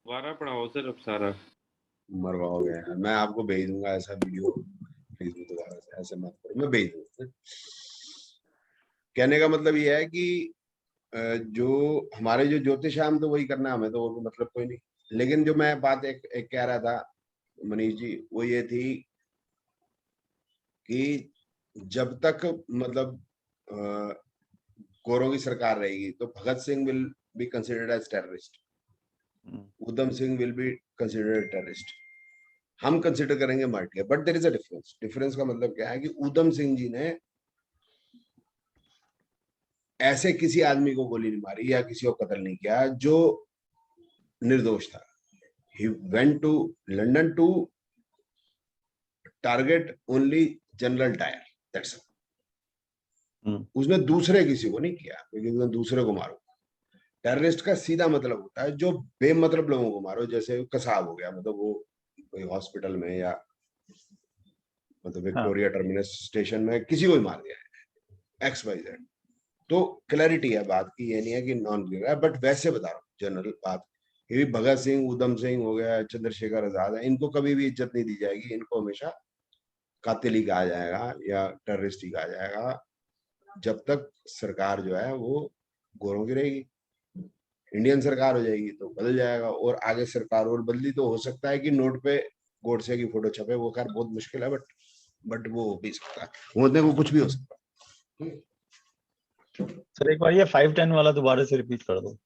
दोबारा पढ़ाओ सर अब सारा। मरवाओगे यार, मैं आपको भेज दूंगा ऐसा वीडियो, प्लीज दोबारा से ऐसे मत करो, मैं भेज दूंगा। कहने का मतलब ये है कि जो हमारे जो ज्योतिष है हम तो वही करना है, हमें तो और मतलब कोई नहीं। लेकिन जो मैं बात एक कह रहा था मनीष जी, वो ये थी कि जब तक मतलब गोरों की सरकार रहेगी तो Bhagat Singh will be considered as terrorist, Udham Singh will be considered terrorist, हम कंसिडर करेंगे martyr. But there is a difference. Difference का मतलब क्या है कि उधम सिंह जी ने ऐसे किसी आदमी को गोली नहीं मारी या किसी को कत्ल नहीं किया जो निर्दोष था। He went to London to target only general Dyer, that's all. उसने दूसरे किसी को नहीं किया क्योंकि उसने दूसरे को मारो। टेररिस्ट का सीधा मतलब होता है जो बेमतलब लोगों को मारो, जैसे कसाब हो गया, मतलब वो कोई हॉस्पिटल में या मतलब विक्टोरिया टर्मिनस स्टेशन में किसी को ही मार दिया है, एक्स वाई जेड। तो क्लैरिटी है बात की, ये नहीं है कि नॉन क्लियर है, बट वैसे बता रहा हूँ जनरल बात। ये भगत सिंह, उधम सिंह हो गया, चंद्रशेखर आजाद है, इनको कभी भी इज्जत नहीं दी जाएगी। इनको हमेशा कातिल ही कहा जाएगा या टेररिस्ट ही कहा जाएगा जब तक सरकार जो है वो गोरों की रहेगी। इंडियन सरकार हो जाएगी तो बदल जाएगा, और आगे सरकार और बदली तो हो सकता है कि नोट पे गोडसे की फोटो छपे, वो खैर बहुत मुश्किल है, बट वो हो भी सकता है, होने को कुछ भी हो सकता है। सर एक बार ये 510 वाला दोबारा से रिपीट कर दो।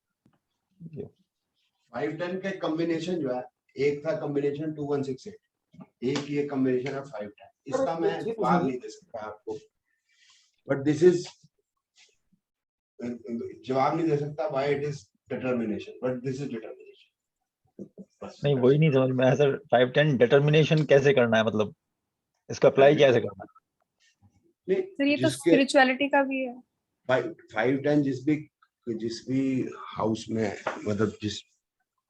510 का कॉम्बिनेशन जो है, एक था कॉम्बिनेशन 2168, एक ये कॉम्बिनेशन है 510। इसका मैं जवाब नहीं दे सकता आपको, बट दिस इज जवाब नहीं दे सकता why it is determination, but this is determination. नहीं वही नहीं समझ में आया सर, 510 डिटर्मिनेशन कैसे करना है, मतलब इसका अप्लाई कैसे करना है? सर ये तो स्पिरिचुअलिटी का भी है। 510 जिस भी हाउस में मतलब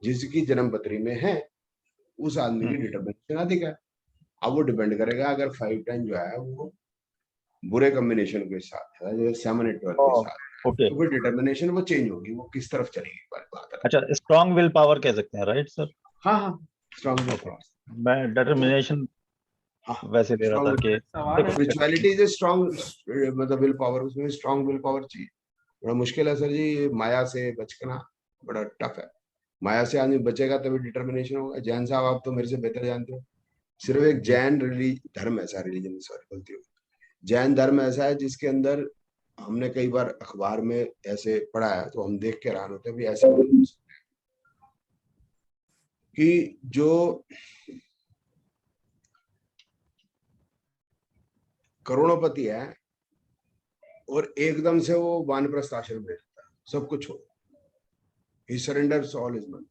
जिसकी जन्म पत्री में है उस आदमी की डिटर्मिनेशन अधिक है। अब वो डिपेंड करेगा, अगर 510 जो है वो बुरे कॉम्बिनेशन के साथ है, जैसे 7-8-12 के साथ, ओके तो फिर डिटर्मिनेशन वो चेंज होगी, वो किस तरफ चलेगी बात है। अच्छा, स्ट्रॉन्ग विल पावर कह सकते हैं, राइट सर? हाँ हाँ, स्ट्रॉन्ग विल पावर। मैं डिटर्मिनेशन वैसे ले रहा था कि स्पिरिचुअलिटी इज स्ट्रॉन्ग मतलब विल पावर, उसमें स्ट्रॉन्ग विल पावर चाहिए। बड़ा मुश्किल है सर जी, माया से बचना बड़ा टफ है। माया से आदमी बचेगा तभी डिटर्मिनेशन होगा। जैन साहब आप तो मेरे से बेहतर जानते हो, सिर्फ एक जैन धर्म ऐसा, रिलीजन सॉरी गलती हो, जैन धर्म ऐसा है जिसके अंदर हमने कई बार अखबार में ऐसे पढ़ा है तो हम देख के हैरान होते हैं भी ऐसे कि जो करोड़ोंपति है और एकदम से वो वानप्रस्थ आश्रम में रहता है, सब कुछ हो, ही सरेंडर्स ऑल हिज मनी।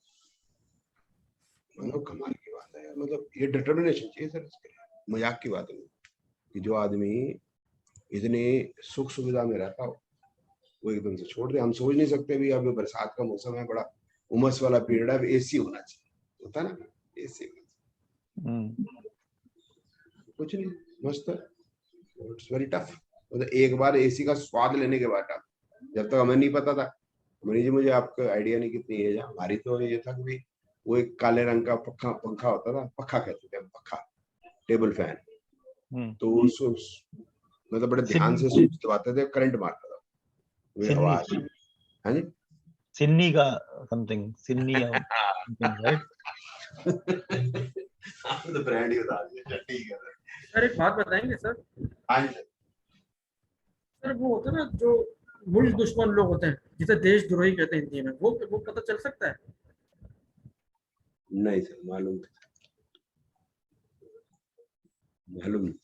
मतलब कमाल की बात है, मतलब ये डिटर्मिनेशन चाहिए सर इसके लिए। मजाक की बात नहीं कि जो आदमी इतनी सुख सुविधा में रहता हो वो एकदम से छोड़ दे। हम सोच नहीं सकते भी अब बरसात का मौसम है, बड़ा उमस वाला पीरियड है, एसी होना चाहिए, होता है ना एसी। कुछ नहीं, मस्त है, इट्स वेरी टफ। मतलब एक बार एसी का स्वाद लेने के बाद, जब तक हमें नहीं पता था मनीष जी, मुझे आपका आइडिया नहीं कितनी एज है हमारी, तो ये था कि वो एक काले रंग का पंखा होता था, पखा कहते थे, पखा, टेबल फैन। तो मतलब बड़े ध्यान से स्विच दबाते थे, करंट मारता था, आवाज। हाँ जी, सिन्नी का समथिंग, सिन्नी राइट? तो ब्रांड ही बता दिया, ठीक है सर एक बात बताएंगे सर? हाँ सर वो होता है ना जो मुल्क दुश्मन लोग होते हैं, जिसे देशद्रोही कहते हैं हिंदी में, वो पता चल सकता है? नहीं सर, मालूम नहीं,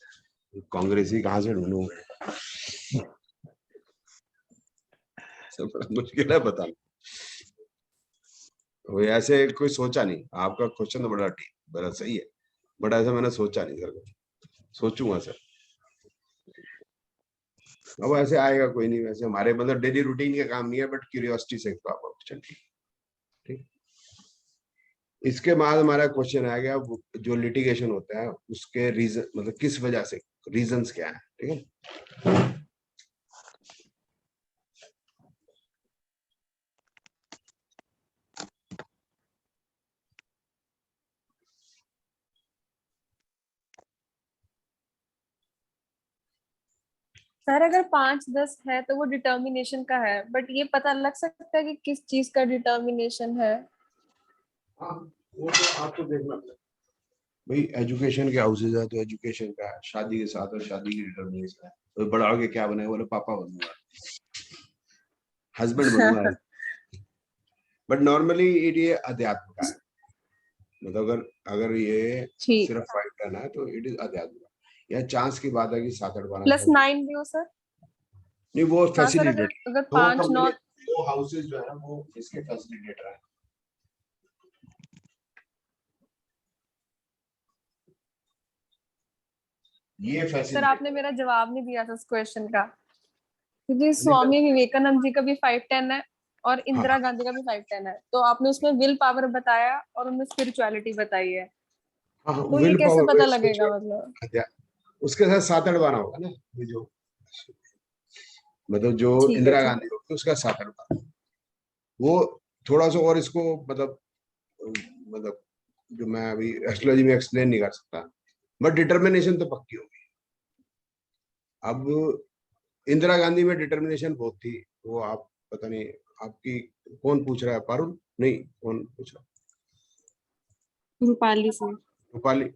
कांग्रेसी कहाँ से ढूंढूं सब बड़ा मुश्किल है बताना। वो ऐसे कोई सोचा नहीं, आपका क्वेश्चन तो बड़ा सही है, बट ऐसा मैंने सोचा नहीं सर, सोचूंगा सर। अब ऐसे आएगा कोई नहीं, वैसे हमारे मतलब डेली रूटीन का काम नहीं है, बट क्यूरियोसिटी से तो आपका क्वेश्चन ठीक। इसके बाद हमारा क्वेश्चन आ गया जो लिटिगेशन होता है उसके रीजन, मतलब किस वजह से, रीजंस क्या है, ठीक है। सर अगर 5-10 है तो वो डिटर्मिनेशन का है, बट ये पता लग सकता है कि किस चीज का डिटर्मिनेशन है। हाँ, वो तो आपको देखना पड़ेगा भाई। एजुकेशन के हाउसेज है तो एजुकेशन का है, शादी के साथ और शादी की डिटर्मिनेशन है। तो बड़ा होके क्या बनेगा, बोले पापा बनूंगा, हस्बैंड बनूंगा। बट नॉर्मली ये अध्यात्म का है। मतलब अगर अगर ये ठीक, सिर्फ 5-10 है तो इट इज अध्यात्म का। या चांस की बात है कि 7-8 12 +9 भी हो सर। नहीं, वो हाँ सर, फैसिलिटेट अगर दो 5-9 दो हाउसेज जो है ना वो इसके फैसिलिटेटर है। ये सर फैसिलिटेटर आपने मेरा जवाब नहीं दिया था उस क्वेश्चन का, क्योंकि स्वामी विवेकानंद जी का भी 5-10 है और इंदिरा हाँ गांधी का भी 5-10 है, तो आपने उसमें विल पावर बताया और उनमें स्पिरिचुअलिटी बताई है, हाँ, तो ये विल कैसे पावर पता लगेगा मतलब? उसके साथ 7-8 12 होगा ना। ये जो मतलब जो ठीक है, इंदिरा ठीक गांधी होगी उसका 7-8 12 वो थोड़ा सा और इसको मतलब जो मैं अभी एस्ट्रोलॉजी में एक्सप्लेन नहीं कर सकता, बट डिटर्मिनेशन तो पक्की होगी। अब इंदिरा गांधी में डिटर्मिनेशन बहुत थी। वो आप पता नहीं, आपकी कौन पूछ रहा है, पारुल? नहीं, कौन पूछ रहा है, रूपाली से। है? रूपाली।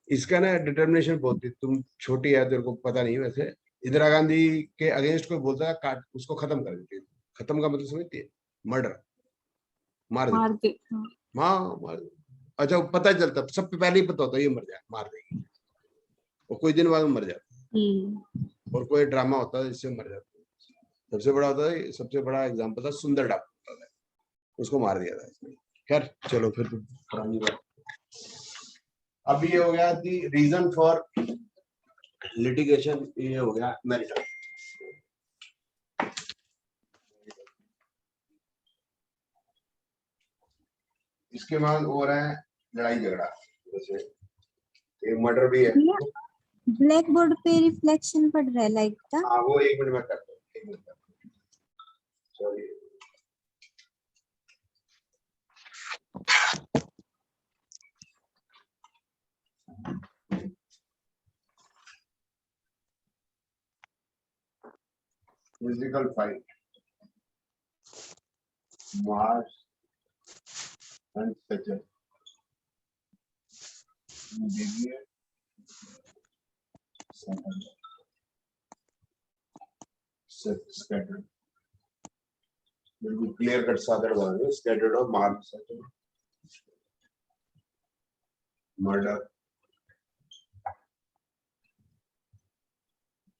इसका ना डिटर्मिनेशन बहुत थी। तुम छोटी है, तेरे को पता नहीं। वैसे इंदिरा गांधी के अगेंस्ट कोई बोलता है, काट उसको खत्म कर देती है। खत्म का मतलब समझती है? मर्डर, मार मार देती। दे, हाँ। हाँ, मार। अच्छा, पता चलता, सबसे पहले ही पता होता है ये मर जाए, मार देगी। और कुछ दिन बाद में मर जाता हम्म। है। और कोई ड्रामा होता है जिससे मर जाता है। सबसे बड़ा होता है, सबसे बड़ा एग्जाम्पल था सुंदर डॉक्टर का, उसको मार दिया था इसने। खैर चलो, फिर तो पुरानी बात। अब ये हो गया कि रीजन फॉर लिटिगेशन, ये हो गया मैरिटल। इसके बाद हो रहा है लड़ाई झगड़ा। जैसे एक मर्डर भी है। ब्लैक बोर्ड पे रिफ्लेक्शन पड़ रहा है लाइट का। हाँ, वो 1 मिनट में करता हूँ, 1 मिनट में। Sorry. Physical fight, Mars and Sachan, देखिए स्कैटर्ड, बिल्कुल क्लियर कट सादर बनाएंगे। स्कैटर्ड और Mars Sachan, murder,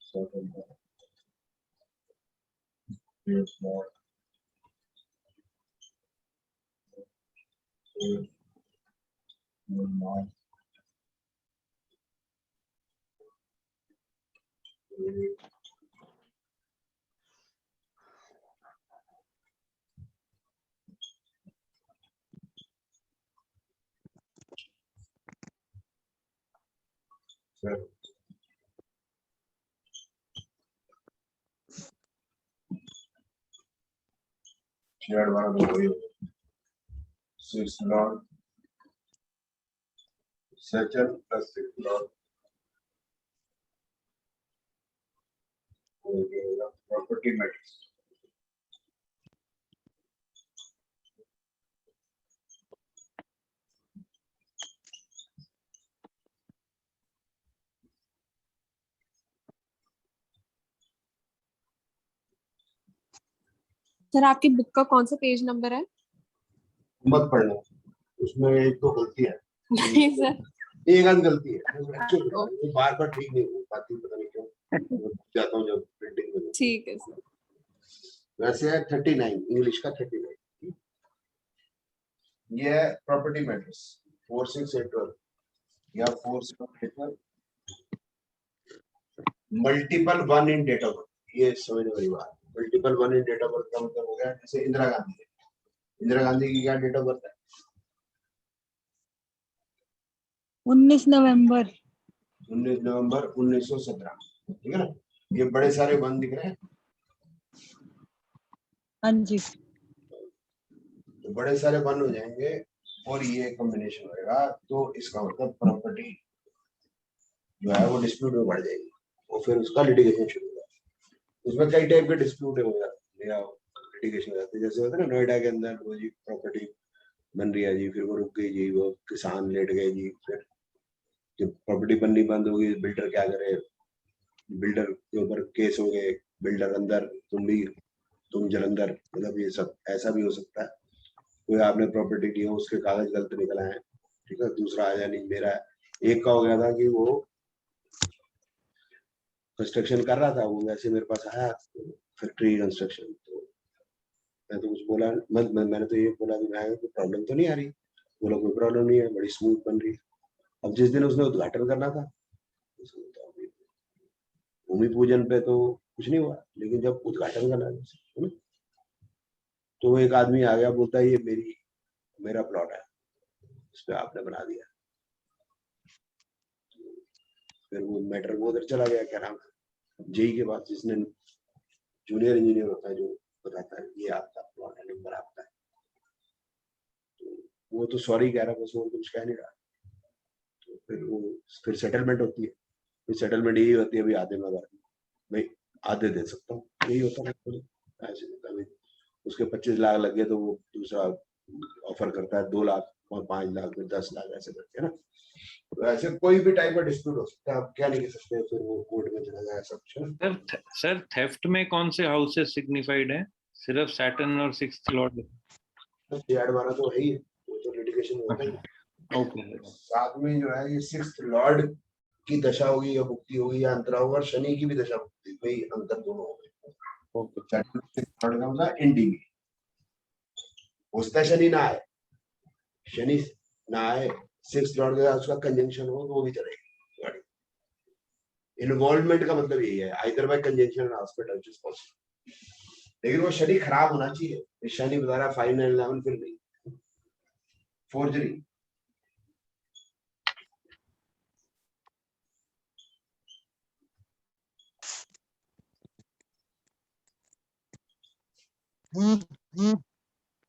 Sachan, Mars. Share वाला तो वही होगा। 6 Lord Sachan plus 6 Lord property matters. Sir आपकी बुक का कौन सा पेज नंबर है? मत पढ़ना, उसमें एक तो गलती है। नहीं सर। एक आध गलती है, वो बार बार ठीक नहीं हो पाती, पता नहीं क्यों जाता हूँ जब प्रिंटिंग में। ठीक है सर। वैसे है 39, इंग्लिश का 39। ये है प्रॉपर्टी मैटर्स 4-6-8-12 या 4-7-8-12। Multiple 1 in date of birth, ये समझने वाली बात। Multiple 1 in date of birth का मतलब हो गया, जैसे इंदिरा गांधी है। इंदिरा गांधी की क्या डेट ऑफ बर्थ है? 19 नवंबर। 19 नवंबर 1917। ठीक है ना? ये बड़े सारे 1 दिख रहे हैं। हाँ जी। तो बड़े सारे 1 हो जाएंगे और ये कॉम्बिनेशन होएगा, तो इसका मतलब प्रॉपर्टी जो है वो डिस्प्यूट में बढ़ जाएगी और फिर उसका लिटिगेशन शुरू होगा। उसमें कई टाइप के डिस्प्यूट हो जाते हैं, लिटिगेशन हो जाते हैं। जैसे होता है ना नोएडा के अंदर वो जी प्रॉपर्टी बन रही है जी, फिर वो रुक गई जी, वो किसान लेट गए जी, फिर जब प्रॉपर्टी बननी बंद होगी बिल्डर क्या करे, बिल्डर के ऊपर केस हो गए, बिल्डर अंदर, तुम जलंधर, मतलब ये सब ऐसा भी हो सकता है। कोई आपने प्रॉपर्टी ली हो, उसके कागज गलत निकल आए, ठीक है, दूसरा आया नहीं मेरा है। एक का हो गया था कि वो कंस्ट्रक्शन कर रहा था, वो वैसे मेरे पास आया फैक्ट्री कंस्ट्रक्शन, तो मैं तो कुछ बोला, मैंने तो ये बोला कि मैं कोई प्रॉब्लम तो नहीं आ रही, बोला कोई प्रॉब्लम नहीं है, बड़ी स्मूथ बन रही है। अब जिस दिन उसने उद्घाटन करना था, भूमि पूजन पे तो कुछ नहीं हुआ, लेकिन जब उद्घाटन करना है तो एक आदमी आ गया, बोलता है ये मेरा प्लॉट है, इस पे आपने बना दिया। फिर वो मैटर वो उधर चला गया, क्या नाम है, जेई के पास, जिसने जूनियर इंजीनियर होता है जो बताता है ये आपका प्लॉट है, नंबर आपका है, तो वो तो सॉरी कह रहा, बस वो कुछ कह नहीं रहा। तो फिर सेटलमेंट होती है, फिर सेटलमेंट यही होती है, भाई आधे में भाई आधे दे सकता हूँ, यही होता है। ऐसे भाई उसके 25 लाख लग गए तो वो दूसरा ऑफर करता है 2 लाख और 5 लाख में 10 लाख ऐसे करके, है ना। तो ऐसे कोई भी टाइप का डिस्प्यूट हो सकता है, आप क्या नहीं कह सकते, फिर वो कोर्ट में चला जाए सब कुछ। सर थेफ्ट में कौन से हाउसेस सिग्निफाइड है? सिर्फ सैटर्न और 6th लॉर्ड? शेयर वाला तो है ही, वो तो लिटिगेशन होता है। ओके। साथ में जो है ये 6th लॉर्ड की दशा होगी या भुक्ति होगी या अंतरा होगा, शनि की भी दशा भुक्ति, वही अंतर दोनों हो गए। ओके। लॉर्ड का मतलब एंडिंग, उसका शनि ना आए, शनि ना आए, 6th लॉर्ड के साथ उसका कंजंक्शन हो तो वो भी चलेगी गाड़ी। इन्वॉल्वमेंट का मतलब यही है, आइदर बाय कंजंक्शन और हॉस्पिटल इज पॉसिबल, लेकिन वो शनि खराब होना चाहिए। शनि बता रहा है 5 9 11, फिर नहीं, फोर्जरी।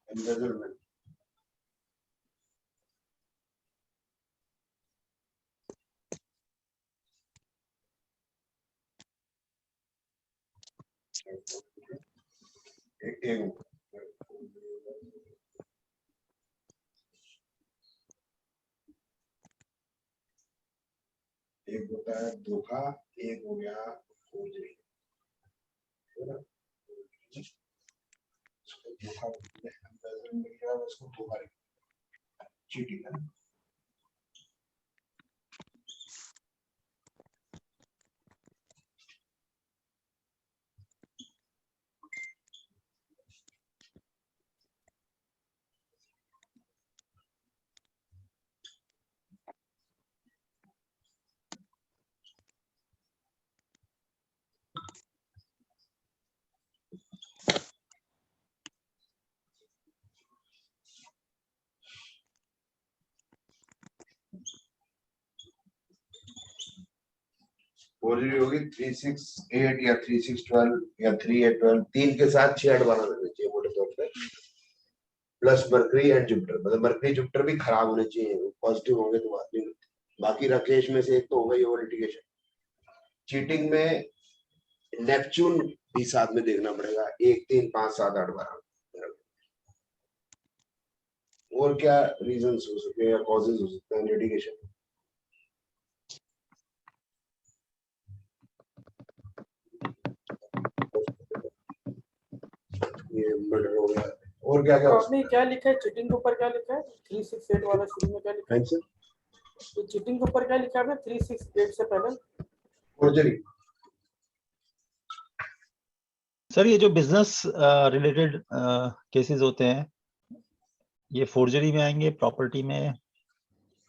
embezzlement, एक होता है धोखा, एक हो गया फोर्जरी, धोखा उसको धोखा चीटिंग है। फोर्जरी होगी 368 या 3612 या 3812, 3 के साथ 6 बना देना चाहिए मोटे तौर पे, प्लस मरकरी एंड जुपिटर, मतलब मरकरी जुपिटर भी खराब होने चाहिए, पॉजिटिव होंगे तो बात नहीं होती। बाकी राकेश में से एक तो होगा ही ओवर लिटिगेशन। चीटिंग में नेपच्यून भी साथ में देखना पड़ेगा, 1 3 5 7 8 12। और क्या रीजंस हो सकते हैं या कॉजेज हो सकते हैं लिटिगेशन? ये मर्डर हो गया, और क्या क्या तो आपने क्या लिखा है चीटिंग के ऊपर, क्या लिखा है 368 वाला शुरू में क्या लिखा है? तो चीटिंग के ऊपर क्या लिखा है आपने 368 से पहले? फोर्जरी। सर ये जो बिजनेस रिलेटेड केसेस होते हैं ये फोर्जरी में आएंगे, प्रॉपर्टी में?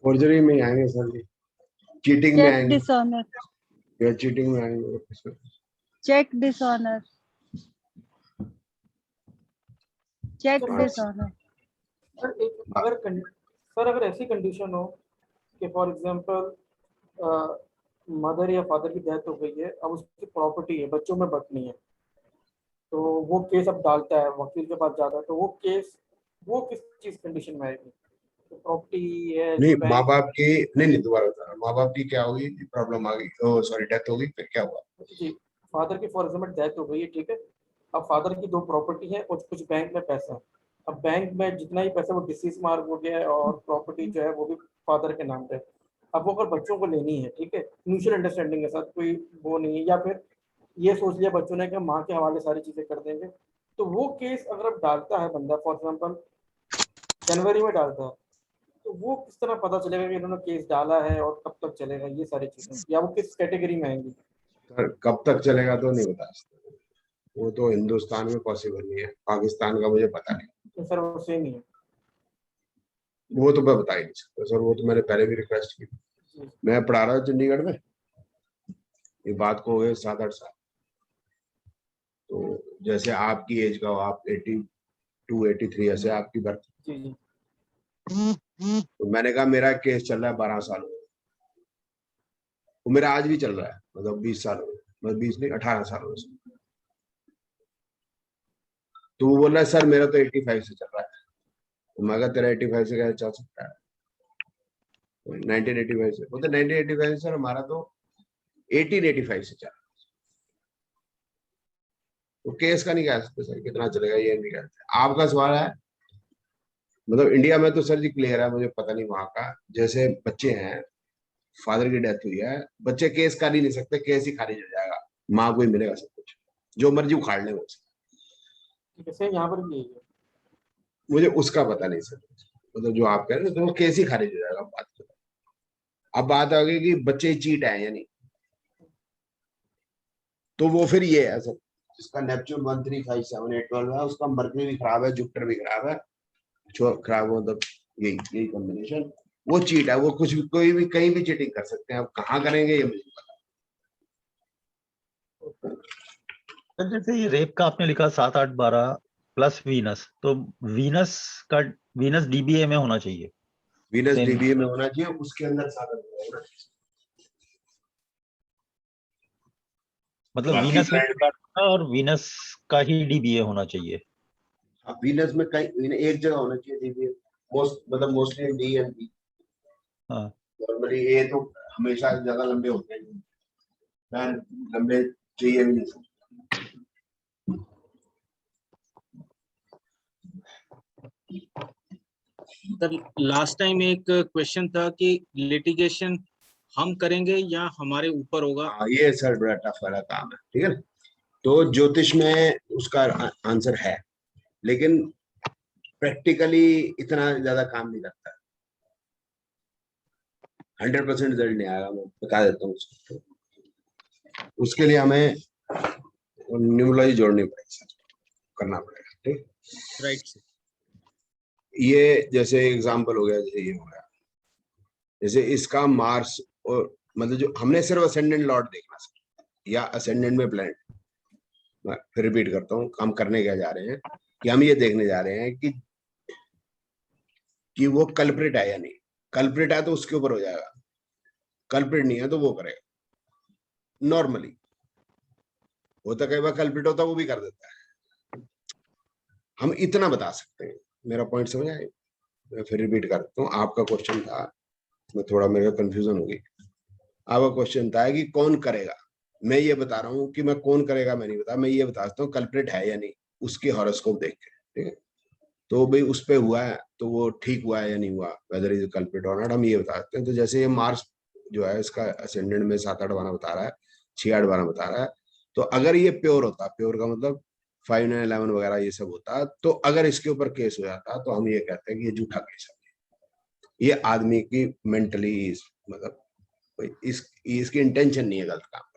फोर्जरी में आएंगे सर जी, चीटिंग में चेक आएंगे डिसऑनर, या चीटिंग में आएंगे, check dishonour, check sir, dishonour. अगर ऐसी कंडीशन हो कि फॉर एग्जांपल मदर या फादर की डेथ हो गई है, अब उसकी प्रॉपर्टी है, बच्चों में बंटनी है, तो वो केस अब डालता है, वकील के पास जाता है, तो वो केस वो किस चीज कंडीशन में आएगी? तो प्रॉपर्टी है नहीं जो माँ बाप की, नहीं दोबारा बता रहा, माँ बाप की क्या होगी प्रॉब्लम आ गई, ओ सॉरी डेथ होगी, फिर क्या हुआ? जी फादर की फॉर एग्जाम्पल डेथ हो गई है, ठीक है, अब फादर की 2 प्रॉपर्टी है और कुछ बैंक में पैसा है। अब बैंक में जितना ही पैसा वो डिसीज मार्क हो गया है और प्रॉपर्टी जो है वो भी फादर के नाम पे। अब वो अगर बच्चों को लेनी है, ठीक है, म्यूचुअल अंडरस्टैंडिंग के साथ, कोई वो नहीं है, या फिर ये सोच लिया बच्चों ने कि माँ के हवाले सारी चीजें कर देंगे, तो वो केस अगर अब डालता है बंदा, फॉर एग्जाम्पल जनवरी में डालता है, तो वो किस तरह पता चलेगा कि इन्होंने केस डाला है और कब तक चलेगा ये सारी चीजें, या वो किस कैटेगरी में आएंगी? सर कब तक चलेगा तो नहीं बता सकते, वो तो हिंदुस्तान में पॉसिबल नहीं है, पाकिस्तान का मुझे पता नहीं। तो सर वो सेम ही है। वो तो मैं बता ही नहीं सकता सर, वो तो मैंने पहले भी रिक्वेस्ट की। मैं पढ़ा रहा हूँ चंडीगढ़ में, ये बात को हो गए 7-8 साल। तो जैसे आपकी एज का हो, आप 82 83 ऐसे आपकी बर्थ, जी जी। तो मैंने कहा मेरा केस चल रहा है 12 साल हो गए, वो मेरा आज भी चल रहा है, मतलब 20 साल हो गए, मतलब 20 नहीं 18 साल हो गए। तो वो बोल रहा है सर मेरा तो 85 से चल रहा है। तो मैं कहा तेरा 85 से कैसे चल सकता है, 1985 से। वो तो 1985 से सर, हमारा तो 1885 से चल रहा है। तो केस का नहीं कह सकते सर कितना चलेगा, ये नहीं कहते। आपका सवाल है, मतलब इंडिया में तो सर जी क्लियर है, मुझे पता नहीं वहां का। जैसे बच्चे हैं, फादर की डेथ हुई है, बच्चे केस कर ही नहीं सकते, केस ही खारिज हो जाएगा, माँ को ही मिलेगा सब कुछ, जो मर्जी उखाड़ ले वो। ठीक है, सेम यहाँ पर भी यही है। मुझे उसका पता नहीं सर, मतलब जो आप कह रहे हैं तो वो केस ही खारिज हो जाएगा। बात करो, अब बात आ गई कि बच्चे चीट है या नहीं, तो वो फिर ये है सर, जिसका नेपच्यून 1 3 5 7 8 12 है, उसका मरकरी भी खराब है, जुपिटर भी खराब है, खराब हो, मतलब यही कॉम्बिनेशन, वो चीट है। वो कुछ भी, कोई भी कहीं भी चीटिंग कर सकते हैं, अब कहाँ करेंगे ये मुझे पता। सर जैसे ये रेप का आपने लिखा 7 8 12 प्लस वीनस, तो वीनस डीबीए में होना चाहिए, वीनस Same. डीबीए में होना चाहिए, उसके अंदर साधन होना चाहिए। मतलब बाकी वीनस में planet- और वीनस का ही डीबीए होना चाहिए। हाँ, वीनस में कहीं एक जगह होना चाहिए डीबीए, मतलब मोस्टली डी एंड बी। हाँ नॉर्मली ए तो हमेशा ज्यादा लंबे होते हैं, मैं लंबे चाहिए भी नहीं। सर लास्ट टाइम एक क्वेश्चन था कि लिटिगेशन हम करेंगे या हमारे ऊपर होगा? हाँ, ये सर बड़ा टफ वाला काम है, ठीक है ना। तो ज्योतिष में उसका आंसर है, लेकिन प्रैक्टिकली इतना ज्यादा काम नहीं करता, 100% रिजल्ट नहीं आएगा, मैं बता देता हूँ उसको। उसके लिए हमें न्यूमरोलॉजी जोड़नी पड़ेगी सर, करना पड़ेगा, ठीक। Right sir. ये जैसे एग्जांपल हो गया, जैसे ये हो गया, जैसे इसका मार्स, और मतलब जो हमने सिर्फ असेंडेंट लॉर्ड देखना सर, या असेंडेंट में प्लैनेट। मैं फिर रिपीट करता हूँ, हम करने क्या जा रहे हैं कि हम ये देखने जा रहे हैं कि वो कल्प्रिट है या नहीं। कल्प्रिट है तो उसके ऊपर हो जाएगा, कल्प्रिट नहीं है तो वो करेगा। नॉर्मली होता कई बार कल्प्रिट होता, वो भी कर देता है। हम इतना बता सकते हैं, मेरा पॉइंट समझ आए। मैं फिर रिपीट करता हूँ, आपका क्वेश्चन था, मैं थोड़ा मेरे कंफ्यूजन हो गई। आपका क्वेश्चन था कि कौन करेगा, मैं ये बता रहा हूँ कि मैं कौन करेगा मैं नहीं बता, मैं ये बता सकता हूँ कल्प्रिट है या नहीं, उसके हॉरोस्कोप देख के, ठीक है। तो भाई उस पे हुआ है तो वो ठीक हुआ है या नहीं हुआ, वेदर इज कल्प्रिट और नॉट, हम ये बता सकते हैं। तो जैसे ये मार्स जो है, इसका असेंडेंट में 7 8 12 बता रहा है, 6 8 12 बता रहा है। तो अगर ये प्योर होता, प्योर का मतलब 5 9 11 वगैरह ये सब होता, तो अगर इसके ऊपर केस हो जाता तो हम ये कहते हैं कि ये झूठा केस है, ये आदमी की मेंटली, मतलब इसकी इंटेंशन नहीं है गलत काम करना।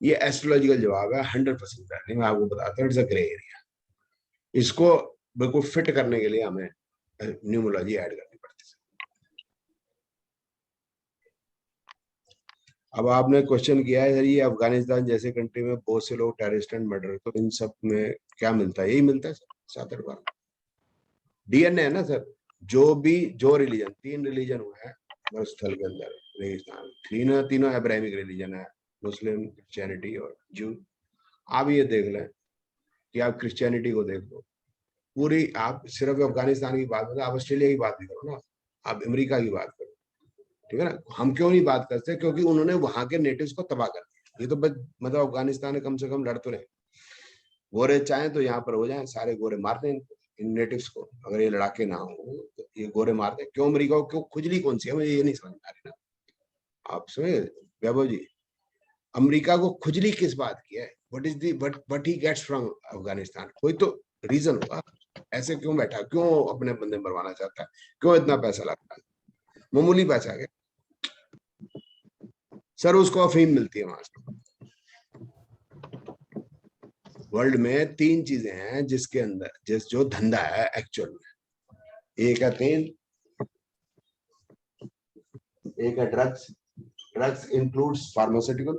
ये एस्ट्रोलॉजिकल जवाब है, 100% मैं आपको बताता हूँ, इट्स अ ग्रे एरिया। इसको बिल्कुल फिट करने के लिए हमें न्यूमरोलॉजी ऐड करनी पड़ती है। अब आपने क्वेश्चन किया है सर, ये अफगानिस्तान जैसे कंट्री में बहुत से लोग टेररिस्ट एंड मर्डर, तो इन सब में क्या मिलता है? यही मिलता है सर, 7 8 12 डीएनए है ना सर। जो रिलीजन, 3 रिलीजन हुए हैं स्थल के अंदर, रेगिस्तान, तीनों अब्राहमिक रिलीजन है, मुस्लिम, क्रिश्चियनिटी और जू। आप ये देख लें कि आप क्रिश्चियनिटी को देख लो पूरी, आप सिर्फ अफगानिस्तान की बात करो, आप ऑस्ट्रेलिया की बात भी करो ना, आप अमेरिका की बात करो, ठीक है ना। हम क्यों नहीं बात करते? क्योंकि उन्होंने वहां के नेटिव्स को तबाह कर दिया, ये तो मतलब अफगानिस्तान में कम से कम लड़ तो रहे। गोरे चाहें तो यहाँ पर हो जाएं, सारे गोरे मार दें इन नेटिव्स को, अगर ये लड़ाके ना हो तो ये गोरे मार दें। क्यों अमेरिका को, क्यों खुजली कौन सी है, मुझे ये नहीं समझ आ रही ना। आप सुनिए वैभव जी, अमेरिका को खुजली किस बात की है? What he gets from Afghanistan? कोई तो रीजन होगा, ऐसे क्यों बैठा, क्यों अपने बंदे मरवाना चाहता है, क्यों इतना पैसा लगता है? मामूली पैसा है सर, उसको अफीम मिलती है वहां से। वर्ल्ड में 3 चीजें हैं जिसके अंदर जो धंधा है एक्चुअल में। एक है तेल, एक है drugs includes pharmaceutical,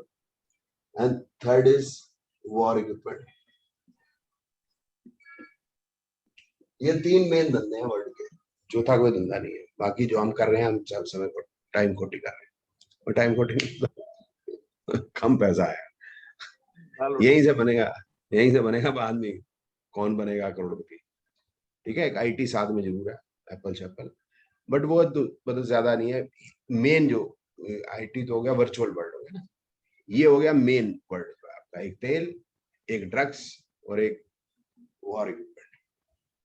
and third is war equipment. ये 3 मेन धंधे हैं वर्ल्ड के, चौथा कोई धंधा नहीं है। बाकी जो हम कर रहे हैं, हम सब समय को टाइम खोटी कर रहे हैं, और टाइम खोटी कम पैसा है। यहीं से बनेगा बाद में कौन बनेगा करोड़पति। ठीक है, एक आईटी साथ में जरूर है, एप्पल शैपल, बट वो मतलब ज्यादा नहीं है। मेन जो आईटी तो हो गया, वर्चुअल वर्ल्ड हो गया ना, ये हो गया मेन वर्ल्ड आपका। एक तेल, एक ड्रग्स और एक वॉर इक्विपमेंट।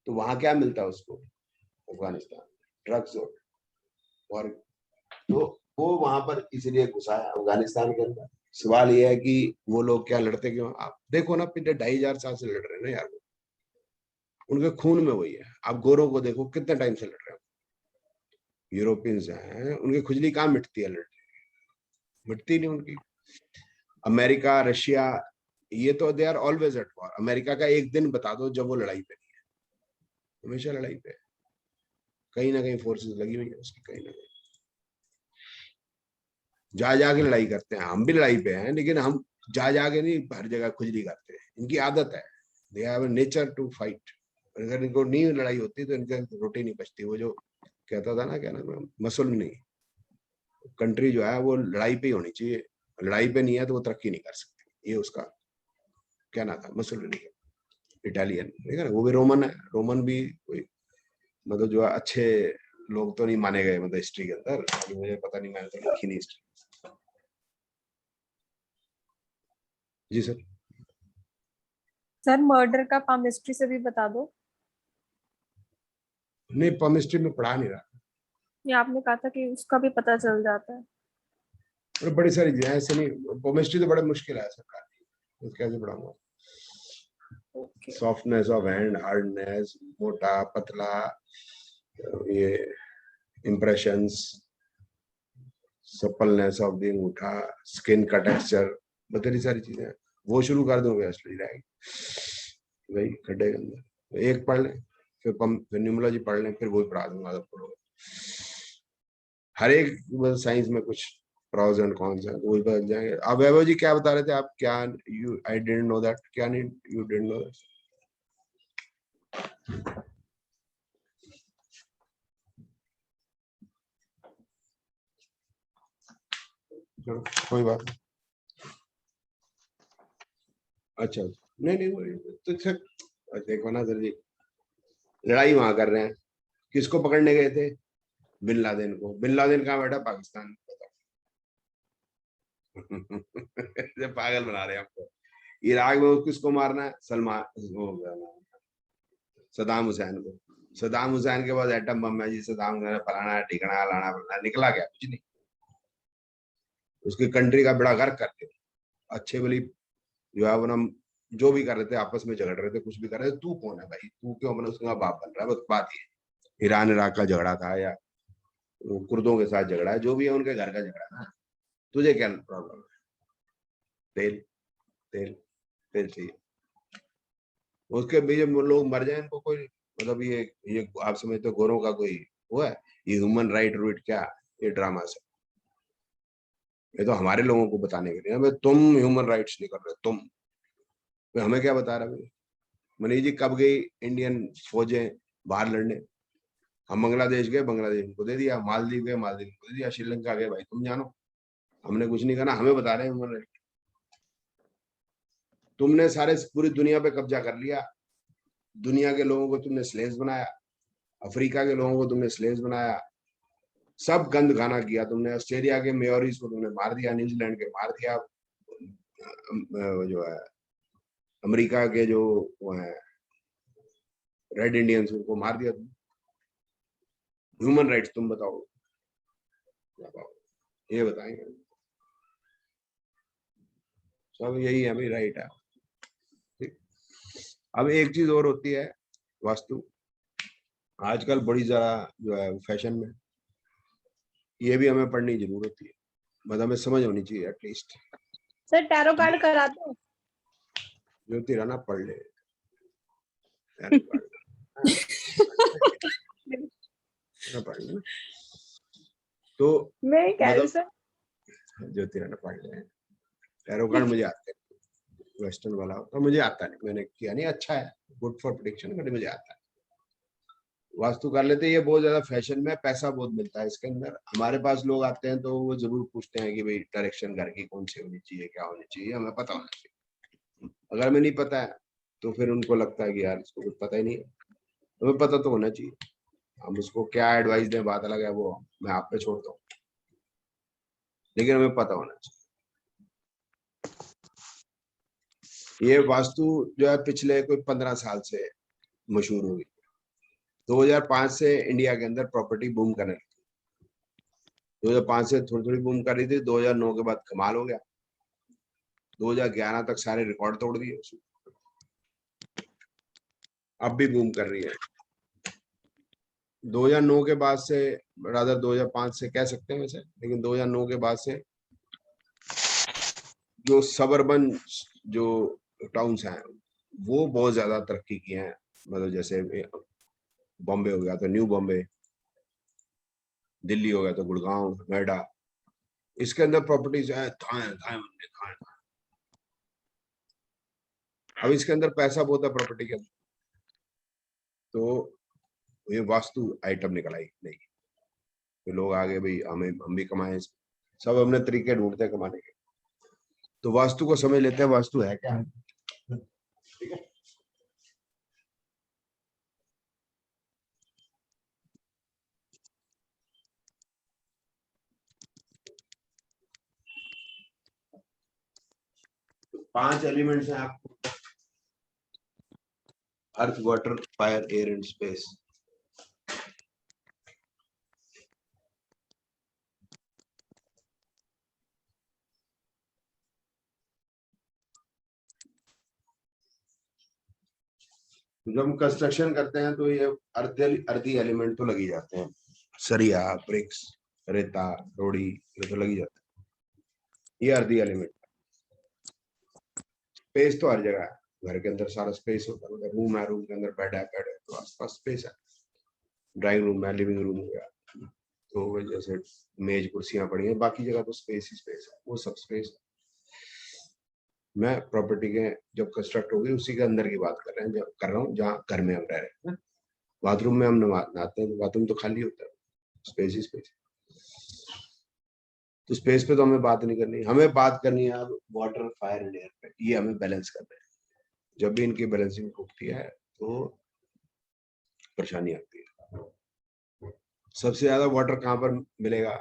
तो वहां क्या मिलता है उसको? अफगानिस्तान ड्रग्स और वॉर। तो वो वहां पर इसलिए घुसा है अफगानिस्तान के अंदर। सवाल ये है कि वो लोग क्या लड़ते क्यों? आप देखो ना, पिछले 2500 साल से लड़ रहे हैं ना यार, उनके खून में वही है। आप गोरों को देखो कितने टाइम से लड़ रहे हैं। यूरोपियंस हैं, उनकी खुजली कहाँ मिटती है? मिटती नहीं उनकी। अमेरिका, रशिया, ये तो they are always at war. America का एक दिन बता दो जब वो लड़ाई पे नहीं है, हमेशा लड़ाई पे। कहीं ना कहीं फोर्सेस लगी हुई है उसकी, कहीं ना कहीं जा जाके लड़ाई करते हैं। हम भी लड़ाई पे हैं, लेकिन हम जा जाके नहीं हर जगह खुजली करते हैं। इनकी आदत है, they have a nature to fight. अगर इनको नहीं लड़ाई होती तो इनके रोटी नहीं बचती। वो जो कहता था ना, क्या नाम है, मसल नहीं। कंट्री जो है वो लड़ाई पे ही होनी चाहिए, लड़ाई पे नहीं है तो वो तरक्की नहीं कर सकती। ये उसका क्या नाम था, मसल नहीं, इटालियन, ठीक है ना। वो भी रोमन है, रोमन भी कोई मतलब जो अच्छे लोग तो नहीं माने गए मतलब हिस्ट्री के अंदर। मुझे पता नहीं, मैंने तो लिखी नहीं हिस्ट्री। जी सर। सर मर्डर का पामिस्ट्री से भी बता दो। नहीं, पामिस्ट्री में पढ़ा नहीं रहा। ये आपने कहा था कि उसका भी पता चल जाता है। और बड़ी सारी चीजें ऐसे नहीं, पामिस्ट्री तो बड़ा मुश्किल है सरकार की, कैसे पढ़ाऊंगा? सॉफ्टनेस ऑफ हैंड, हार्डनेस, मोटा पतला, ये इंप्रेशंस, सपलनेस ऑफ द अंगूठा, स्किन का टेक्सचर, बड़ी सारी चीजें हैं। वो शुरू कर दोगे असली रहेगी भाई खड्डे के अंदर। एक पढ़ लें, फिर न्यूमोलॉजी पढ़ लें, फिर वही पढ़ा दूंगा जब पढ़ोगे। हर एक साइंस में कुछ प्रोज एंड कॉन्स हैं, वही बदल जाएंगे। अब वैभव जी क्या बता रहे थे आप? क्या you I didn't know that, क्या नहीं यू डिडंट नो दैट? चलो कोई बात नहीं। अच्छा, नहीं तो सर देखो ना सर जी, लड़ाई वहां कर रहे हैं, किसको पकड़ने गए थे? बिन लादेन को। बिन लादेन कहाँ बैठा? पाकिस्तान। पागल बना रहे हैं आपको। इराक में किसको मारना है? सदाम हुसैन को। सदाम हुसैन के बाद एटम बम है जी, सदाम हुसैन फलाना ठिकाना लाना फलाना, निकला गया कुछ नहीं। उसकी कंट्री का बड़ा गर्क करते थे, अच्छे भली जो है अपना जो भी कर रहे थे, आपस में झगड़ रहे थे, कुछ भी कर रहे थे। तू कौन है भाई, तू क्यों अपना उसका बाप बन रहा है? बस बात ये। ईरान इराक का झगड़ा था या कुर्दों के साथ झगड़ा है, जो भी है उनके घर का झगड़ा ना। तुझे क्या प्रॉब्लम है? तेल तेल तेल चाहिए। उसके बीच में लोग मर जाए, इनको कोई मतलब ये आप समझते हो गोरों का कोई वो है? ये ह्यूमन राइट रूट क्या, ये ड्रामा से। ये तो हमारे लोगों को बताने के लिए, तुम ह्यूमन राइट्स नहीं कर रहे, तुम हमें क्या बता रहे भाई? मनीष जी कब गई इंडियन फौजें बाहर लड़ने? हम बांग्लादेश गए, बांग्लादेश को दे दिया। मालदीव गए, मालदीव को दे दिया। श्रीलंका गए, भाई तुम जानो, हमने कुछ नहीं करना, हमें बता रहे हैं ह्यूमन राइट। तुमने सारे पूरी दुनिया पे कब्जा कर लिया, दुनिया के लोगों को तुमने स्लेव्स बनाया, अफ्रीका के लोगों को तुमने स्लेव्स बनाया, सब गंद खाना किया तुमने। ऑस्ट्रेलिया के मेयोरीज को तुमने मार दिया, न्यूजीलैंड के मार दिया, वो जो है अमेरिका के जो वो है रेड इंडियंस, उनको मार दिया तुम। ह्यूमन राइट्स तुम बताओ, ये बताएंगे सब यही है भाई, राइट है। ठीक। अब एक चीज और होती है वास्तु, आजकल बड़ी ज्यादा जो है फैशन में, ये भी हमें पढ़नी जरूर होती है, मतलब हमें समझ होनी चाहिए एटलीस्ट। सर टैरो कार्ड कराते हो? जो तेरा ना पढ़ ले पढ़ ले तो मैं कह रही हूँ सर, जो तेरा ना पढ़ ले। टैरो कार्ड मुझे आता है, वेस्टर्न वाला तो मुझे आता नहीं, मैंने किया नहीं, अच्छा है, गुड फॉर प्रेडिक्शन, बट मुझे आता है। वास्तु कर लेते हैं, ये बहुत ज्यादा फैशन में, पैसा बहुत मिलता है इसके अंदर। हमारे पास लोग आते हैं तो वो जरूर पूछते हैं कि भाई डायरेक्शन घर की कौन सी होनी चाहिए, क्या होनी चाहिए, हमें पता होना चाहिए। अगर हमें नहीं पता है तो फिर उनको लगता है कि यार इसको कुछ पता ही नहीं है। हमें पता तो होना चाहिए, हम उसको क्या एडवाइस दें बात अलग है, वो मैं आप पे छोड़ता हूँ, लेकिन हमें पता होना चाहिए। ये वास्तु जो है पिछले कोई 15 साल से मशहूर हुई। 2005 से इंडिया के अंदर प्रॉपर्टी बूम करने लगी। 2005 से थोड़ी थोड़ी बूम कर रही थी, 2009 के बाद कमाल हो गया, 2011 तक सारे रिकॉर्ड तोड़ दिए। अब भी बूम कर रही है। 2009 के बाद से, रादर 2005 से कह सकते हैं वैसे, लेकिन 2009 के बाद से जो सबर्बन जो टाउन्स हैं वो बहुत ज्यादा तरक्की किए हैं। मतलब जैसे बॉम्बे हो गया तो न्यू बॉम्बे, दिल्ली हो गया तो गुड़गांव, नोएडा, इसके अंदर प्रॉपर्टीज है थाए। अब इसके अंदर पैसा बहुत है प्रॉपर्टी के अंदर, तो ये वास्तु आइटम निकल आई नहीं, तो लोग आगे भाई हम भी कमाए, सब अपने तरीके ढूंढते हैं कमाने के। तो वास्तु को समझ लेते हैं, वास्तु है क्या। ठीक है, तो 5 एलिमेंट्स हैं आपको, earth, water, fire, air and space. जब हम कंस्ट्रक्शन करते हैं तो ये अर्धी एलिमेंट तो लगी जाते हैं, सरिया, ब्रिक्स, रेता, रोड़ी, ये तो लगी जाते हैं, ये अर्धी एलिमेंट। स्पेस तो हर जगह है, घर के अंदर सारा स्पेस होता है, मतलब रूम है, रूम के अंदर बेड है, बेड है तो आसपास स्पेस है, ड्राइंग रूम है, लिविंग रूम हो गया, तो जैसे मेज कुर्सियां पड़ी हैं, बाकी जगह तो स्पेस ही स्पेस है, वो सब स्पेस है। मैं प्रॉपर्टी के जब कंस्ट्रक्ट होगी उसी के अंदर की बात कर रहा हूँ जहाँ घर में हम रह रहे हैं। बाथरूम में हम नहाते हैं, बाथरूम तो खाली होता है, स्पेस ही स्पेस। तो स्पेस पे तो हमें बात नहीं करनी, हमें बात करनी है अब वाटर, फायर एंड एयर पे, ये हमें बैलेंस करना है। जब भी इनकी बैलेंसिंग टूटती है तो परेशानी आती है। सबसे ज्यादा वाटर कहाँ पर मिलेगा?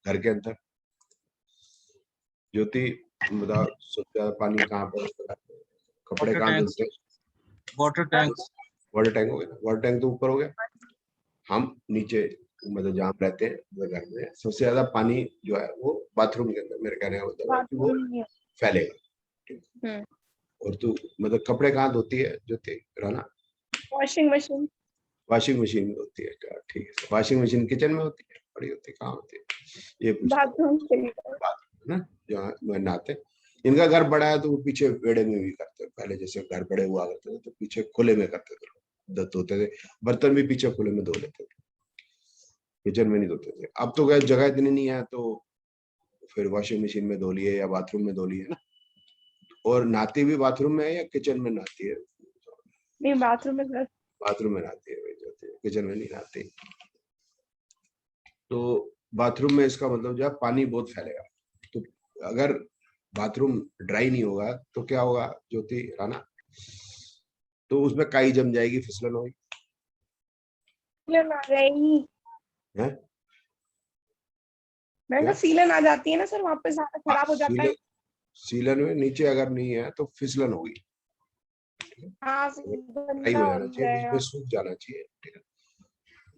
घर के अंदर। ज्योति बताओ, सबसे ज्यादा पानी कहाँ पर होता है? कपड़े कहाँ धुलते हैं? Water tank. वाटर टैंक हो गया, वाटर टैंक तो ऊपर हो गया, हम नीचे मतलब जहाँ रहते हैं घर में सबसे ज्यादा पानी जो है वो बाथरूम के अंदर, मेरे कहने का मतलब है कि वो फैलेगा। और तू मतलब कपड़े कहाँ धोती है Jyoti Rana? Washing machine. Washing machine में होती है क्या? ठीक है, वॉशिंग मशीन किचन में होती है, बड़ी होती है, कहाँ होती है? ये बाथरूम ना जहाँ नहाते। इनका घर बड़ा है तो वो पीछे वेड़े में भी करते हैं, पहले जैसे घर बड़े हुआ करते थे तो पीछे खुले में करते थे, धोते थे, बर्तन भी पीछे खुले में धो लेते थे, किचन में नहीं धोते थे। अब तो क्या जगह इतनी नहीं है तो फिर वॉशिंग मशीन में धो लिए या बाथरूम में धो लिए ना। और नहाती भी बाथरूम में है या किचन में नहाती है? नहीं, बाथरूम में। बाथरूम में नहाती है, किचन में नहीं नहाती। तो बाथरूम में इसका मतलब जो है पानी बहुत फैलेगा। तो अगर बाथरूम ड्राई नहीं होगा तो क्या होगा ज्योति राना? तो उसमें काई जम जाएगी, फिसलन होगी, सीलन आ जाती है ना सर, वहां पे सारा खराब हो जाता है। सीलन में नीचे अगर नहीं है तो फिसलन होगी, हाँ ड्राई हो जाना चाहिए, बीच में सूख जाना चाहिए, ठीक है।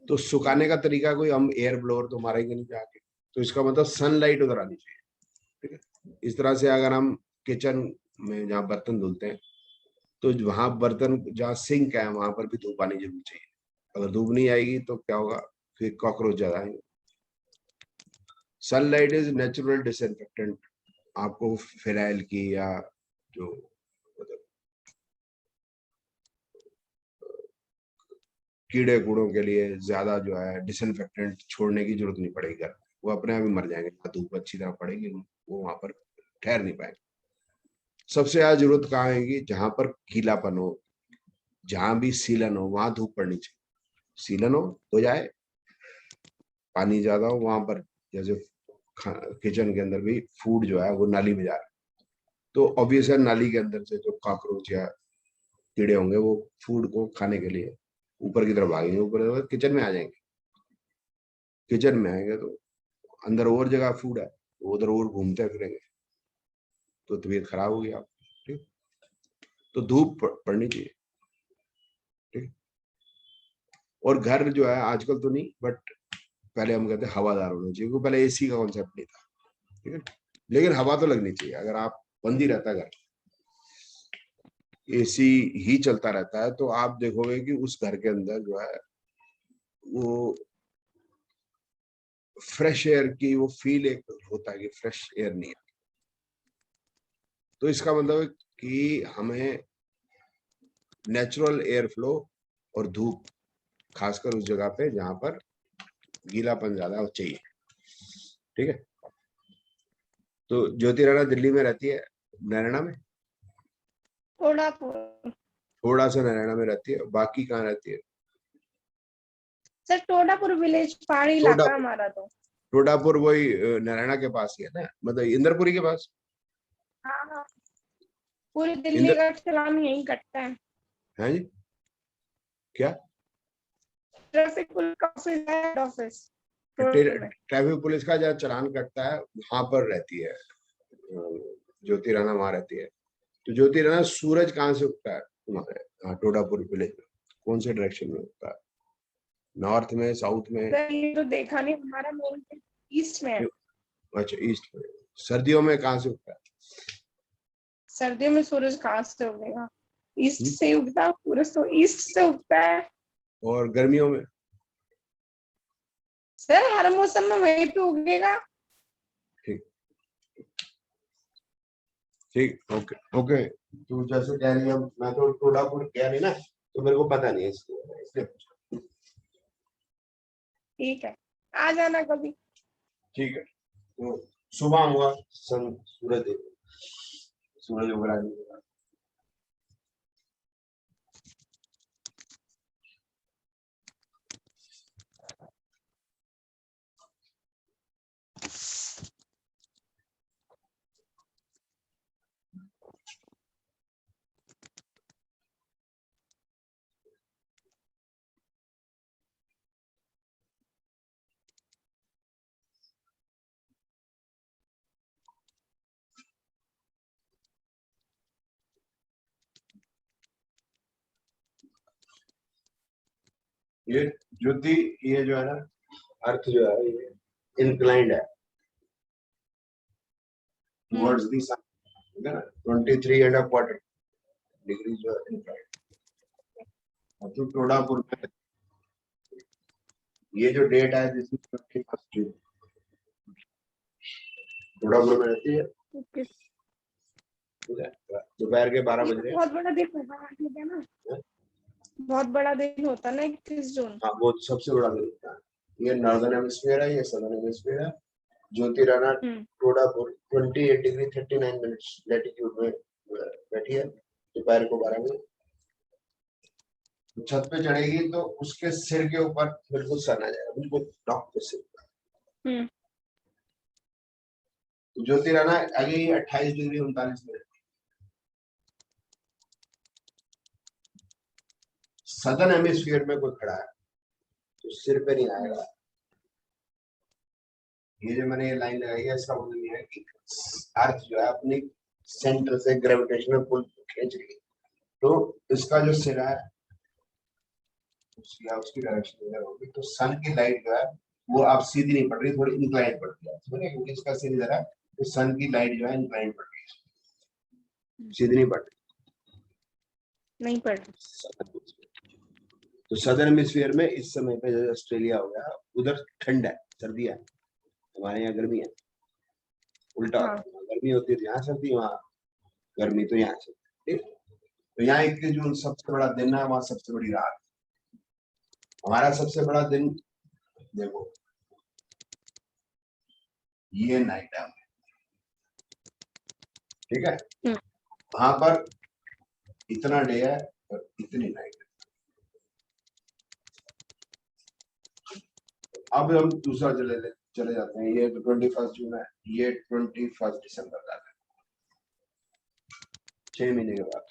तो सुखाने का तरीका कोई हम एयर ब्लोअर तो मारेंगे नहीं जाके, तो इसका मतलब सनलाइट उधर आनी चाहिए, ठीक है। इस तरह से अगर हम किचन में जहाँ बर्तन धुलते हैं तो वहां बर्तन जहाँ सिंक है वहां पर भी धूप आनी जरूर चाहिए। अगर धूप नहीं आएगी तो क्या होगा, फिर कॉकरोच ज्यादा आएंगे। Sunlight is natural disinfectant. आपको फिनाइल की या जो मतलब कीड़े कूड़ों के लिए ज्यादा जो है डिसइंफेक्टेंट छोड़ने की जरूरत नहीं पड़ेगी, वो अपने आप ही मर जाएंगे। धूप अच्छी तरह पड़ेगी वो वहां पर ठहर नहीं पाएंगे। सबसे ज्यादा जरूरत कहाँ है, जहां पर गीलापन हो, जहां भी सीलन हो वहां धूप पड़नी चाहिए। सीलन हो जाए, पानी ज्यादा हो वहां पर, जैसे किचन के अंदर भी फूड जो है वो नाली में जा रहा है, तो ऑब्वियस है नाली के अंदर से जो कॉकरोच या कीड़े होंगे वो फूड को खाने के लिए ऊपर की तरफ भागेंगे, ऊपर किचन में आ जाएंगे। किचन में आएंगे तो अंदर और जगह फूड है, उधर और घूमते फिरेंगे, तो तबीयत खराब होगी आप, ठीक। तो धूप पड़नी चाहिए, ठीक। और घर जो है आजकल तो नहीं, बट पहले हम कहते हवादार होना चाहिए, क्योंकि पहले एसी का कॉन्सेप्ट नहीं था, ठीक है। लेकिन हवा तो लगनी चाहिए। अगर आप बंद ही रहता घर, एसी ही चलता रहता है, तो आप देखोगे कि उस घर के अंदर जो है वो फ्रेश एयर की वो फील एक होता है कि फ्रेश एयर नहीं है। तो इसका मतलब है कि हमें नेचुरल एयर फ्लो और धूप, खासकर उस जगह पे जहां पर गीलापन ज्यादा चाहिए, ठीक है। तो ज्योति राणा दिल्ली में रहती है, नैना में थोड़ा सा नैना में रहती है, बाकी कहाँ रहती है? सर टोडापुर विलेज पहाड़ी इलाका हमारा। तो टोडापुर वही नैना के पास ही है ना, मतलब इंदरपुरी के पास। हाँ हाँ, पूरी दिल्ली का चलान यही कटता है जी, क्या ट्रैफिक पुलिस का ऑफिस है, हेड ऑफिस ट्रैफिक पुलिस का जहाँ चलान कटता है वहां पर रहती है ज्योति राणा, वहां रहती है। तो ज्योति राणा सूरज कहाँ से उगता है तुम्हारे टोडापुर विलेज में, कौन से डायरेक्शन में उगता है? नॉर्थ में, साउथ में? ये तो देखा नहीं, हमारा मेन ईस्ट में है। अच्छा, ईस्ट में। सर्दियों में कहाँ से उगता है? सर्दियों में सूरज कहाँ से उगेगा, ईस्ट से उगता है, सूरज तो ईस्ट से उगता है। और गर्मियों में? सर हर मौसम में वहीं पे उगेगा। ठीक ठीक, ओके ओके। तू जैसे कह रही है, मैं तो टोडापुर गया नहीं ना, तो मेरे को पता नहीं है इसलिए पूछा। ठीक है, आ जाना कभी। ठीक है, तो सुबह हुआ सूरज उग रहा है। ये ज्योति, ये जो है ना, अर्थ जो है ये इंक्लाइंड है टुवर्ड्स द सन, ठीक है ना, 23.25 डिग्री जो है इंक्लाइंड। तो टोडापुर में ये जो डेट है, दिस इज 21 जून, टोडापुर में रहती है, दोपहर के 12 बजे। बहुत बड़ा दिन होता है ना, बहुत बड़ा दिन होता है ना 21 जून। हाँ, वो सबसे बड़ा दिन होता है। ये नॉर्दर्न हेमिस्फीयर है, ये सदर्न हेमिस्फीयर है। Jyoti Rana Todapur 28 degree 39 minutes latitude में बैठी है दोपहर को 12 बजे। छत पे चढ़ेगी तो उसके सिर के ऊपर बिल्कुल सन आ जाएगा, बिल्कुल टॉप पे सिर। ज्योति राणा आगे 28 डिग्री 39 मिनट सदर्न हेमिस्फीयर में कोई खड़ा है तो सिर पे नहीं आएगा। ये जो मैंने ये लाइन लगाई है, इसका मतलब ये है कि अर्थ जो है अपनी सेंटर से ग्रेविटेशनल पुल खींच रही है, तो इसका जो सिरा है उसकी डायरेक्शन इधर होगी, तो सन की लाइट जो है वो आप सीधी नहीं पड़ रही, थोड़ी इंक्लाइन पड़ रही है, क्योंकि इसका सिर इधर है, तो सन की लाइट जो है इंक्लाइन पड़ रही है, सीधी नहीं पड़ रही, नहीं पढ़ रही। तो सदर्न हेमिस्फीयर में इस समय पे जैसे ऑस्ट्रेलिया हो गया, उधर ठंड है, सर्दी है, हमारे यहाँ गर्मी है, उल्टा हाँ। गर्मी होती है तो यहाँ सर्दी, वहाँ गर्मी तो यहाँ सर्दी, ठीक। तो यहाँ 21 जून सबसे बड़ा दिन है, वहाँ सबसे बड़ी रात। हमारा सबसे बड़ा दिन देखो, ये नाइट टाइम, ठीक है, वहां पर इतना डे है और इतनी नाइट है। अब हम दूसरा चले जाते हैं, ये 21 जून है, ये 21 दिसंबर का है, 6 महीने के बाद।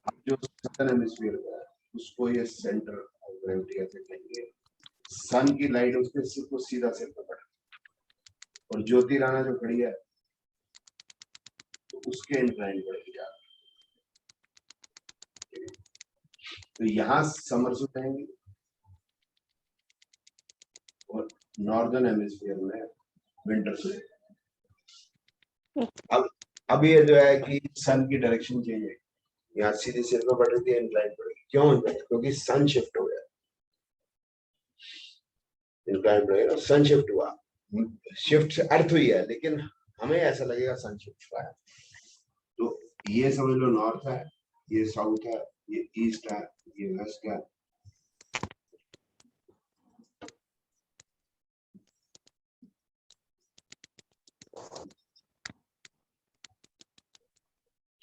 अब जो सदर्न हेमिस्फीयर का है उसको ये सेंटर ऑफ ग्रेविटी ऐसे कहेंगे, सन की लाइट उसके सिर को सीधा सिर पर पड़े, और ज्योति राणा जो खड़ी है तो उसके इंक्लाइन पड़ेगी जा, तो यहाँ समर्स हो जाएंगे और नॉर्दर्न हेमिस्फीयर में विंटर्स हो जाएंगे। अब ये जो है कि सन की डायरेक्शन चेंज है, यहाँ सीधे सिर पर पड़ रही थी, इंक्लाइन पड़ेगी, क्यों? क्योंकि सन शिफ्ट हो गया, इंक्लाइन पड़ेगा, सन शिफ्ट हुआ, शिफ्ट से अर्थ हुई है, लेकिन हमें ऐसा लगेगा सन शिफ्ट हुआ है। तो ये समझ लो नॉर्थ है, ये साउथ है, ये ईस्ट है, ये वेस्ट है,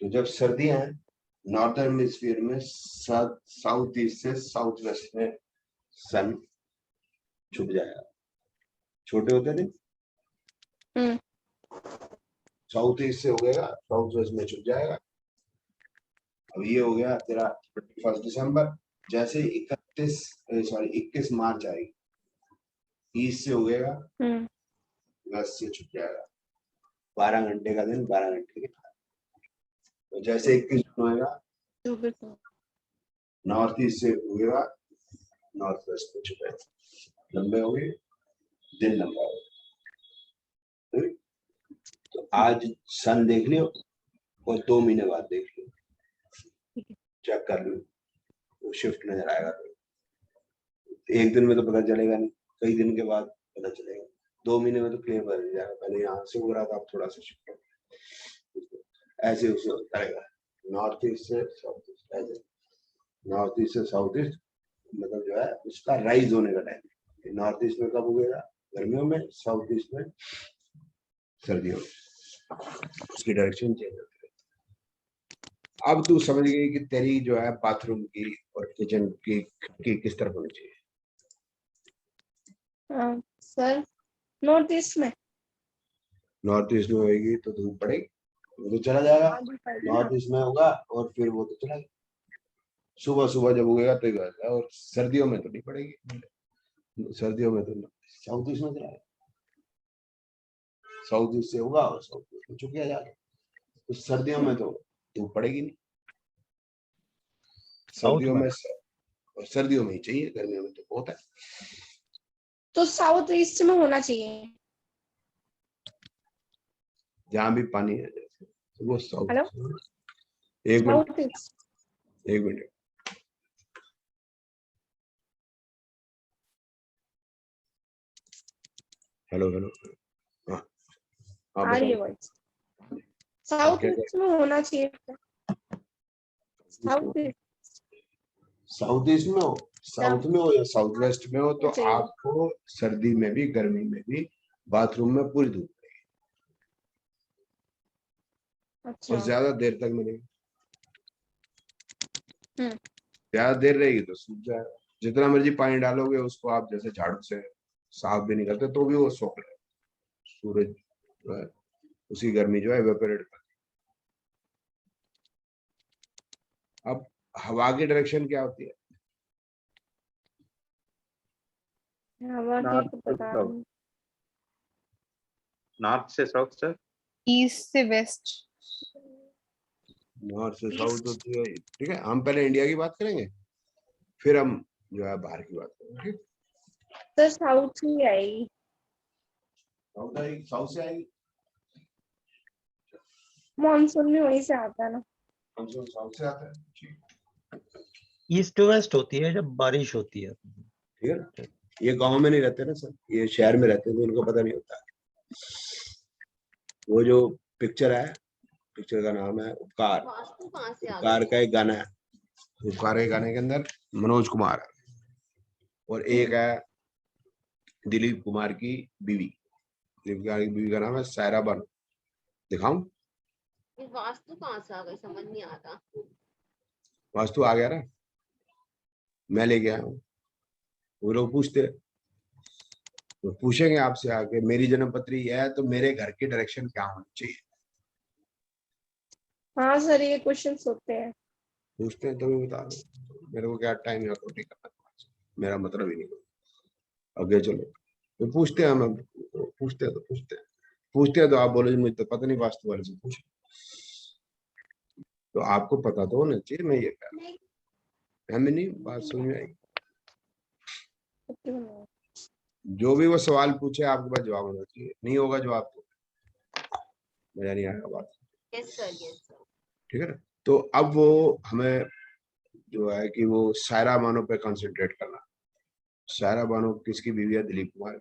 तो जब सर्दियां हैं नॉर्दर्न हेमिस्फीयर में साउथ ईस्ट से साउथ वेस्ट में सन छुप जाएगा, छोटे होते नहीं, साउथ ईस्ट से हो गया, साउथ वेस्ट में छुप जाएगा। अब ये हो गया तेरा 21 दिसंबर, जैसे 21 मार्च आएगी, ईस्ट से हो गया, वेस्ट से छुप जाएगा, 12 घंटे का दिन, 12 घंटे के बाद। तो जैसे 21 जून होगा, नॉर्थ ईस्ट से होगा, नॉर्थ वेस्ट में छुपे, लंबे हो गए, दिन लंबा हो गया। तो आज सन देख लियो और 2 महीने बाद देख लियो, चेक कर लो, वो शिफ्ट नजर आएगा, तो एक दिन में तो पता चलेगा नहीं, कई दिन के बाद पता चलेगा, 2 महीने में तो क्लियर बन जाएगा, पहले यहाँ से हो रहा था, अब थोड़ा सा शिफ्ट हो, ऐसे उसे होता रहेगा, नॉर्थ ईस्ट से साउथ ईस्ट, ऐसे नॉर्थ ईस्ट से साउथ ईस्ट, मतलब जो है उसका राइज होने का टाइम, नॉर्थ ईस्ट में कब उगेगा? गर्मियों में, साउथ ईस्ट में सर्दियों में, उसकी डायरेक्शन चेंज होती है। अब तू समझ गई कि तेरी जो है बाथरूम की और किचन की किस तरफ होनी चाहिए? सर नॉर्थ ईस्ट में, नॉर्थ ईस्ट में होगी तो धूप पड़ेगी, वो तो चला जाएगा, नॉर्थ ईस्ट में होगा और फिर वो तो चला जाएगा, सुबह सुबह जब उगेगा तो ही होगा, और सर्दियों में तो नहीं पड़ेगी, सर्दियों में तो साउथ ईस्ट में चला, साउथ ईस्ट से होगा और साउथ ईस्ट में चुक जाएगा, तो सर्दियों में तो धूप पड़ेगी नहीं, सर्दियों में, और सर्दियों में ही चाहिए, गर्मियों में तो बहुत है। तो साउथ ईस्ट में होना चाहिए, जहाँ भी पानी है जैसे, तो वो साउथ। एक मिनट, हेलो हेलो, हाँ आ रही है वॉइस, साउथ ईस्ट में होना चाहिए, साउथ ईस्ट में हो, साउथ में हो या साउथ वेस्ट में हो, तो आपको सर्दी में भी गर्मी में भी बाथरूम में पूरी धूप पड़ेगी, और ज्यादा देर तक मिलेगी, ज्यादा देर रहेगी तो सूख जाएगा, जितना मर्जी पानी डालोगे उसको आप जैसे झाड़ू से साफ भी नहीं करते तो भी वो सोख रहे, सूरज जो है उसी गर्मी जो है इवेपोरेट कर। अब हवा की डायरेक्शन क्या होती है? नॉर्थ से साउथ सर, ईस्ट से वेस्ट, नॉर्थ से साउथ होती है, ठीक है। हम पहले इंडिया की बात करेंगे, फिर हम जो है बाहर की बात करेंगे, ठीक। तो साउथ ही आएगी। साउथ आएगी, साउथ से आएगी, मॉनसून भी वहीं से आता है ना। मानसून साउथ से आता है, ठीक ईस्ट वेस्ट होती है जब बारिश होती है। है ना। ये गांव में नहीं रहते ना सर, ये शहर में रहते हैं, तो उनको पता नहीं होता। वो जो पिक्चर है, पिक्चर का नाम है उपकार। उपकार का एक गाना है, उपकार के गाने के अंदर मनोज कुमार है और एक है दिलीप कुमार की बीवी। दिलीप कुमार की बीवी का नाम है सायरा बानो। दिखाऊं? वास्तु कहाँ से आ गई, समझ नहीं आता। वास्तु आ गया ना, मैं लेके आया हूँ। वो लोग पूछते हैं, तो पूछेंगे आपसे आके मेरी जन्म पत्री है तो मेरे घर की डायरेक्शन क्या होनी चाहिए, हाँ सर, ये क्वेश्चंस होते हैं। पूछते हैं तो मैं बता दो। मेरे को क्या टाइम या रोटी करना, मेरा मतलब ही नहीं। आगे चलो, तो पूछते हैं हम, पूछते हैं तो आप बोले मुझे तो पता नहीं, वास्तु वाले से पूछ। तो आपको पता तो होना चाहिए, मैं ये कह रहा हूँ। हमें नहीं बात समझ में आई। जो भी वो सवाल पूछे आपके पास जवाब होना चाहिए, नहीं होगा जवाब तो मजा नहीं आएगा बात। ठीक है ना। तो अब वो हमें जो है कि वो सायरा बानो पे कंसंट्रेट करना। सायरा बानो किसकी बीवी है? दिलीप कुमार।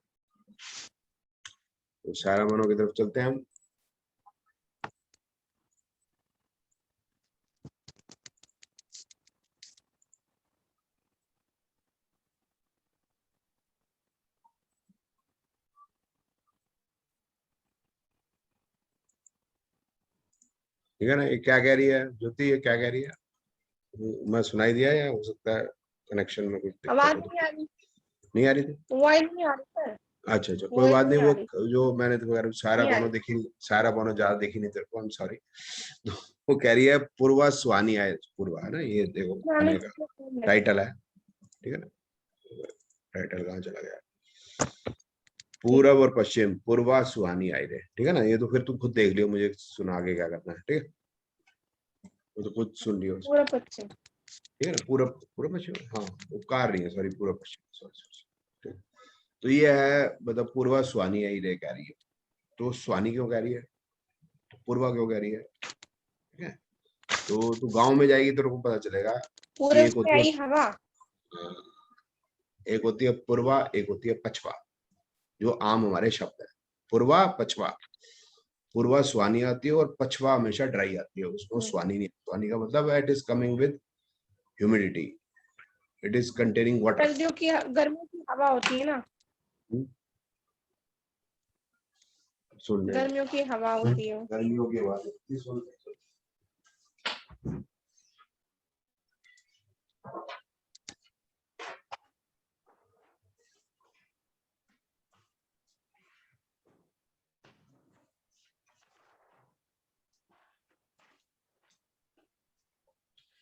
तो सायरा बानो की तरफ चलते हैं हम। ठीक है ना। ये क्या कह रही है ज्योति, ये क्या कह रही है? मैं सुनाई दिया या हो सकता है कनेक्शन में कुछ दिक्कत आवाज हो? नहीं आ रही, नहीं आ रही थी? वॉइस नहीं आ रही सर। अच्छा अच्छा, कोई बात नहीं। नहीं आ वो जो मैंने तो सायरा नहीं आ बानो देखी, सायरा बानो ज्यादा देखी नहीं तेरे को, आई एम सॉरी। तो वो कह रही है पूर्वा सुहानी आए। पूर्वा है ना, ये देखो गाने का टाइटल है, ठीक है ना। टाइटल कहाँ चला गया? पूरब और पश्चिम, पूर्वा सुहानी आई रे, ठीक है ना। ये तो फिर तू खुद देख लियो, मुझे सुना के क्या करना है, ठीक है। वो तो खुद सुन लियो, पूरा पश्चिम। ठीक है ना। पूरब पूरब पश्चिम, हाँ उपकार नहीं है, सॉरी पूरब पश्चिम, सॉरी। तो ये है मतलब पूर्वा सुहानी आई रे कह रही है। तो सुहानी क्यों कह रही है, पूर्वा क्यों कह रही है, ठीक है। तो तू गांव में जाएगी तो तेरे को पता चलेगा कि पूरब एक से होती है, आई हवा। एक होती है पूर्वा, एक होती है पछवा, जो आम हमारे शब्द है। पूर्वा पछवा, पूर्वा सुहानी आती है और पछवा हमेशा ड्राई आती है, उसको सुहानी नहीं। सुहानी का मतलब है it is coming with humidity, it is containing water. सर्दियों की गर्मियों की हवा होती है ना, सुन ले, गर्मियों की हवा होती है। गर्मियों की बात सुन।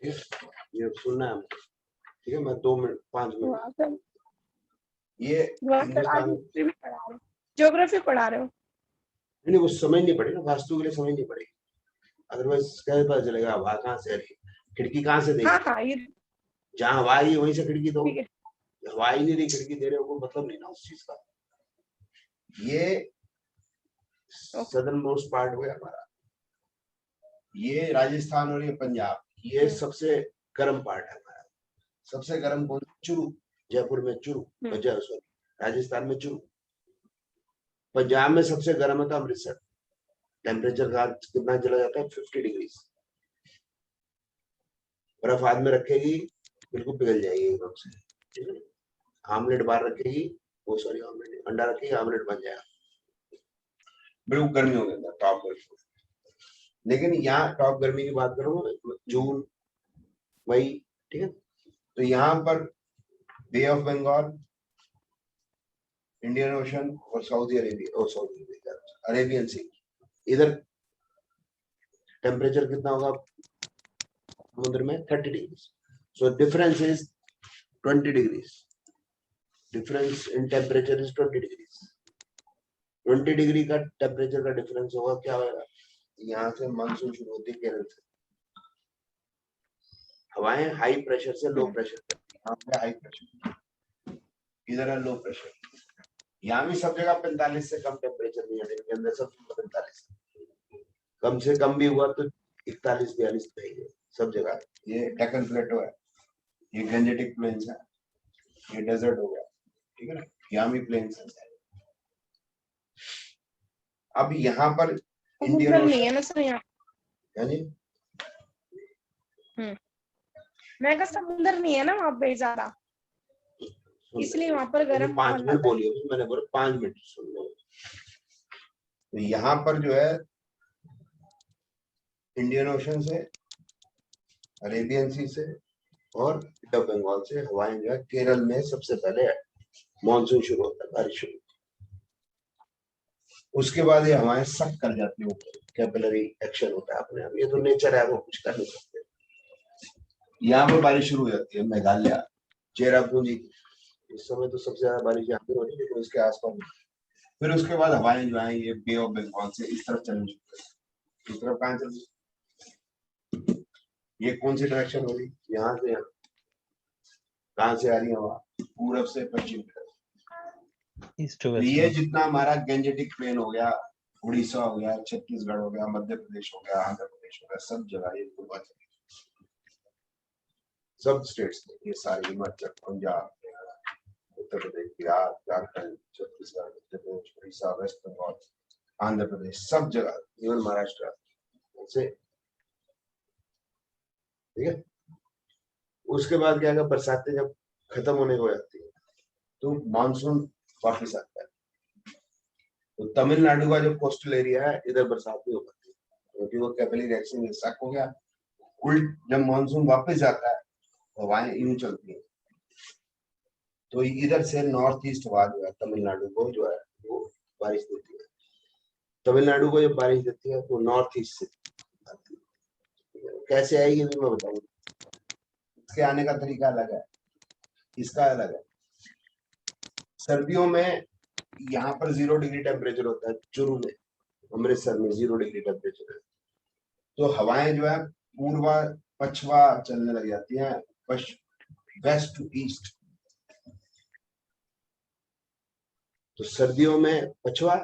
ये सुनना है, ठीक है। मैं 2 मिनट 5 मिनट ये हिंदुस्तान, ज्योग्राफी पढ़ा रहे हो? नहीं वो समझनी पड़ेगी ना, वास्तु के लिए समझनी पड़ेगी, अदरवाइज कैसे पता चलेगा हवा कहाँ से आ रही है, खिड़की कहाँ से हाँ देगी? हाँ, ये जहाँ हवा आई वहीं से खिड़की दो। ठीक है। हवा ही नहीं रही, खिड़की दे रहे हो, कोई मतलब नहीं ना उस चीज का। ये सदर्न मोस्ट पार्ट हो गया हमारा, ये राजस्थान और ये पंजाब, ये सबसे गर्म पार्ट है हमारा। सबसे गर्म कौन? चुरू, जयपुर में चुरू, सॉरी राजस्थान में चुरू। पंजाब में सबसे गर्म है अमृतसर, टेम्परेचर का कितना चला जाता है? 50 डिग्री। बर्फ हाथ में रखेगी बिल्कुल पिघल जाएगी एकदम से, ठीक है। आमलेट बाहर रखेगी, वो सॉरी आमलेट, अंडा रखेगी, आमलेट बन जाएगा, बिल्कुल गर्मी हो गया टॉप गर्मी। लेकिन यहाँ टॉप गर्मी की बात करूँ जून मई, ठीक है। तो यहाँ पर बे ऑफ बंगाल, इंडियन ओशन और सऊदी अरेबिया, अरेबियन सी, इधर टेम्परेचर कितना होगा समुद्र में? 30 degree. So difference is 20 degree, difference in temperature is 20 degree. 20 degree का टेम्परेचर का डिफरेंस होगा, क्या होगा, यहाँ से मानसून शुरू होती है केरल से, हवाएं हाई प्रेशर से लो प्रेशर तक, यहाँ पे हाई प्रेशर, इधर है लो प्रेशर। यहाँ भी सब जगह 45 से कम टेम्परेचर नहीं है, इनके अंदर सब 45, कम से कम भी हुआ तो 41-42 चाहिए सब जगह। ये डेक्कन प्लेटो है, ये गंजेटिक प्लेन्स है, ये डेजर्ट हो गया, ठीक है ना, यहाँ भी प्लेन्स है। अब यहाँ पर इंडियन समुद्र नहीं है ना सर यहाँ। यानी मैं कहा समुद्र नहीं है ना वहाँ पे ज्यादा, इसलिए वहाँ पर गर्म 5 हवा मिनट आता है। बोलिए, मैंने बोला 5 मिनट सुन लो। तो यहाँ पर जो है इंडियन ओशन से, अरेबियन सी से और बे ऑफ बंगाल से हवाएं जो है केरल में सबसे पहले मानसून शुरू होता है, बारिश शुरू। उसके बाद ये हवाएं सक कर जाती है, कैपिलरी एक्शन होता है अपने आप, ये तो नेचर है, वो कुछ कर नहीं सकते। यहाँ पर बारिश शुरू हो जाती है, मेघालय, चेरापूंजी, इस समय तो सबसे ज्यादा बारिश यहाँ पे हो रही है, लेकिन उसके आसपास। फिर उसके बाद हवाएं जो है ये बे ऑफ बंगाल से इस तरफ चलनी शुरू होती है। इस तरफ कहाँ चल रही, ये कौन सी डायरेक्शन हो रही, यहाँ से यहाँ, कहाँ से आ रही है हवा, पूरब से पश्चिम की तरफ। ईस्ट टू तो वेस्ट। ये जितना हमारा गंजेटिक प्लेन हो गया, उड़ीसा हो गया, छत्तीसगढ़ हो गया, मध्य प्रदेश हो गया, आंध्र प्रदेश हो गया, सब जगह ये पूर्वांचल, सब स्टेट्स में, ये सारे हिमाचल, पंजाब, उत्तर प्रदेश, बिहार, झारखंड, छत्तीसगढ़, मध्य प्रदेश, उड़ीसा, वेस्ट बंगाल, आंध्र प्रदेश, सब जगह, इवन महाराष्ट्र से, ठीक है। उसके बाद क्या है, बरसातें जब खत्म होने को जाती है तो मानसून वापस आता है। तो तमिलनाडु का जो कोस्टल एरिया है, इधर बरसात नहीं हो पाती क्योंकि वो कैपिलरी एक्शन में स्टक हो गया। उल्ट जब मानसून वापस जाता है हवाएं यूं चलती है, तो इधर से नॉर्थ ईस्ट हवा जो है तमिलनाडु को जो है वो बारिश देती है। तमिलनाडु को जब बारिश देती है तो नॉर्थ ईस्ट से आती है। कैसे आएगी भी मैं बताऊंगा, इसके आने का तरीका अलग है, इसका अलग है। सर्दियों में यहाँ पर 0 डिग्री टेम्परेचर होता है, चुरू में, अमृतसर में 0 डिग्री टेम्परेचर है। तो हवाएं जो है पूर्वा पछवा चलने लग जाती हैं, वेस्ट टू ईस्ट। तो सर्दियों में पछवा,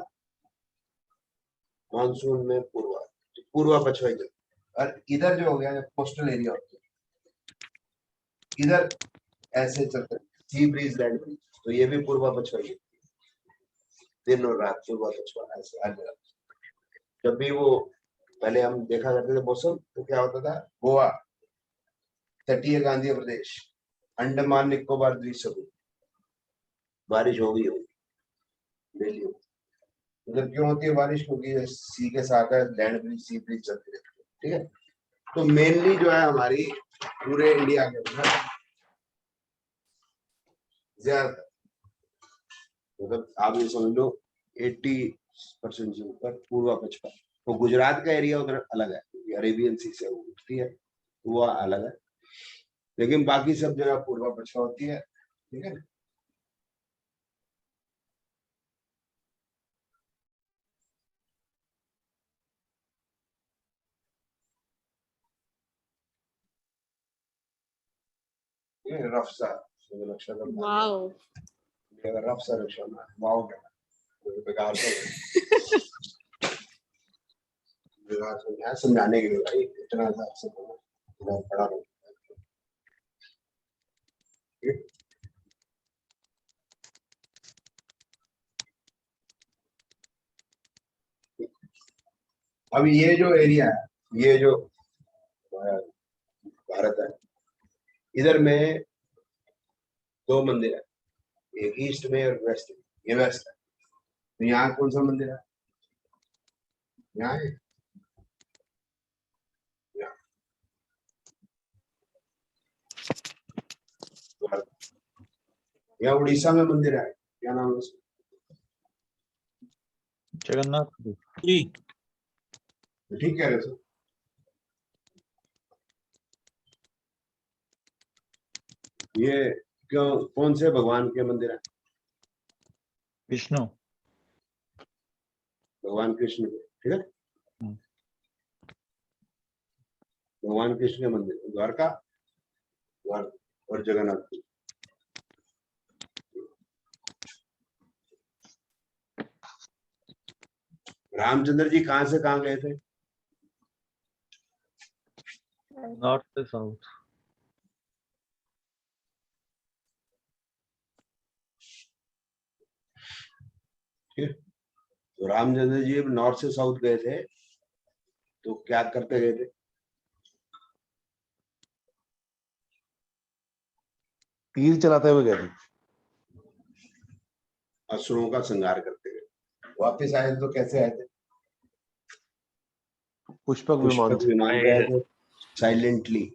मानसून में पूर्वा, तो पूर्वा पछवा ही। और इधर जो हो गया कोस्टल एरिया होता है, इधर ऐसे चलते सी ब्रीज, लैंड ब्रीज, तो ये भी पूर्वा पछवा ही, दिन और रात पूर्वा पछवा ऐसे हर जगह। जब भी वो पहले हम देखा करते थे मौसम, तो क्या होता था, गोवा, तटीय गांधी प्रदेश, अंडमान निकोबार द्वीप समूह, बारिश होगी डेली। उधर क्यों होती है बारिश, क्योंकि सी के साथ है लैंड ब्रिज, सी ब्रिज चलती रहती है, ठीक है। तो मेनली जो है हमारी पूरे इंडिया के अंदर ज्यादा, मतलब आप ये समझ लो 80% से ऊपर पूर्वा पछवा। तो गुजरात का एरिया उधर अलग है, अरेबियन सी से उठती है, वो अलग है, लेकिन बाकी सब जगह पूर्वा पछवा होती है, ठीक है। ये रफ सा नक्शा, वाओ, रफ सा नक्शा, वाओ क्या बेकार सा, बेकार सा समझाने के लिए भाई, इतना सा से पढ़ा रहा हूँ। अब ये जो एरिया है, ये जो भारत है, इधर में 2 मंदिर है, एक ईस्ट में और वेस्ट में, ये वेस्ट है। तो यहाँ कौन सा मंदिर है, यहाँ है, यहाँ उड़ीसा में मंदिर है, क्या नाम है उसका, जगन्नाथ जी ठीक कह रहे थे। ये क्यों, कौन से भगवान के मंदिर है, विष्णु। भगवान कृष्ण, ठीक है, भगवान कृष्ण के मंदिर द्वारका और जगन्नाथ। रामचंद्र जी कहां से कहां गए थे? नॉर्थ से साउथ। तो रामचंद्र जी नॉर्थ से साउथ गए थे तो क्या करते गए थे? तीर चलाते हुए गए थे। असुरों का संहार करते गए। वापस आए तो कैसे आए थे? पुष्पक विमान पुष्पक विमान पे आए थे, साइलेंटली।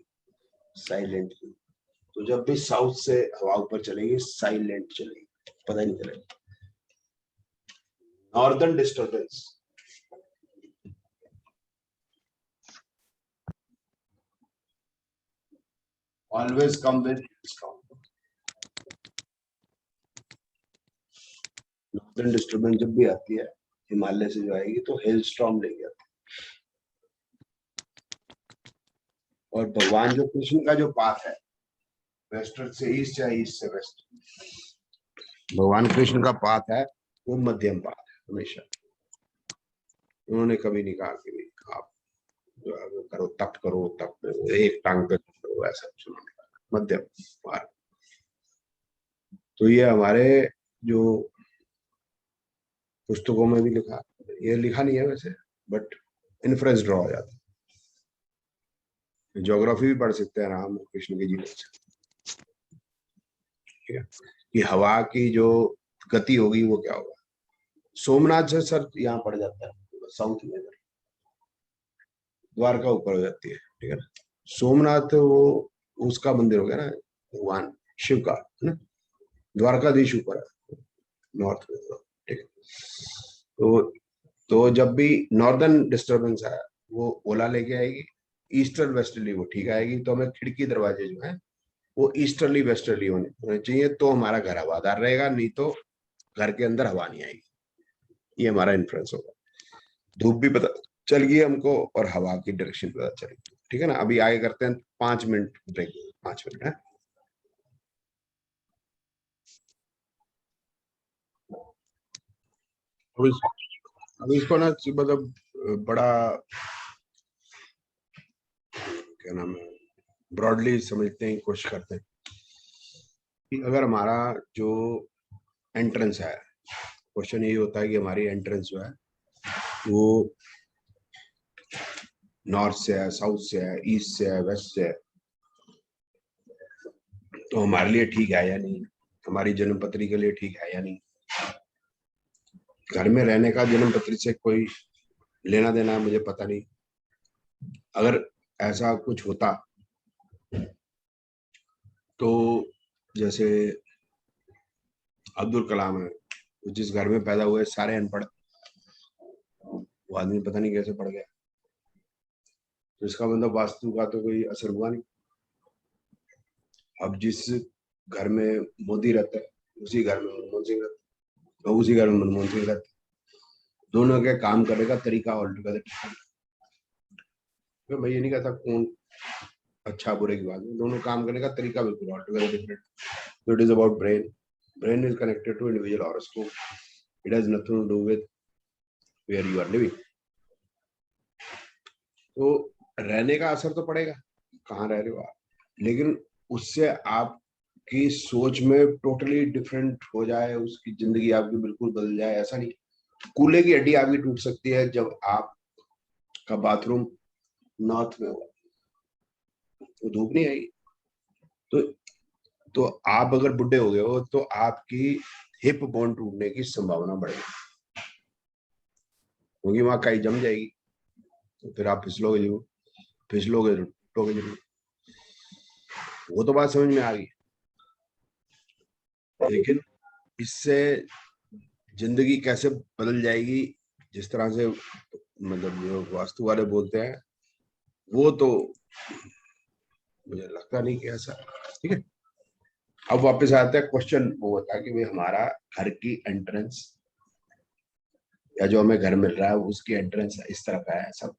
तो जब भी साउथ से हवा ऊपर चलेगी साइलेंट चलेगी, पता ही नहीं चलेगा। Northern disturbance always come with strong. Northern disturbance जब भी आती है हिमालय से जो आएगी तो हेल स्टॉर्म लेके आती है। और भगवान जो कृष्ण का जो पाथ है वेस्टर्न से ईस्ट या ईस्ट से वेस्ट, भगवान कृष्ण का पाथ है वो मध्यम पाथ है हमेशा। उन्होंने कभी नहीं कहा कि नहीं आप जो है वो करो तप करो एक टांग पे करो, ऐसा कुछ नहीं कहा, मध्यम मार्ग। तो ये हमारे जो पुस्तकों में भी लिखा, ये लिखा नहीं है वैसे, बट इन्फ्रेंस ड्रॉ हो जाता है। ज्योग्राफी भी पढ़ सकते हैं राम और कृष्ण के जीवन से, ठीक है, कि हवा की जो गति होगी वो क्या होगा। सोमनाथ से सर यहाँ पड़ जाता है साउथ में, द्वारका ऊपर हो जाती है, ठीक है ना। सोमनाथ वो उसका मंदिर हो गया ना भगवान शिव का, है ना। द्वारकाधीश ऊपर है नॉर्थ में, ठीक है। तो जब भी नॉर्दर्न डिस्टर्बेंस है वो ओला लेके आएगी, ईस्टर्न वेस्टर्ली वो ठीक आएगी। तो हमें खिड़की दरवाजे जो है वो ईस्टर्ली वेस्टर्ली होने चाहिए, तो हमारा घर हवादार रहेगा, नहीं तो घर के अंदर हवा नहीं आएगी। ये हमारा इन्फ्लुएंस होगा। धूप भी पता चल गई हमको और हवा की डायरेक्शन पता चलेगी, ठीक है ना। अभी आगे करते हैं 5 मिनट ब्रेक, 5 मिनट है। अभी इसको ना मतलब बड़ा क्या नाम है, ब्रॉडली समझते हैं, कोशिश करते हैं कि अगर हमारा जो एंट्रेंस है, क्वेश्चन यही होता है कि हमारी एंट्रेंस जो है वो नॉर्थ से है, साउथ से है, ईस्ट से है, वेस्ट से है, तो हमारे लिए ठीक है या नहीं, हमारी जन्मपत्री के लिए ठीक है या नहीं। घर में रहने का जन्मपत्री से कोई लेना देना मुझे पता नहीं। अगर ऐसा कुछ होता तो जैसे अब्दुल कलाम है, जिस घर में पैदा हुए सारे अनपढ़, वो आदमी पता नहीं कैसे पढ़ गया, तो इसका मतलब वास्तु का तो कोई असर हुआ नहीं। अब जिस घर में मोदी रहता है उसी घर में मनमोहन सिंह रहता है, और उसी घर में मनमोहन सिंह रहता है। दोनों के काम करने का तरीका ऑलटुगेदर डिफरेंट। मैं ये नहीं कहता कौन अच्छा बुरे की बात है, दोनों काम करने का तरीका बिल्कुल altogether different. So it is about brain. Brain is connected to individual horoscope. It has nothing to do with where you are living. तो रहने का असर तो पड़ेगा, कहाँ रह रहे हो आप, लेकिन उससे आपकी सोच में टोटली डिफरेंट हो जाए, उसकी जिंदगी आपकी बिल्कुल बदल जाए, ऐसा नहीं। कूल्हे की हड्डी आपकी टूट सकती है जब आपका बाथरूम नॉर्थ में होगा, तो धूप नहीं आएगी। तो आप अगर बुढ़े हो गए हो तो आपकी हिप बोन टूटने की संभावना बढ़ेगी, क्योंकि वहां काई जम जाएगी, तो फिर आप फिसलोगे टूटोगे जरूर। वो तो बात समझ में आ गई, लेकिन इससे जिंदगी कैसे बदल जाएगी, जिस तरह से मतलब जो वास्तु वाले बोलते हैं, वो तो मुझे लगता नहीं कि ऐसा, ठीक है। अब वापस आते हैं क्वेश्चन, वो होता है कि भाई हमारा घर की एंट्रेंस या जो हमें घर मिल रहा है उसकी एंट्रेंस इस तरह का है। सब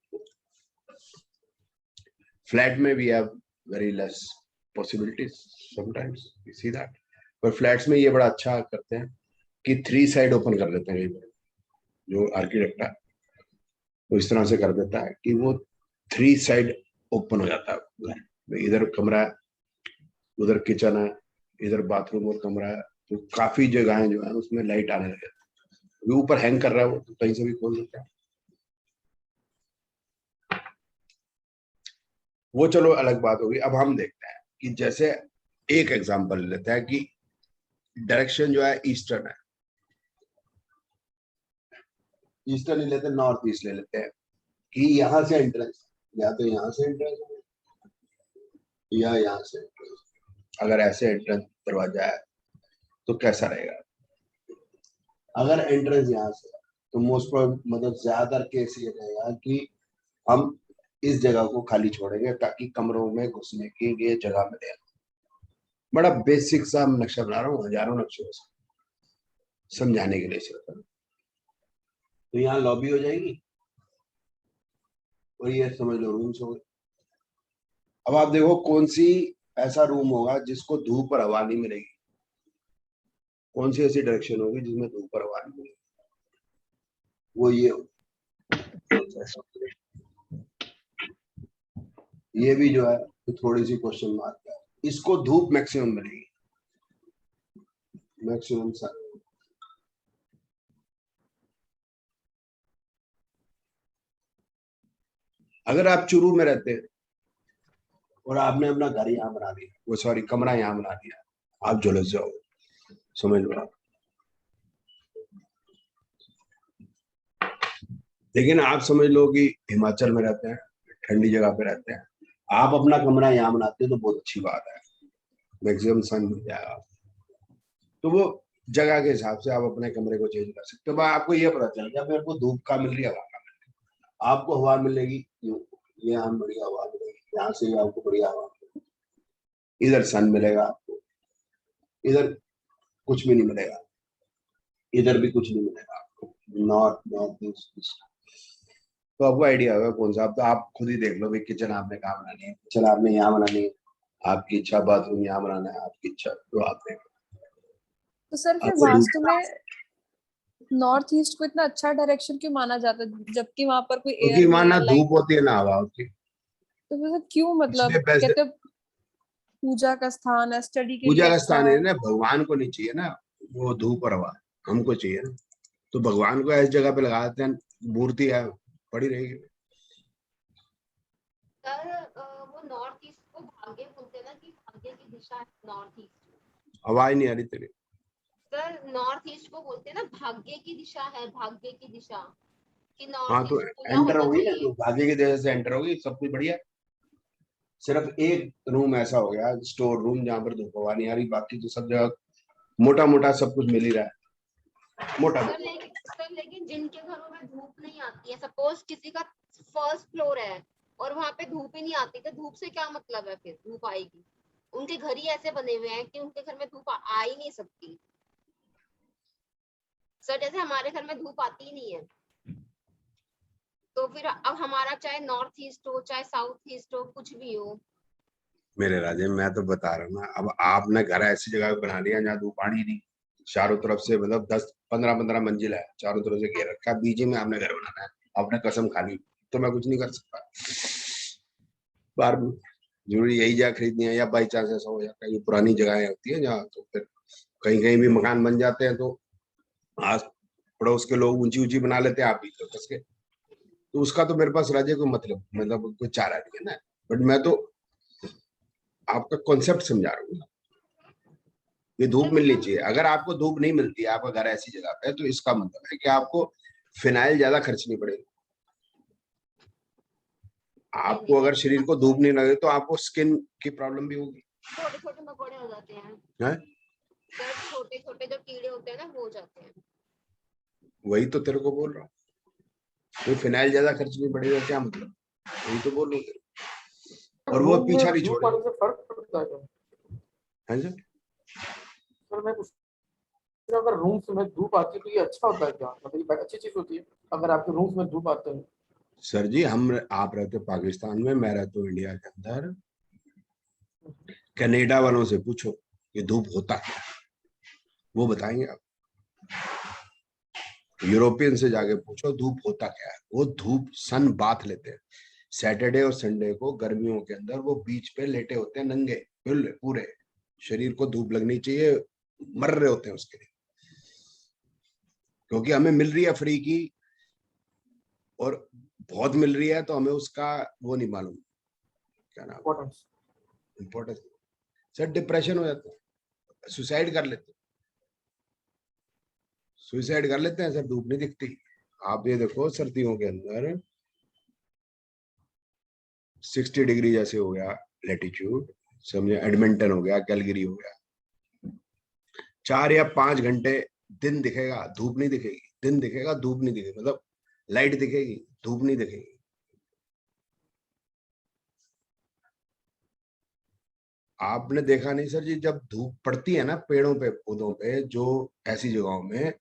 फ्लैट में भी have very less possibilities sometimes, we see that. पर फ्लैट्स में ये बड़ा अच्छा करते हैं कि 3 साइड ओपन कर देते हैं। जो आर्किटेक्ट है वो इस तरह से कर देता है कि वो 3 साइड ओपन हो जाता है। इधर कमरा है, उधर किचन है, इधर बाथरूम और कमरा है, तो काफी जगहें जो है उसमें लाइट आने लगे। वो ऊपर हैंग कर रहा है, वो तो कहीं से भी खोल सकता है। वो चलो अलग बात होगी। अब हम देखते हैं कि जैसे एक एग्जांपल लेते हैं कि डायरेक्शन जो है ईस्टर्न है, ईस्टर्न ही लेते हैं, नॉर्थ ईस्ट ले लेते हैं कि यहाँ से एंट्रेंस, या तो यहाँ से एंट्रेंस या यहाँ से एंट्रेंस। अगर ऐसे एंट्रेंस दरवाजा है तो कैसा रहेगा? अगर एंट्रेंस यहाँ से तो मोस्ट मतलब ज्यादातर केस ये रहेगा कि हम इस जगह को खाली छोड़ेंगे ताकि कमरों में घुसने की ये जगह मिले। बड़ा बेसिक सा नक्शा बना रहा हूँ, हजारों नक्शों से समझाने के लिए सिर्फ। तो यहाँ लॉबी हो जाएगी और ये समझ लो रूम्स हो गए। अब आप देखो कौन सी ऐसा रूम होगा जिसको धूप और हवा नहीं मिलेगी, कौन सी ऐसी डायरेक्शन होगी जिसमें धूप और हवा नहीं मिलेगी? वो ये भी जो है तो थोड़ी सी क्वेश्चन मार्क है। इसको धूप मैक्सिमम मिलेगी, मैक्सिमम सन। अगर आप चुरू में रहते हैं और आपने अपना घर यहाँ बना दिया, वो सॉरी कमरा यहाँ बना दिया, आप झुलस जाओ, समझ लो आप। लेकिन आप समझ लो कि हिमाचल में रहते हैं, ठंडी जगह पे रहते हैं, आप अपना कमरा यहाँ बनाते हैं तो बहुत अच्छी बात है, मैक्सिमम सन मिल जाएगा। तो वो जगह के हिसाब से आप अपने कमरे को चेंज कर सकते हो। आपको ये पता चल गया मेरे को धूप का मिल रही है, हवा का मिल रही है। आपको हवा मिलेगी, ये यहाँ बढ़िया हवा मिलेगी, यहाँ से भी आपको बढ़िया हवा मिलेगी। इधर सन मिलेगा आपको, इधर कुछ भी नहीं मिलेगा, इधर भी कुछ नहीं मिलेगा आपको, नॉर्थ ईस्ट। तो आपको आइडिया होगा कौन सा। अब तो आप खुद ही देख लो भाई, किचन आपने कहाँ बनानी है, किचन आपने यहाँ बनानी है, आपकी इच्छा, बाथरूम यहाँ बनाना है, आपकी इच्छा, तो आप देख लो। तो सर फिर वास्तु में नॉर्थ ईस्ट को इतना अच्छा डायरेक्शन क्यों माना जाता है, जबकि वहां पर कोई एयर क्योंकि वहां ना नहीं है, धूप होती है ना हवा होती है। तो फिर क्यों, मतलब इसलिए best- कहते पूजा का स्थान है, स्टडी के लिए पूजा का अच्छा स्थान है ना, भगवान को नहीं चाहिए ना वो धूप और हवा, हमको चाहिए ना। तो भगवान को ऐसी जगह पे लगा देते हैं, मूर्ति है पड़ी रहेगी। सर वो नॉर्थ ईस्ट को भाग्य बोलते हैं ना, कि भाग्य की दिशा है नॉर्थ ईस्ट। आवाज नहीं आ रही तेरी। सर नॉर्थ ईस्ट को बोलते हैं ना भाग्य की दिशा है, भाग्य की दिशा, कि हाँ नॉर्थ तो ईस्ट पूजा एंटर होना होगी ना, चाहिए। तो भाग्य की देह से एंटर होगी, सब कुछ बढ़िया। सिर्फ एक रूम ऐसा हो गया स्टोर रूम जहाँ पर धूप हवा नहीं आ रही, बाकी तो सब जगह मोटा मोटा सब कुछ मिल ही रहा है, मोटा मोटा। सर लेकिन जिनके घरों में धूप नहीं आती है, सपोज किसी का फर्स्ट फ्लोर है और वहां पे धूप ही नहीं आती, तो धूप से क्या मतलब है? फिर धूप आएगी, उनके घर ही ऐसे बने हुए हैं कि उनके घर में धूप आ ही नहीं सकती। सर जैसे हमारे घर में धूप आती ही नहीं है, तो फिर अब हमारा चाहे नॉर्थ ईस्ट हो चाहे साउथ ईस्ट हो, कुछ भी हो। मेरे राजे मैं तो बता रहा हूँ ना, अब आपने घर ऐसी जगह पे बना लिया जहाँ धूप आनी नहीं, चारों तरफ से मतलब 10-15 मंजिल है, चारों तरफ से घेर रखा है, बीच में आपने घर बनाना है, आपने कसम खा ली, तो मैं कुछ नहीं कर सकता। बार जरूरी यही जगह खरीदनी है, या बाई चांस ऐसा हो जाता है ये पुरानी जगहें होती है जहाँ, तो फिर कहीं कहीं भी मकान बन जाते हैं तो आस पड़ोस के लोग ऊंची ऊंची बना लेते हैं, आप भी तो कस के, तो उसका तो मेरे पास राजे को मतलब कोई चारा नहीं है ना। बट मैं तो आपका कॉन्सेप्ट समझा रहा हूँ, ये धूप मिलनी चाहिए। अगर आपको धूप नहीं मिलती है, आपका घर ऐसी जगह पे है, तो इसका मतलब है कि आपको फिनाइल ज्यादा खर्चनी पड़ेगी। आपको अगर शरीर को धूप नहीं लगे तो आपको स्किन की प्रॉब्लम भी होगी। छोटे छोटे मकोड़े हो जाते हैं, छोटे छोटे जो कीड़े होते हैं ना, वो हो जाते हैं। वही तो तेरे को बोल रहा हूँ, तो फिनाइल ज्यादा खर्चनी पड़ेगा, क्या मतलब, वही तो बोल रहा हूँ। और वो पीछा नहीं छोड़ेगा। फर्क पड़ता है। हाँ जी सर मैं फिर अगर रूम्स में धूप आती है तो ये अच्छा होता है क्या, मतलब ये अच्छी चीज होती है अगर आपके रूम्स में धूप आते हैं? सर जी, आप रहते हो पाकिस्तान में, मैं रहता हूँ इंडिया के अंदर। कनाडा वालों से पूछो ये धूप होता क्या, वो बताएंगे आप। यूरोपियन से जाके पूछो धूप होता क्या है, वो धूप सन बाथ लेते हैं। सैटरडे और संडे को गर्मियों के अंदर वो बीच पे लेटे होते हैं नंगे पूरे शरीर को धूप लगनी चाहिए, मर रहे होते हैं उसके लिए, क्योंकि हमें मिल रही है फ्री की और बहुत मिल रही है, तो हमें उसका वो नहीं मालूम क्या नाम इम्पोर्टेंस। सर डिप्रेशन हो जाता है, सुसाइड कर लेते हैं, सुसाइड कर लेते हैं सर, धूप नहीं दिखती। आप ये देखो सर्दियों के अंदर 60 डिग्री जैसे हो गया लेटीट्यूड, समझे, एडमिंटन हो गया, कैलगरी हो गया, 4 या 5 घंटे दिन दिखेगा, धूप नहीं दिखेगी, दिन दिखेगा, धूप नहीं दिखेगी, मतलब लाइट दिखेगी, धूप नहीं दिखेगी। आपने देखा नहीं सर जी, जब धूप पड़ती है ना पेड़ों पे पौधों पे, जो ऐसी जगहों में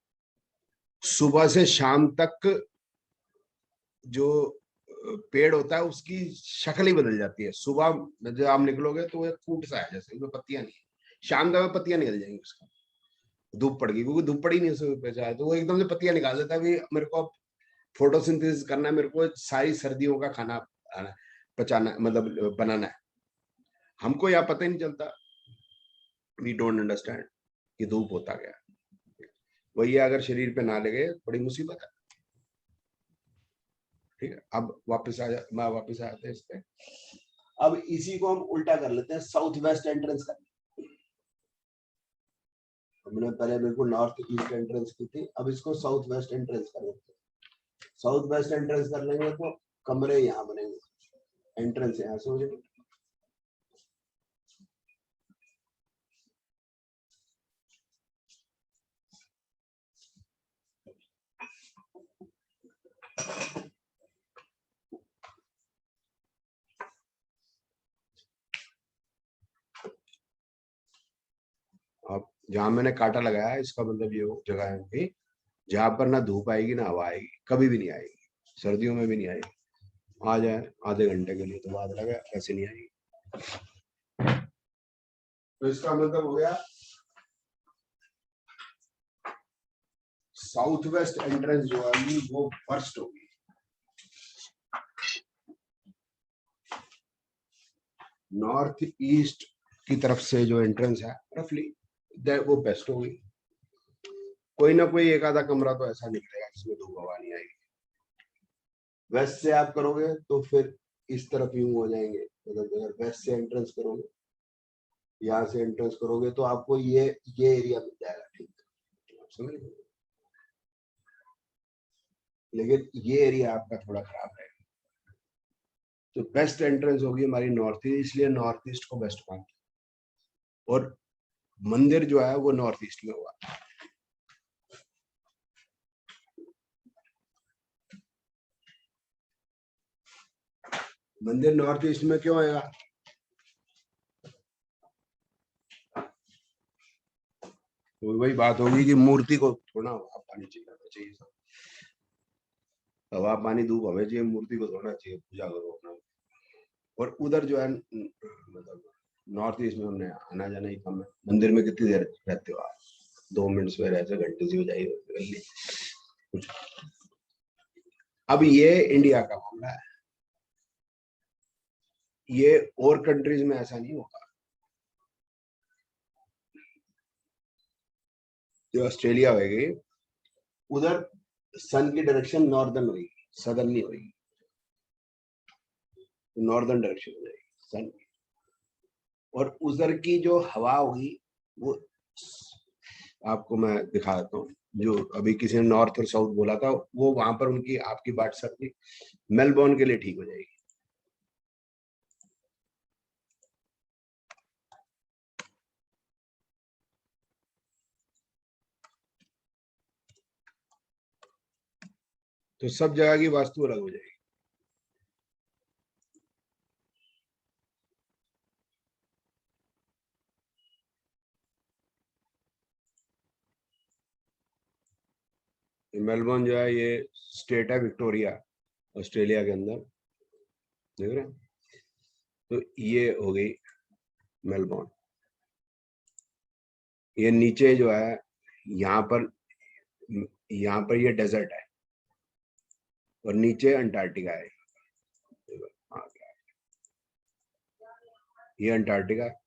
सुबह से शाम तक जो पेड़ होता है उसकी शक्ल ही बदल जाती है। सुबह जब आप निकलोगे तो वो एक फूट सा है जैसे, उसमें पत्तियां नहीं है, शाम तक पत्तियां निकल जाएंगी उसका, धूप पड़ गई, क्योंकि धूप पड़ी नहीं उसमें पे जाए तो वो एकदम से पत्तियां निकाल देता है। अभी मेरे को फोटोसिंथेसिस करना है, मेरे को सारी सर्दियों का खाना पचाना, मतलब बनाना है, हमको यहाँ पता ही नहीं चलता। वी डोंट अंडरस्टैंड कि धूप होता क्या, वही अगर शरीर पे ना लगे बड़ी मुसीबत है। ठीक है, अब वापस आते हैं इस पे। अब इसी को हम उल्टा कर लेते हैं, साउथ वेस्ट एंट्रेंस कर। हमने पहले बिल्कुल नॉर्थ ईस्ट एंट्रेंस की थी, अब इसको साउथ वेस्ट एंट्रेंस कर लेते हैं। साउथ वेस्ट एंट्रेंस कर लेंगे तो कमरे यहाँ बनेंगे, एंट्रेंस यहाँ से हो जाएगी। अब जहां मैंने कांटा लगाया है इसका मतलब ये जगह है कि जहां पर ना धूप आएगी ना हवा आएगी, कभी भी नहीं आएगी, सर्दियों में भी नहीं आएगी। आ जाए आधे घंटे के लिए तो बात लगा, ऐसे नहीं आएगी। तो इसका मतलब हो गया साउथ वेस्ट एंट्रेंस जो है वो फर्स्ट होगी। नॉर्थ ईस्ट की तरफ से जो एंट्रेंस है रफली वो बेस्ट होगी। कोई ना कोई एक आधा कमरा तो ऐसा निकलेगा जिसमें धूप हवा नहीं आएगी। वेस्ट से आप करोगे तो फिर इस तरफ यूं हो जाएंगे, मतलब अगर वेस्ट से एंट्रेंस करोगे, यहाँ से एंट्रेंस करोगे तो आपको ये एरिया मिल जाएगा, ठीक आप समझ रहे, लेकिन ये एरिया आपका थोड़ा खराब है। तो बेस्ट एंट्रेंस होगी हमारी नॉर्थ ईस्ट, इसलिए नॉर्थ ईस्ट को बेस्ट मानते हैं, और मंदिर जो है वो नॉर्थ ईस्ट में हुआ। मंदिर नॉर्थ ईस्ट में क्यों आएगा? तो वही बात होगी कि मूर्ति को थोड़ा हवा पानी चाहिए, हवा पानी धूप हमें चाहिए, मूर्ति को थोड़ा चाहिए, पूजा करो अपना। और उधर जो है मतलब नॉर्थ ईस्ट में हमने आना जाना ही कम है। मंदिर में कितनी देर रहते हो आप? 2 मिनट से रहते, घंटे से हो जाएगी। अब ये इंडिया का मामला है, ये और कंट्रीज में ऐसा नहीं होगा। जो ऑस्ट्रेलिया होगी उधर सन की डायरेक्शन नॉर्दर्न होगी, सदर्न नहीं होगी, नॉर्दर्न डायरेक्शन हो जाएगी सन की। और उधर की जो हवा होगी वो आपको मैं दिखा देता हूँ। जो अभी किसी ने नॉर्थ और साउथ बोला था, वो वहां पर उनकी आपकी बात सर्दी मेलबोर्न के लिए ठीक हो जाएगी। तो सब जगह की वास्तु अलग हो जाएगी। मेलबोर्न जो है ये स्टेट है विक्टोरिया, ऑस्ट्रेलिया के अंदर, देख रहे हैं। तो ये हो गई मेलबोर्न। ये नीचे जो है यहाँ पर ये डेजर्ट है और नीचे अंटार्कटिका है। ये अंटार्कटिका है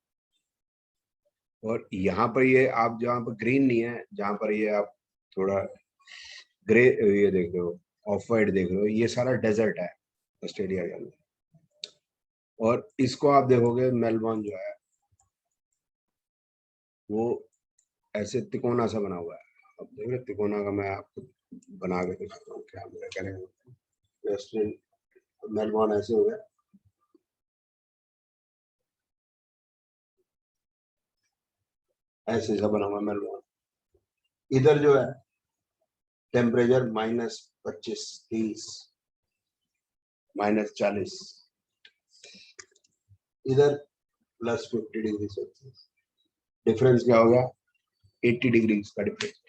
और यहाँ पर ये आप जहाँ पर ग्रीन नहीं है, जहाँ पर ये आप थोड़ा ग्रे ये देख रहे हो, ऑफ वाइट देख रहे हो, ये सारा डेजर्ट है ऑस्ट्रेलिया के अंदर। और इसको आप देखोगे मेलबोर्न जो है वो ऐसे तिकोना सा बना हुआ है। अब देख रहे तिकोना का मैं आपको बना के दिखाता हूँ क्या मेरा कहने। मेलबोर्न ऐसे हो गया, ऐसे सा बना हुआ मेलबोर्न। इधर जो है टेम्परेचर -25, -30, -40, इधर +50 डिग्री सेल्सियस। डिफरेंस क्या हो गया? 80 डिग्री का डिफरेंस।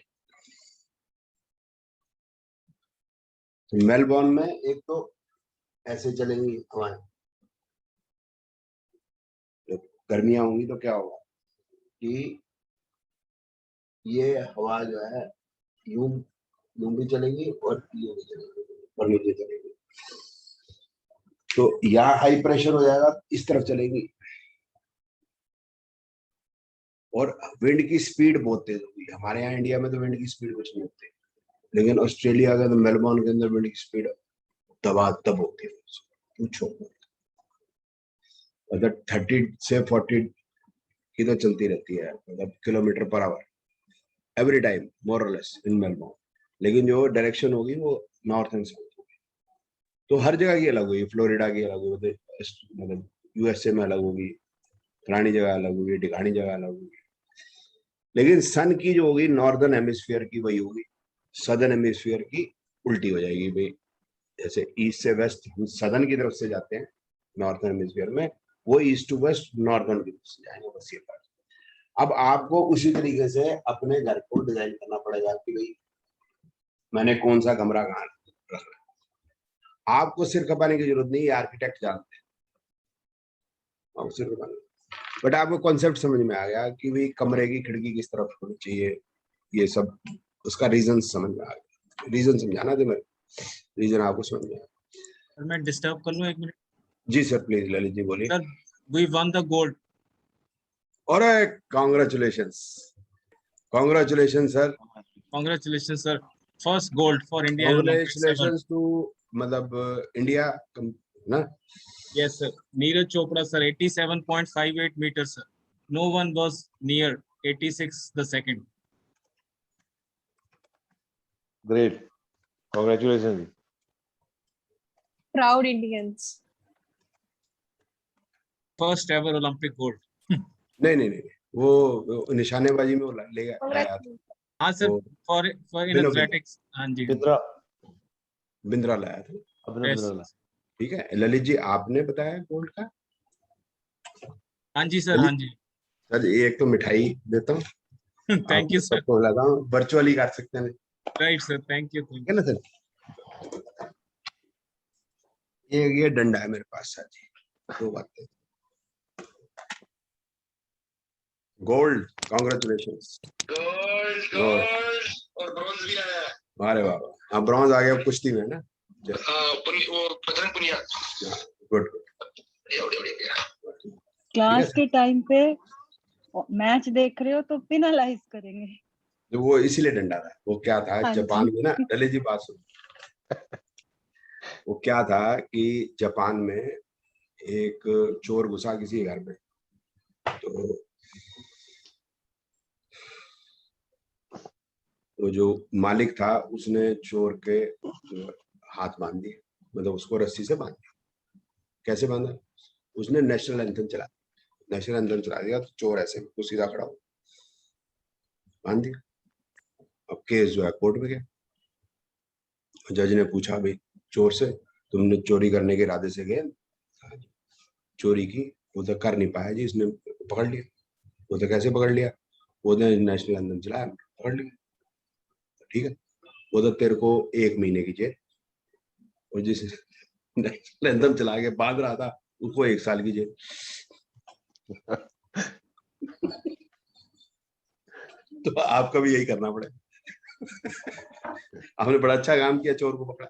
तो मेलबोर्न में एक तो ऐसे चलेंगी हवाएं, गर्मियां होंगी तो क्या होगा कि ये हवा जो है यूं भी चलेगी और यूं भी चलेगी और नीचे चलेगी। तो यहाँ हाई प्रेशर हो जाएगा, इस तरफ चलेगी और विंड की स्पीड बहुत तेज होगी। हमारे यहाँ इंडिया में तो विंड की स्पीड कुछ नहीं होती, लेकिन ऑस्ट्रेलिया के अंदर मेलबोर्न के अंदर विंड की स्पीड दबादब होती है, पूछो। मतलब 30 से 40 की तो चलती रहती है, मतलब km/h एवरी टाइम मोर और लेस इन मेलबोर्न। लेकिन जो डायरेक्शन होगी वो नॉर्थ एंड साउथ होगी। तो हर जगह की अलग होगी, फ्लोरिडा की अलग होगी, मतलब यूएसए में अलग होगी, फलानी जगह अलग होगी, ढिकानी जगह अलग होगी। लेकिन सन की जो होगी नॉर्दर्न हेमिस्फीयर की वही होगी, सदर्न हेमिस्फीयर की उल्टी हो जाएगी भाई। जैसे ईस्ट से वेस्ट हम सदर्न की तरफ से जाते हैं नॉर्थर्न हेमिस्फीयर में, वो ईस्ट टू वेस्ट नॉर्दर्न की तरफ से जाएंगे, बस ये बात। अब आपको उसी तरीके से अपने घर को डिजाइन करना पड़ेगा कि भाई मैंने कौन सा कमरा कहाँ रखना है। आपको सिर खपाने की जरूरत नहीं है, आर्किटेक्ट जानते हैं, आपको सिर खपाने। बट आपको कॉन्सेप्ट समझ में आ गया कि भाई कमरे की खिड़की किस तरफ होनी चाहिए, ये सब उसका रीजन समझ में आ गया। रीजन समझाना थे मैं, रीजन आपको समझ में आया। सर मैं डिस्टर्ब कर लूं 1 मिनट? जी सर प्लीज ललित जी बोलिए। Sir we won the gold. और congratulations, congratulations sir, congratulations sir, first gold for India. Congratulations to मतलब इंडिया ना। Yes, sir. Neeraj Chopra, sir, 87.58 meters, sir. No one was near 86 the second. Great, congratulation. Proud Indians. First ever Olympic gold. नहीं, वो निशानेबाजी में वो ले आया था। हाँ सर, for in athletics। हाँ जी, बिंद्रा लाया था। Yes. ठीक है ललित जी, आपने बताया गोल्ड का। हाँ जी सर, हाँ जी। सर एक तो मिठाई देता हूँ। Thank you sir. सबको लगा वर्चुअली कर सकते हैं। Right sir, thank you. ठीक है ना सर। ये डंडा है मेरे पास सर जी, 2 बातें। Gold, congratulations. गोल्ड और ब्रॉन्ज भी आया। अरे वाह, हाँ ब्रॉन्ज आ गया कुश्ती में ना। वो बजरंग पुनिया। गुड। क्लास के टाइम पे मैच देख रहे हो तो पेनलाइज करेंगे। जो वो इसीलिए डंडा था, वो क्या था जापान में ना, ललित जी बात सुनो। वो क्या था कि जापान में एक चोर घुसा किसी घर में, तो वो जो मालिक था उसने चोर के हाथ बांध दिए, मतलब उसको रस्सी से बांध दिया। कैसे बांधा? उसने नेशनल एंथम चला दिया, तो चोर ऐसे तो सीधा खड़ा हो बांध दिया। अब केस जो है कोर्ट में गया। जज ने पूछा भाई चोर से, तुमने चोरी करने के इरादे से गए? चोरी की, वो तो कर नहीं पाया जी, इसने पकड़ लिया। वो तो कैसे पकड़ लिया? वो तो नेशनल एंथम चलाया, पकड़ लिया। ठीक है, वो तो तेरे को 1 महीने की जेल, और जिस रैंडम चला के बांध रहा था उसको 1 साल की जेल। तो आपका भी यही करना पड़े। आपने बड़ा अच्छा काम किया, चोर को पकड़ा।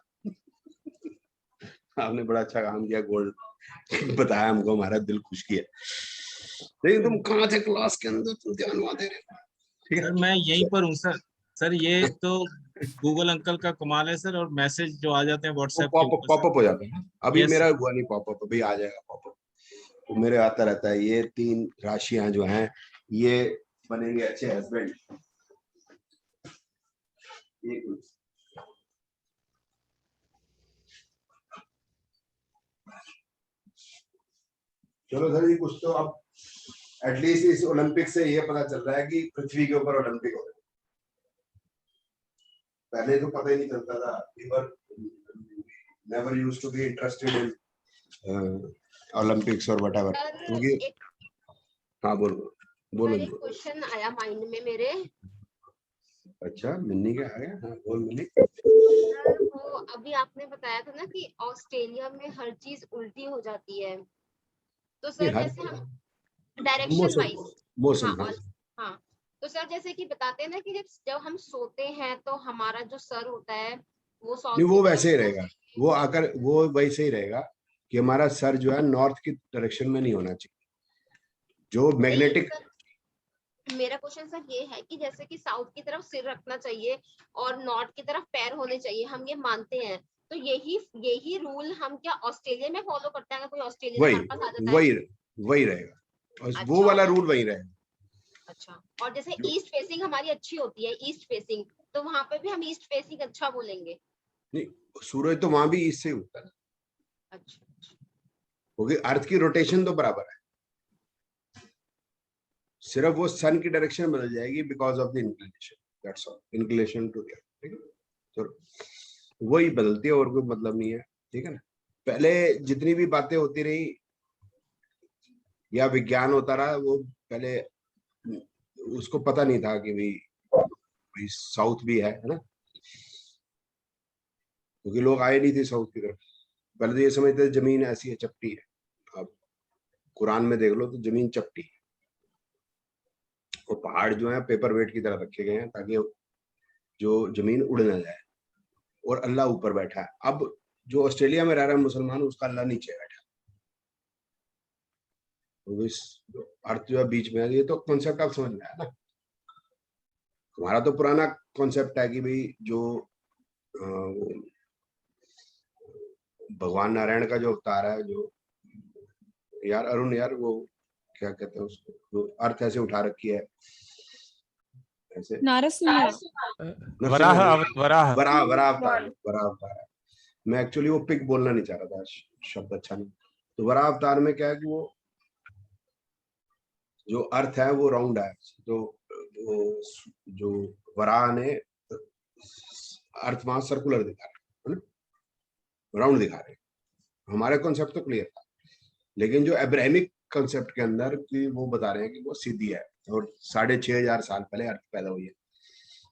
आपने बड़ा अच्छा काम किया, गोल्ड बताया हमको, हमारा दिल खुश किया। लेकिन तुम कहाँ थे क्लास के अंदर, तुम ध्यान वहां दे रहे हो। ठीक सर मैं यहीं पर हूँ सर। सर ये तो गूगल अंकल का कमाल है सर, और मैसेज जो आ जाते हैं व्हाट्सएप के ऊपर पॉपअप हो जाता है। अभी Yes, मेरा हुआ नहीं पॉपअप, अभी आ जाएगा पॉपअप। तो मेरे आता रहता है। ये 3 राशियां जो हैं ये बनेंगे अच्छे हस्बैंड। चलो सर, ये कुछ तो अब एटलीस्ट इस ओलंपिक से ये पता चल रहा है कि पृथ्वी के ऊपर ओलंपिक हो रहे हैं। पहले तो पता ही नहीं चलता था। Never used to be interested in Olympics और व्हाटएवर, क्योंकि हाँ बोलो एक क्वेश्चन आया माइंड में मेरे। अच्छा, मिन्नी क्या आ गया? हाँ बोल मिन्नी। वो अभी आपने बताया था ना कि ऑस्ट्रेलिया में हर चीज उल्टी हो जाती है, तो सर जैसे हम डायरेक्शन वाइज मौसम, हाँ तो सर जैसे कि बताते हैं ना कि जब हम सोते हैं तो हमारा जो सर होता है वो नहीं, वो वैसे ही रहेगा। वो आकर वो वैसे ही रहेगा कि हमारा सर जो है नॉर्थ की डायरेक्शन में नहीं होना चाहिए। जो मैग्नेटिक, मेरा क्वेश्चन सर ये है कि जैसे कि साउथ की तरफ सिर रखना चाहिए और नॉर्थ की तरफ पैर होने चाहिए, हम ये मानते हैं, तो यही रूल हम क्या ऑस्ट्रेलिया में फॉलो करते हैं? अगर कोई ऑस्ट्रेलिया हमारे पास आ जाता है वही रहेगा, और वो वाला रूल वही रहेगा। अच्छा, और जैसे ईस्ट फेसिंग हमारी अच्छी होती है, ईस्ट फेसिंग, तो वहां पे भी हम ईस्ट फेसिंग अच्छा बोलेंगे? नहीं, सूरज तो वहां भी ईस्ट से उगता है। अच्छा, क्योंकि अर्थ की रोटेशन तो बराबर है, सिर्फ वो सन की डायरेक्शन बदल जाएगी because of the inclination, that's all, inclination to the earth. ठीक है, तो वही बदलती है, और कोई मतलब नहीं है। ठीक है ना। पहले जितनी भी बातें होती रही या विज्ञान होता रहा, वो पहले उसको पता नहीं था कि भाई साउथ भी है ना, क्योंकि लोग आए नहीं थे साउथ की तरफ। पहले तो ये समझते थे जमीन ऐसी है, चपटी है। अब कुरान में देख लो तो जमीन चपटी है, और पहाड़ जो है पेपर वेट की तरह रखे गए हैं ताकि जो जमीन उड़ ना जाए, और अल्लाह ऊपर बैठा है। अब जो ऑस्ट्रेलिया में रह रहा है मुसलमान, उसका अल्लाह नीचे बैठा है, तो इस अर्थ जो है बीच में है। ये तो कॉन्सेप्ट आप समझ में आया ना। हमारा तो पुराना कॉन्सेप्ट है कि भाई जो भगवान नारायण का जो अवतार है, जो यार अरुण यार, वो क्या कहते हैं उसको, जो अर्थ ऐसे उठा रखी है ऐसे, वराह अवतार। मैं एक्चुअली वो पिग बोलना नहीं चाह रहा था, शब्द अच्छा नहीं। तो वराह अवतार में क्या है कि वो जो अर्थ है वो राउंड है, तो जो वराह ने अर्थ वहां सर्कुलर दिखा रहे है ना, राउंड दिखा रहे। हमारे कॉन्सेप्ट तो क्लियर था, लेकिन जो अब्राहमिक कॉन्सेप्ट के अंदर कि वो बता रहे हैं कि वो सीधी है, और 6500 साल पहले अर्थ पैदा हुई है।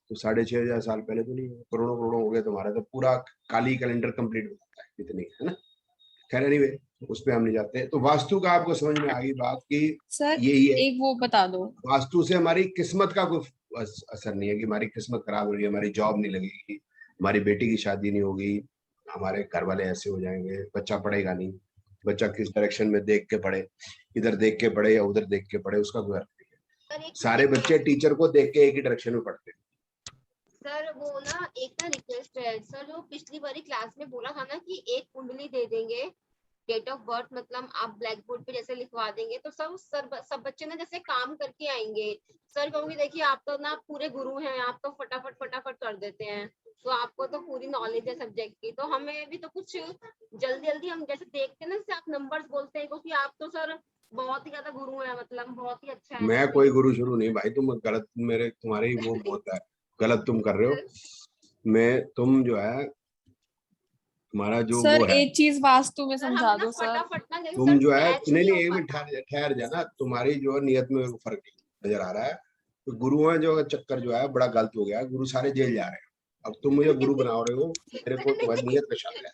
तो 6500 साल पहले तो नहीं, करोड़ों करोड़ों हो गए। तुम्हारा तो पूरा काली कैलेंडर कंप्लीट हो जाता है इतनी, है ना। खैर एनीवे, उस पर हम नहीं जाते। तो वास्तु का आपको समझ में आ गई बात कि सर यही है, एक वो बता दो, वास्तु से हमारी किस्मत का कोई असर नहीं है कि हमारी किस्मत खराब हो रही है, हमारी जॉब नहीं लगेगी, हमारी बेटी की शादी नहीं होगी, हमारे घर वाले ऐसे हो जाएंगे, बच्चा पढ़ेगा नहीं, बच्चा किस डायरेक्शन में देख के पढ़े, इधर देख के पढ़े या उधर देख के पढ़े, उसका कोई अर्थ नहीं है। सारे बच्चे टीचर को देख के एक ही डायरेक्शन में पढ़ते हैं। सर वो ना एक ना रिक्वेस्ट है सर, जो पिछली बारी क्लास में बोला था ना कि एक कुंडली दे देंगे, डेट ऑफ बर्थ मतलब आप ब्लैक बोर्ड पे जैसे लिखवा देंगे तो सब बच्चे ना जैसे काम करके आएंगे। सर कहूंगी देखिए आप तो ना पूरे गुरु हैं, आप तो फटाफट कर देते हैं, तो आपको तो पूरी नॉलेज है सब्जेक्ट की, तो हमें भी तो कुछ जल्दी हम जैसे देखते हैं ना, जैसे आप नंबर्स बोलते हैं, क्योंकि आप तो सर बहुत ही ज्यादा गुरु है, मतलब बहुत ही अच्छा है। मैं कोई गुरु शुरू नहीं भाई, तुम गलत, मेरे तुम्हारे वो होता है, गलत तुम कर रहे हो। तुम जो है तुम्हारा जो सर वो है, एक चीज वास्तु में समझा दो सर। तुम जो है नहीं एक मिनट ठहर जाना, तुम्हारी जो नियत में फर्क नजर आ रहा है। तो गुरुओं जो चक्कर जो है बड़ा गलत हो गया, गुरु सारे जेल जा रहे हैं। अब तुम मुझे गुरु बना रहे हो, मेरे को तुम्हारी नियत पे शक है।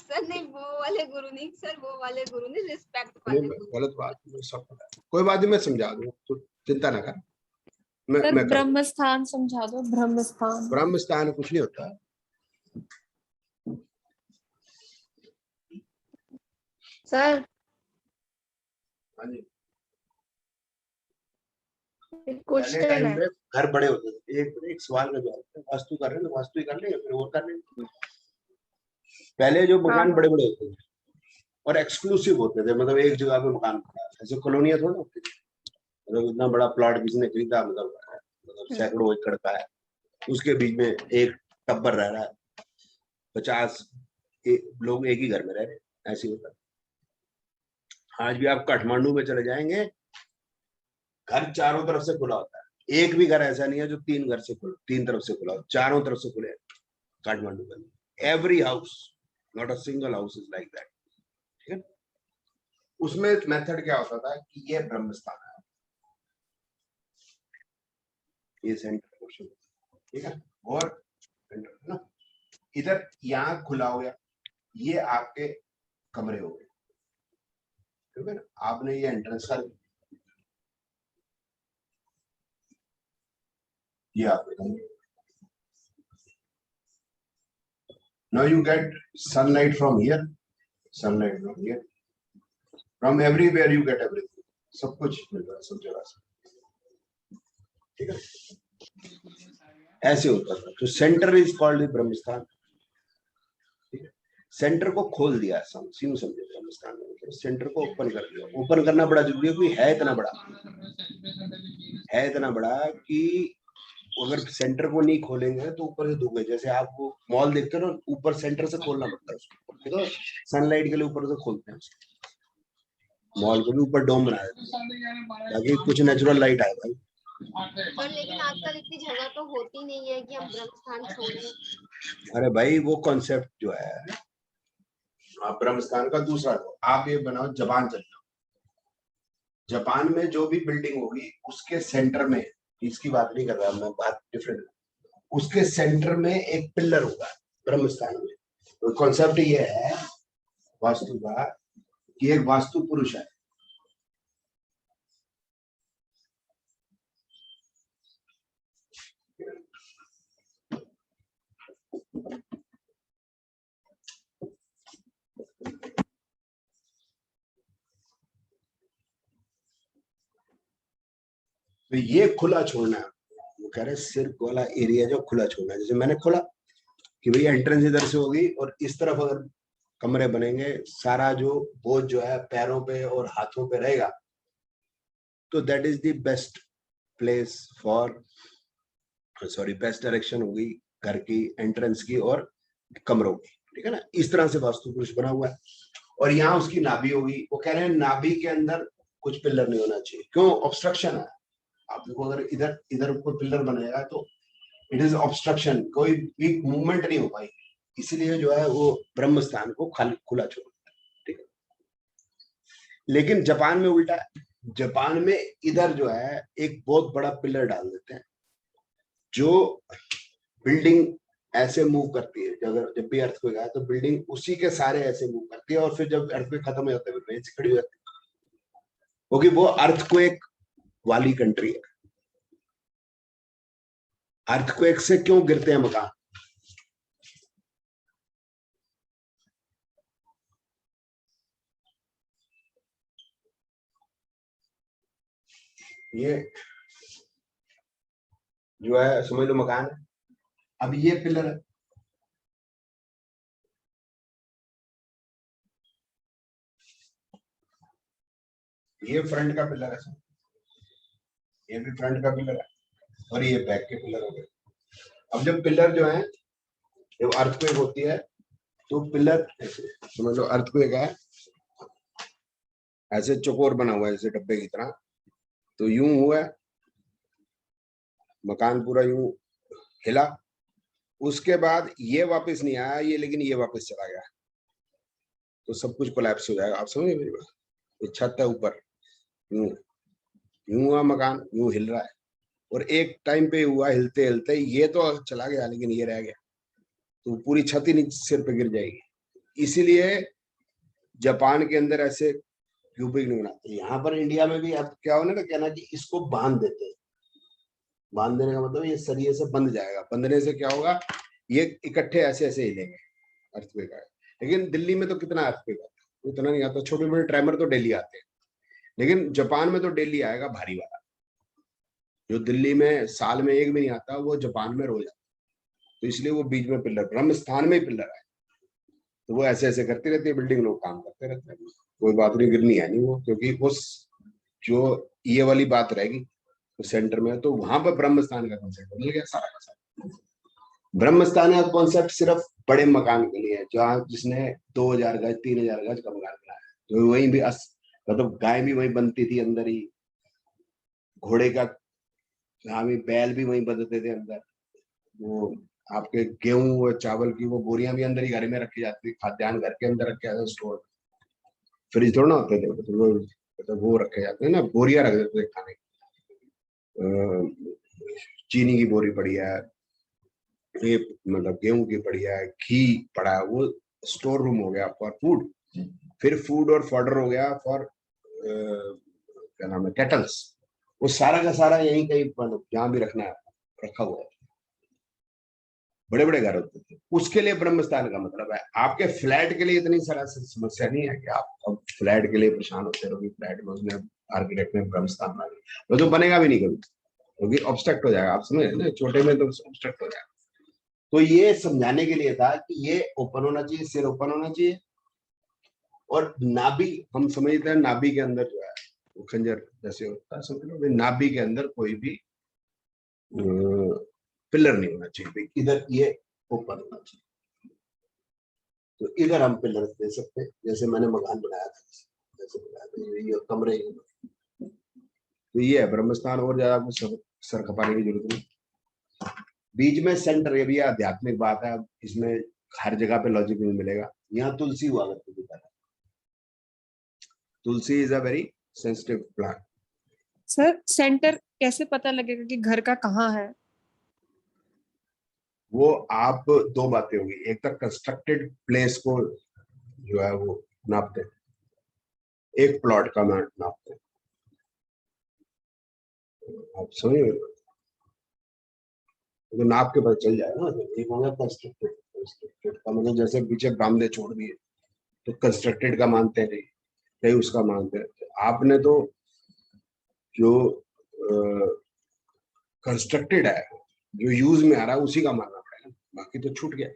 सर नहीं, वो वाले गुरु नहीं सर, वो वाले गुरु नहीं, रिस्पेक्ट वाले गुरु। गलत बात, मुझे सब पता है, कोई बात नहीं, मैं समझा दूंगा, तो चिंता ना कर। मैं सर कर ब्रह्म स्थान समझा दो, ब्रह्म स्थान। ब्रह्म स्थान कुछ नहीं होता। सर हाँ जी, एक पहले क्वेश्चन टाइम है। में घर बड़े होते थे। एक सवाल का जवाब, वास्तु कर रहे हैं तो वास्तु ही कर लेंगे, फिर और कर लेंगे। पहले जो मकान हाँ। बड़े बड़े होते थे और एक्सक्लूसिव होते थे, मतलब एक जगह पे मकान बना, ऐसे कॉलोनियां थोड़ा होती थी। मतलब इतना बड़ा प्लॉट किसी ने खरीदा, मतलब सैकड़ों एकड़ का है, उसके बीच में एक टब्बर रह रहा है, 50 लोग एक ही घर में रह रहे, ऐसे होता है। आज भी आप काठमांडू में चले जाएंगे, घर चारों तरफ से खुला होता है, एक भी घर ऐसा नहीं है जो तीन तरफ से खुला हो, चारों तरफ से खुले काठमांडू में। Every house, not a single house is like that. ठीक है, उसमें मेथड क्या होता था कि ये ब्रह्म स्थान है, ये सेंटर पोर्शन, ठीक है, और ना इधर यहाँ खुला हो गया, ये आपके कमरे हो गए, ठीक है ना, आपने ये एंट्रेंस कर, ये आपके कमरे। Now you get sunlight from here, sunlight from here, from everywhere you get everything, सब कुछ मिल रहा है सब जगह से, ठीक है, ऐसे होता था। तो सेंटर इज कॉल्ड ब्रह्म स्थान, ठीक है, सेंटर को खोल दिया, समझे ब्रह्म स्थान में, मतलब सेंटर को ओपन कर दिया। ओपन करना बड़ा जरूरी है, कोई है इतना बड़ा कि अगर सेंटर को नहीं खोलेंगे तो ऊपर से धूप है। जैसे आप वो मॉल देखते हो ना, ऊपर सेंटर से खोलना पड़ता है उसको, देखो सनलाइट के लिए ऊपर से खोलते हैं उसको। मॉल को भी ऊपर डोम बनाया ताकि कुछ नेचुरल लाइट आए भाई। पर लेकिन आजकल इतनी जगह तो होती नहीं है कि हम ब्रह्म स्थान छोड़ें। अरे भाई वो कॉन्सेप्ट जो है ब्रह्म स्थान का दूसरा, आप ये बनाओ, जापान चल जाओ, जापान में जो भी बिल्डिंग होगी उसके सेंटर में, इसकी बात नहीं कर रहा मैं, बात डिफरेंट, उसके सेंटर में एक पिलर होगा ब्रह्म स्थान में। तो कॉन्सेप्ट ये है वास्तु का कि एक वास्तु पुरुष है, तो ये खुला छोड़ना है। वो कह रहे सिर्फ वाला एरिया जो खुला छोड़ना है, जैसे मैंने खोला कि भैया एंट्रेंस इधर से होगी और इस तरफ अगर कमरे बनेंगे, सारा जो बोझ जो है पैरों पे और हाथों पे रहेगा, तो that is the best place for, sorry best direction होगी घर की एंट्रेंस की और कमरों की, ठीक है ना। इस तरह से वास्तु पुरुष बना हुआ है और यहाँ उसकी नाभि होगी। वो कह रहे हैं नाभि के अंदर कुछ पिलर नहीं होना चाहिए, क्यों, ऑब्स्ट्रक्शन है। आप देखो अगर इधर कोई पिलर बनेगा तो इट इज ऑब्स्ट्रक्शन, कोई भी मूवमेंट नहीं हो पाएगी, इसलिए जो है वो ब्रह्म स्थान को खुला छोड़, ठीक है। लेकिन जापान में उल्टा है, जापान में इधर जो है एक बहुत बड़ा पिलर डाल देते हैं, जो बिल्डिंग ऐसे मूव करती है, जब भी अर्थक्वेक आए तो बिल्डिंग उसी के सारे ऐसे मूव करती है, और फिर जब अर्थक्वेक खत्म हो जाता है फिर खड़ी हो जाती है, क्योंकि वो अर्थक्वेक वाली कंट्री है। अर्थक्वेक से क्यों गिरते हैं मकान, ये जो है समझ लो मकान है, अब ये पिलर है, ये फ्रंट का पिलर है, ये भी फ्रंट का पिलर है, और ये बैक के पिलर हो गए। अब जब पिलर जो है, जब अर्थक्वेक होती है तो पिलर समझ लो अर्थक्वेक है, ऐसे चौकोर बना हुआ है जैसे डब्बे की तरह, तो यूं हुआ मकान पूरा यूं हिला, उसके बाद ये वापस नहीं आया ये, लेकिन ये वापस चला गया, तो सब कुछ कोलैप्स हो जाएगा। आप समझे मेरी बात, छत है ऊपर, यूं हुआ मकान, यूं हिल रहा है, और एक टाइम पे हुआ हिलते हिलते ये तो चला गया लेकिन ये रह गया, तो पूरी छत ही नीचे सिर पे गिर जाएगी। इसीलिए जापान के अंदर ऐसे क्यूबिक नहीं बनाते। यहाँ पर इंडिया में भी अब क्या होना ना, कहना कि इसको बांध देते हैं। बांध देने का मतलब ये सरिये से बंध जाएगा। बंधने से क्या होगा, ये इकट्ठे ऐसे ऐसे हिलेंगे, अर्थक्वेक आएगा। लेकिन दिल्ली में तो कितना अर्थक्वेक आता है, उतना नहीं आता। छोटे बड़े ट्रेमर तो डेली आते हैं, लेकिन जापान में तो डेली आएगा भारी वाला। जो दिल्ली में साल में एक भी नहीं आता, वो जापान में रोज आता है। तो इसलिए वो बीच में पिलर, ब्रह्म स्थान में ही पिलर है, तो वो ऐसे ऐसे करती रहती है बिल्डिंग, लोग काम करते रहते हैं, कोई बात नहीं, गिरनी है नहीं वो, क्योंकि उस जो ये वाली बात रहेगी सेंटर में, तो वहां पर ब्रह्म स्थान का कॉन्सेप्ट बदल गया सारा का सारा। ब्रह्म स्थान का कॉन्सेप्ट सिर्फ बड़े मकान के लिए है, जहाँ जिसने 2000 गज 3000 गज का मकान बनाया, तो वहीं भी मतलब गाय भी वहीं बनती थी अंदर ही, घोड़े का यहाँ भी बैल भी वहीं बंधते थे अंदर, वो आपके गेहूं और चावल की वो बोरियां भी अंदर ही घर में रखी जाती थी, खाद्यान्न घर के अंदर रखे जाते, स्टोर, फ्रिज थोड़ा ना होते थे, तो वो रखे जाते हैं ना, बोरियां रख देते थे खाने की। चीनी की बोरी पड़ी है, ये मतलब गेहूं की पड़ी है, घी पड़ा है, वो स्टोर रूम हो गया फॉर फूड। फिर फूड और फॉडर हो गया फॉर क्या नाम है, केटल्स। वो सारा का सारा यहीं कहीं जहाँ भी रखना है रखा हुआ है। बड़े बड़े घर होते थे, उसके लिए ब्रह्मस्थान का मतलब है। आपके फ्लैट के लिए इतनी सारा समस्या नहीं है कि आप अब फ्लैट के लिए परेशान होते रहोगे, फ्लैट में उसने आर्किटेक्ट ने ब्रह्मस्थान बना दिया, वो तो बनेगा भी नहीं कभी, क्योंकि ऑब्स्ट्रक्ट हो जाएगा। आप समझ रहे हैं, छोटे में तो ऑब्स्ट्रक्ट हो जाएगा। तो ये समझाने के लिए था कि ये ओपन होना चाहिए, सिर ओपन होना चाहिए, और नाभि, हम समझते हैं नाभि के अंदर जो है वो खंजर जैसे होता है, समझ लो नाभि के अंदर कोई भी पिलर नहीं होना चाहिए, इधर ये ओपन होना चाहिए। तो इधर हम पिलर दे सकते हैं, जैसे मैंने मकान बनाया था, जैसे बनाया था ये कमरे, तो ये है ब्रह्मस्थान। और ज्यादा कुछ सर खपाने की जरूरत नहीं। बीच में सेंटर, ये भी आध्यात्मिक बात है, इसमें हर जगह पे लॉजिक नहीं मिलेगा। यहाँ तुलसी हुआ करती थी, tulsi is a very sensitive plant. Sir centre कैसे पता लगेगा कि घर का कहाँ है? वो आप दो बातें होगी, एक तक कंस्ट्रक्टेड प्लेस को जो है वो नापते हैं, एक प्लॉट का नापते हैं। आप समझ रहे हो, तो नाप के पता चल जाएगा ना। एक होगा कंस्ट्रक्टेड, कंस्ट्रक्टेड का मतलब जैसे पीछे बांधे छोड़ दिए तो कंस्ट्रक्टेड का मानते हैं, कहीं उसका मानते हैं। आपने तो जो कंस्ट्रक्टेड है, जो यूज में आ रहा है, उसी का मानना पड़ेगा, बाकी तो छूट गया।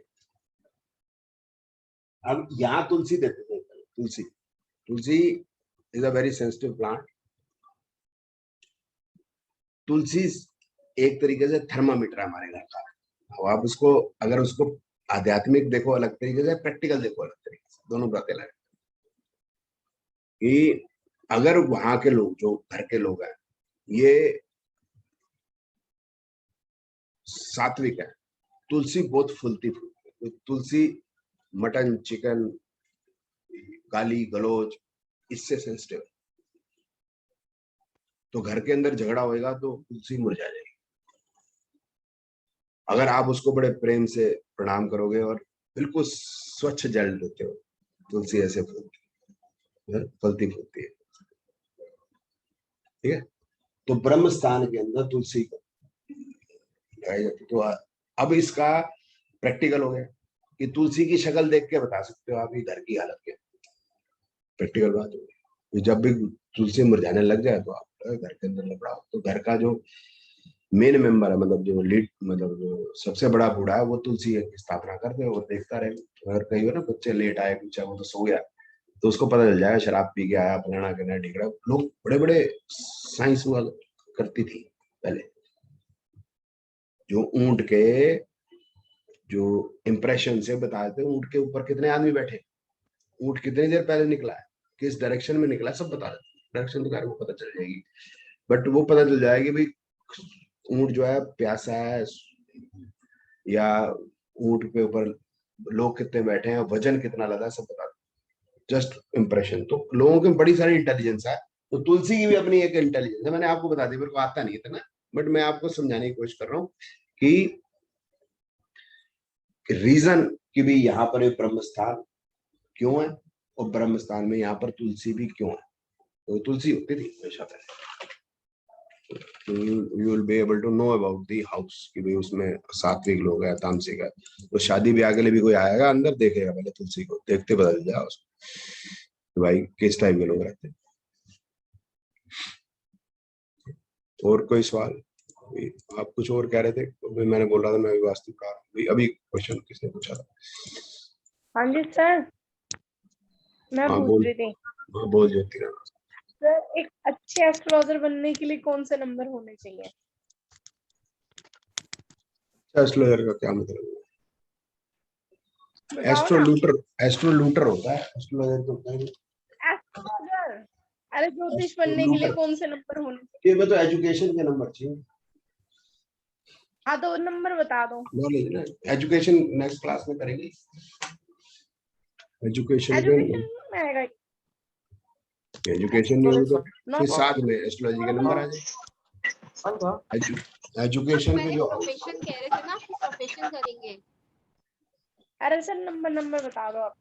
अब यहाँ तुलसी देते थे, तुलसी, tulsi is a very sensitive plant. तुलसी एक तरीके से थर्मामीटर है हमारे घर का। अब आप उसको, अगर उसको आध्यात्मिक देखो अलग तरीके से, प्रैक्टिकल देखो अलग तरीके से, दोनों बातें अलग। कि अगर वहां के लोग, जो घर के लोग हैं, ये सात्विक है, तुलसी बहुत फूलती फूलती, तुलसी मटन चिकन गाली गलौज इससे सेंसिटिव है। तो घर के अंदर झगड़ा होएगा तो तुलसी मुरझा जाएगी। अगर आप उसको बड़े प्रेम से प्रणाम करोगे और बिल्कुल स्वच्छ जल देते हो, तुलसी ऐसे फलती फूलती है। ठीक है, तो ब्रह्म स्थान के अंदर तुलसी को लगाई जाती। तो अब इसका प्रैक्टिकल हो गया कि तुलसी की शक्ल देख के बता सकते हो आप ये घर की हालत क्या। प्रैक्टिकल बात हो गई। जब भी तुलसी मुरझाने लग जाए तो आप घर के अंदर लपड़ाओ। तो घर का जो मेन मेंबर है, मतलब जो लीड, मतलब जो सबसे बड़ा बूढ़ा है, वो तुलसी की स्थापना करते हैं और देखता रहे। अगर कहीं हो ना बच्चे लेट आए, कुछ वो तो सो गया, तो उसको पता चल जाएगा शराब पी के आया, फलाना करना ढिकड़ा। लोग बड़े बड़े साइंस हुआ करती थी पहले, जो ऊंट के जो इंप्रेशन से बताते, ऊंट के ऊपर कितने आदमी बैठे, ऊंट कितनी देर पहले निकला है, किस डायरेक्शन में निकला, सब बता देते। डायरेक्शन तो वो पता चल जाएगी, बट वो पता चल जाएगी भाई ऊंट जो है प्यासा है, या ऊंट के ऊपर लोग कितने बैठे हैं, वजन कितना लगा है, सब बता देते, जस्ट इंप्रेशन। तो लोगों की बड़ी सारी इंटेलिजेंस है, तो तुलसी की भी अपनी एक इंटेलिजेंस है। मैंने आपको बता दी, मेरे को आता नहीं इतना, बट मैं आपको समझाने की कोशिश कर रहा हूँ कि रीजन कि भी यहाँ पर एक ब्रह्म स्थान क्यों है और ब्रह्म स्थान में यहाँ पर तुलसी भी क्यों है। तो तुलसी होती थी हमेशा पहले। You will be able to know about the house कि भाई उसमें सात्विक लोग है, तामसिक है। तो शादी ब्याह के लिए भी कोई आएगा अंदर, देखेगा पहले तुलसी को, देखते पता चल जाएगा उसको भाई किस टाइप के लोग रहते हैं। और कोई सवाल? आप कुछ और कह रहे थे? तो मैंने बोल रहा था मैं वास्तुकार। अभी क्वेश्चन किसने पूछा था? हाँ जी सर, मैं हाँ पूछ बोल, रही थी हाँ बोल ज्योति राम। सर, एक अच्छे एस्ट्रोलॉजर बनने के लिए कौन से नंबर होने चाहिए? एस्ट्रोलॉजर का क्या मतलब है? बताओ एस्ट्रोलूटर होता है, एस्ट्रोलॉजर तो होता है नहीं। एस्ट्रोलॉजर, अरे ज्योतिष बनने के लिए कौन से नंबर होने चाहिए? ये तो एजुकेशन के नंबर चाहिए। हाँ तो नंबर बता दो। नॉलेज ना, एजुकेशन नेक्स्ट क्लास में करेंगे। एजुकेशन एजुकेशन में आएगा। एजुकेशन नहीं होगी तो फिर साथ में एस्ट्रोलॉजी के नंबर आ जाए। एजुकेशन पे जो प्रोफेशन कह रहे थे ना, कि प्रोफेशन करेंगे। अरे सर नंबर बता दो आप।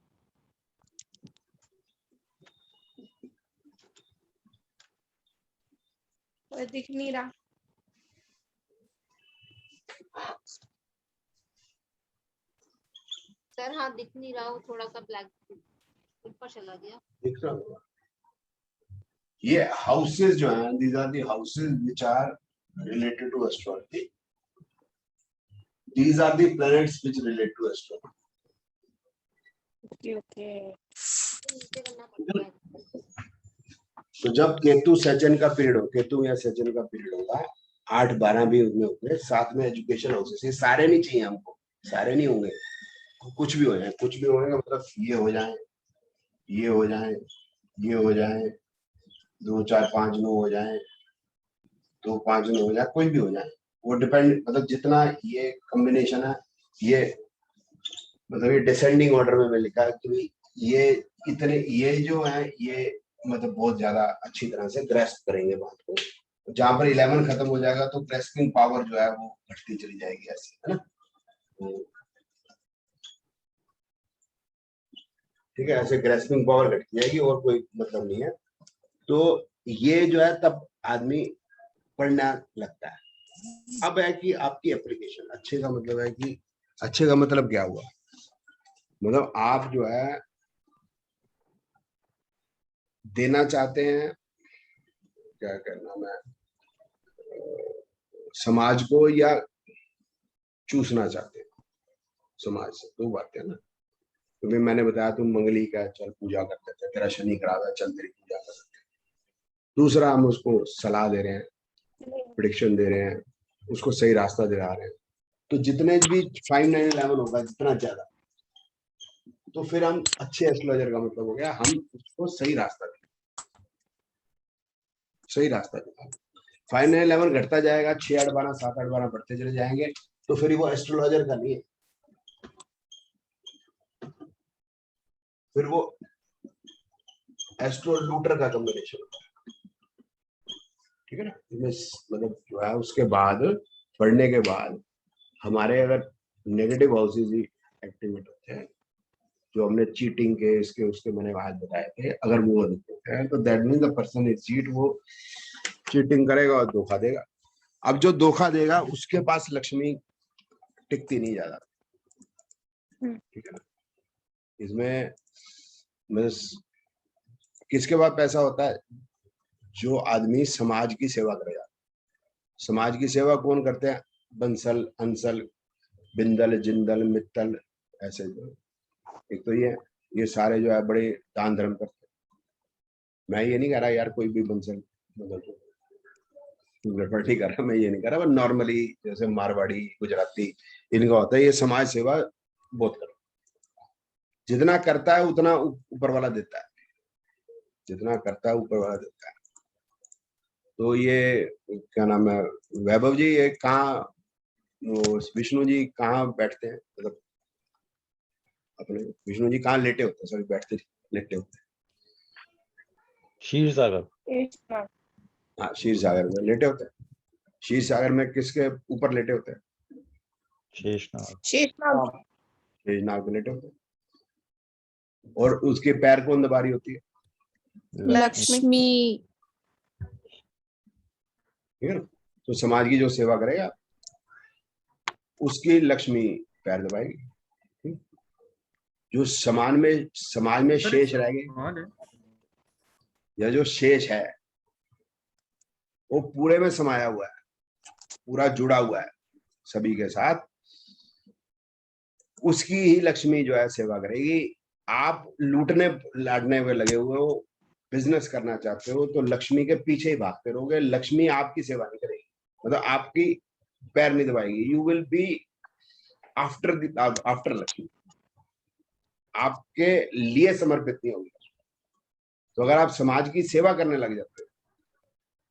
दिख नहीं रहा। सर हाँ दिख नहीं रहा, वो थोड़ा सा ब्लैक ऊपर चला गया। दिख रहा होगा। ये हाउसेस जो हैं, these are the houses which are related to astrology. These are the planets which relate to astrology. Okay. तो जब केतु सजन का पीरियड हो, केतु या सजन का पीरियड होगा, 8-12 भी उसमें होंगे, साथ में एजुकेशन हाउसेस। ये सारे नहीं चाहिए हमको, सारे नहीं होंगे, कुछ भी हो जाए, कुछ भी होगा मतलब ये हो जाए, ये हो जाए, ये हो जाए, 2 4 5 9 हो जाए, 2 5 9 हो जाए, कोई भी हो जाए, वो डिपेंड, मतलब जितना ये कॉम्बिनेशन है, ये मतलब ये डिसेंडिंग ऑर्डर में मैं लिखा है कि ये इतने, ये जो है ये मतलब बहुत ज्यादा अच्छी तरह से ग्रेस्प करेंगे बात को। जहां पर 11 खत्म हो जाएगा तो ग्रेस्पिंग पावर जो है वो घटती चली जाएगी, ऐसे है ना। ठीक है, ऐसे ग्रेस्पिंग पावर घटती जाएगी और कोई मतलब नहीं है। तो ये जो है तब आदमी पढ़ना लगता है। अब है कि आपकी एप्लीकेशन। अच्छे का मतलब है कि, अच्छे का मतलब क्या हुआ, मतलब आप जो है देना चाहते हैं, क्या करना मैं, समाज को, या चूसना चाहते हैं समाज से। दो बातें ना। तो भी मैंने बताया तुम मंगली का चल पूजा करते थे, तेरा शनि खराब है चल तेरी पूजा कर सकते हैं। दूसरा हम उसको सलाह दे रहे हैं, प्रेडिक्शन दे रहे हैं, उसको सही रास्ता दिला रहे हैं। तो जितने भी 5 9 11 होगा जितना ज्यादा, तो फिर हम अच्छे एस्ट्रोलॉजर का मतलब हो गया हम उसको सही रास्ता दें, सही रास्ता दें। 5 9 11 घटता जाएगा, 6 8 12 7 8 12 बढ़ते चले जाएंगे, तो फिर वो एस्ट्रोलॉजर का नहीं है, फिर वो एस्ट्रोलूटर का कॉम्बिनेशन होता है। ठीक है ना। मतलब जो है उसके बाद पढ़ने के बाद हमारे अगर नेगेटिव हाउसेज ही एक्टिवेट होते हैं, जो हमने चीटिंग के इसके उसके मैंने आज बताए थे, अगर वो होते हैं तो that mean the person is cheat. वो चीटिंग करेगा और धोखा देगा। अब जो धोखा देगा उसके पास लक्ष्मी टिकती नहीं ज्यादा। ठीक है ना। इसमें किसके पास पैसा होता है? जो आदमी समाज की सेवा करेगा। समाज की सेवा कौन करते हैं? बंसल, अंसल, बिंदल, जिंदल, मित्तल, ऐसे जो एक तो ये सारे जो है बड़े दान धर्म करते हैं। मैं ये नहीं कह रहा यार कोई भी बंसल मतलब गड़बड़ी कर रहा, मैं ये नहीं कर रहा, नॉर्मली जैसे मारवाड़ी, गुजराती, इनका होता है ये समाज सेवा बहुत करता है। जितना करता है उतना ऊपर वाला देता है, जितना करता है ऊपर वाला देता है। तो ये क्या नाम है, वैभव जी, ये कहाँ विष्णु जी कहाँ बैठते हैं? मतलब अपने विष्णु जी कहाँ लेटे होते हैं? सभी बैठते लेटे होते हैं। क्षीर सागर। हाँ, क्षीर सागर में लेटे होते हैं। क्षीर सागर में किसके ऊपर लेटे होते हैं? शेषनाग। शेषनाग। शेषनाग पे लेटे होते हैं। और उसके पैर कौन दबा रही होती है? लक्ष्मी। ठीक है ना? तो समाज की जो सेवा करेगा उसकी लक्ष्मी पैर दबाएगी। ठीक? जो समाज में शेष रहेगी या जो शेष है वो पूरे में समाया हुआ है, पूरा जुड़ा हुआ है सभी के साथ, उसकी ही लक्ष्मी जो है सेवा करेगी। आप लूटने लाटने में लगे हुए हो, बिजनेस करना चाहते हो, तो लक्ष्मी के पीछे ही भागते रहोगे, लक्ष्मी आपकी सेवा नहीं करेगी, मतलब आपकी पैर नहीं दबाएगी। You will be after Lakshmi, आपके लिए समर्पित नहीं होगी। तो अगर आप समाज की सेवा करने लग जाते हो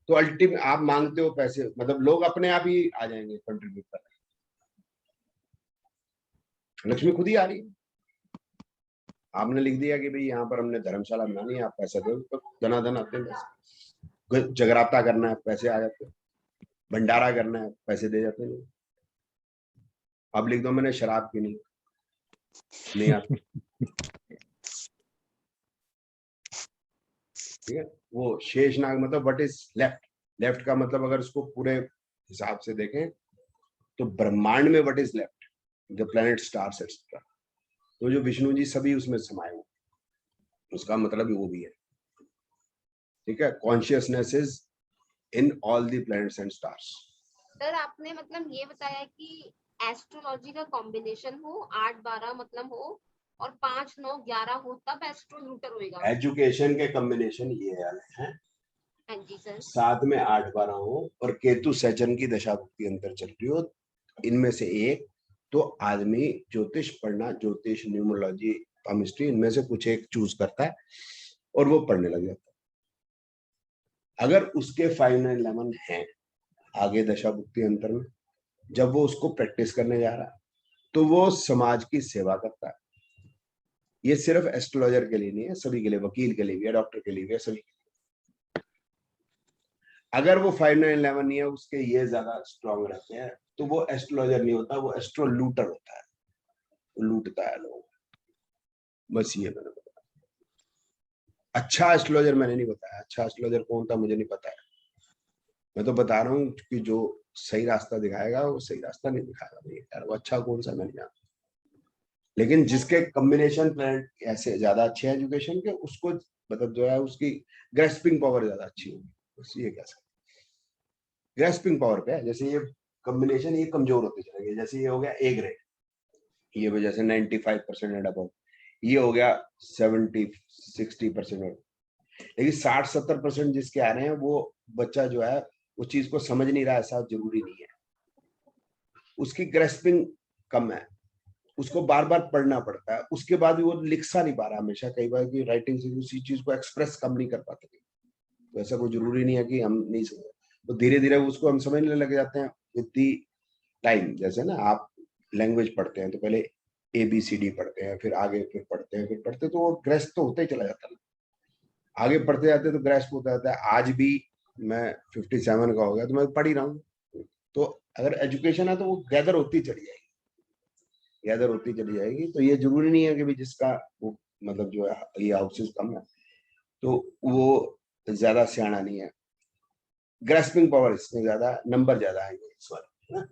तो अल्टीमेट आप मांगते हो पैसे, मतलब लोग अपने आप ही आ जाएंगे कंट्रीब्यूट करने, लक्ष्मी खुद ही आ रही है। आपने लिख दिया कि भाई यहाँ पर हमने धर्मशाला बनानी है, आप पैसा दो, तो धनाधन आते हैं। जगराता करना है, पैसे आ जाते हैं। भंडारा करना है, पैसे दे जाते हैं। अब लिख दो मैंने शराब पीनी, नहीं आती। ठीक है, वो शेषनाग मतलब व्हाट इज लेफ्ट, लेफ्ट का मतलब अगर उसको पूरे हिसाब से देखें तो ब्रह्मांड में what is left, the planet stars etcetera, तो जो विष्णु जी सभी उसमें समाये हुए, उसका मतलब वो भी है। ठीक है, consciousness is in all the planets and stars. Sir आपने मतलब ये बताया कि एस्ट्रोलॉजी का कॉम्बिनेशन हो, 8-12 मतलब हो और 5-9-11 हो, तब एस्ट्रोलूटर होएगा। एजुकेशन के कॉम्बिनेशन ये वाले हैं। हाँ जी सर। 7 में 8-12 हो और केतु सैचन की दशा भुक्ति अंतर चल रही हो, इनमें से एक, तो आदमी ज्योतिष पढ़ना, ज्योतिष, न्यूमरोलॉजी, केमिस्ट्री, इनमें से कुछ एक चूज करता है और वो पढ़ने लग जाता है। अगर उसके 5, 9, 11 हैं आगे दशा भुक्ति अंतर में, जब वो उसको प्रैक्टिस करने जा रहा है तो वो समाज की सेवा करता है। ये सिर्फ एस्ट्रोलॉजर के लिए नहीं है, सभी के लिए, वकील के लिए भी है, डॉक्टर के लिए भी है, सभी। अगर वो 5, 9, 11 नहीं है, उसके ये ज्यादा स्ट्रॉन्ग रहते हैं, तो वो एस्ट्रोलॉजर नहीं होता, वो एस्ट्रोलूटर होता है, वो लूटता है लोग। बस ये मैंने बताया। अच्छा एस्ट्रोलॉजर मैंने नहीं बताया, अच्छा एस्ट्रोलॉजर कौन था मुझे नहीं पता है, मैं तो बता रहा हूँ कि जो सही रास्ता दिखाएगा वो सही रास्ता नहीं दिखाएगा भाई, यार वो अच्छा कौन सा मैं नहीं जानता। लेकिन जिसके कॉम्बिनेशन प्लैनेट ऐसे ज्यादा अच्छे एजुकेशन के, उसको मतलब जो है उसकी ग्रेस्पिंग पावर ज्यादा अच्छी होगी, बस ये कह सकते। ग्रेस्पिंग पावर पे है, जैसे ये कॉम्बिनेशन ये कमजोर होते चलेंगे, जैसे ये हो गया ए ग्रेड, ये वजह से 95% एंड अबव, ये हो गया 70-60%, लेकिन 60-70% जिसके आ रहे हैं वो बच्चा जो है उस चीज को समझ नहीं रहा, ऐसा जरूरी नहीं है, उसकी ग्रेस्पिंग कम है, उसको बार बार पढ़ना पड़ता है, उसके बाद भी वो लिख सा नहीं पा रहा हमेशा, कई बार की राइटिंग से उसी चीज को एक्सप्रेस कम नहीं कर पाते। तो ऐसा कोई जरूरी नहीं है कि हम नहीं समझ, तो धीरे धीरे उसको हम समझने लग जाते हैं विद दी टाइम। जैसे ना आप लैंग्वेज पढ़ते हैं तो पहले ABCD पढ़ते हैं, फिर आगे फिर पढ़ते हैं, तो वो ग्रेस्प तो होता ही चला जाता है, आगे पढ़ते जाते तो ग्रेस्प होता जाता है। आज भी मैं 57 का हो गया तो मैं पढ़ ही रहा हूँ, तो अगर एजुकेशन है तो वो गैदर होती चली जाएगी, तो ये जरूरी नहीं है कि भी जिसका वो मतलब जो है ये हाउसेस कम है तो वो ज्यादा सियाना नहीं है, ग्रेस्पिंग पावर इसमें ज्यादा, नंबर ज्यादा आएंगे इस बार।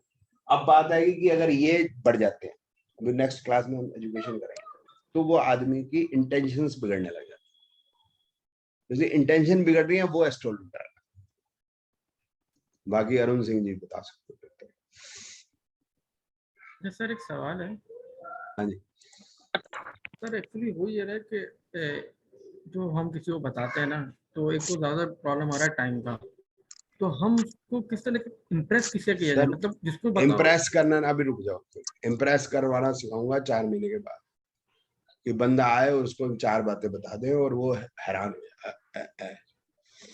अब बात आएगी कि अगर ये बढ़ जाते हैं, अभी नेक्स्ट क्लास में हम एजुकेशन करेंगे, तो वो आदमी की इंटेंशंस बिगड़ने लग जाती है, जैसे इंटेंशन बिगड़ रही है वो एस्ट्रोलूटर है। बाकी अरुण सिंह जी बता सकते हैं। सर एक सवाल है। हाँ जी सर एक्चुअली वो ये है कि जो हम किसी को बताते हैं ना, तो एक तो ज्यादा प्रॉब्लम आ रहा है टाइम का, तो हम उसको किस तरह इम्प्रेस किसे किया जाए, मतलब जिसको बताओ। इम्प्रेस करना ना, अभी रुक जाओ, इम्प्रेस करवाना सिखाऊंगा 4 महीने के बाद, कि बंदा आए और उसको 4 बातें बता दे और वो हैरान हो जाए।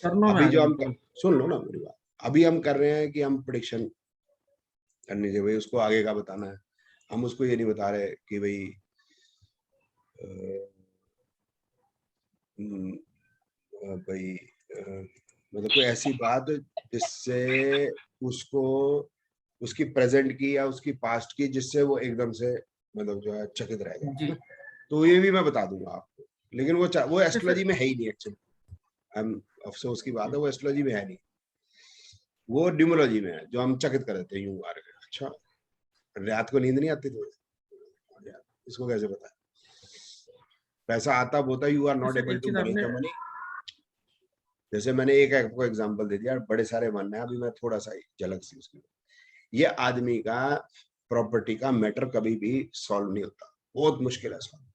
अभी जो हम सुन लो ना मेरी बात, अभी हम कर रहे हैं कि हम प्रेडिक्शन करनी चाहिए, भाई उसको आगे का बताना है, हम उसको ये नहीं बता रहे कि भाई मतलब कोई ऐसी बात जिससे उसको उसकी प्रेजेंट की या उसकी पास्ट की, जिससे वो एकदम से मतलब जो है चकित रह जाए। तो ये भी मैं बता दूंगा आपको, लेकिन वो एस्ट्रोलॉजी में है ही नहीं एक्चुअली। अफसोस की बात है, वो एस्ट्रोलॉजी में है नहीं, वो न्यूमरोलॉजी में है, जो हम चकित कर देते हैं यूं मार के। अच्छा, रात को नींद नहीं आती तो इसको कैसे पता है? पैसा आता होता, you are not able to manage the money. जैसे मैंने एक आपको एग्जांपल दे दिया, बड़े सारे वन है, अभी मैं थोड़ा सा झलक सी उसकी। ये आदमी का प्रॉपर्टी का मैटर कभी भी सॉल्व नहीं होता, बहुत मुश्किल है सॉल्व।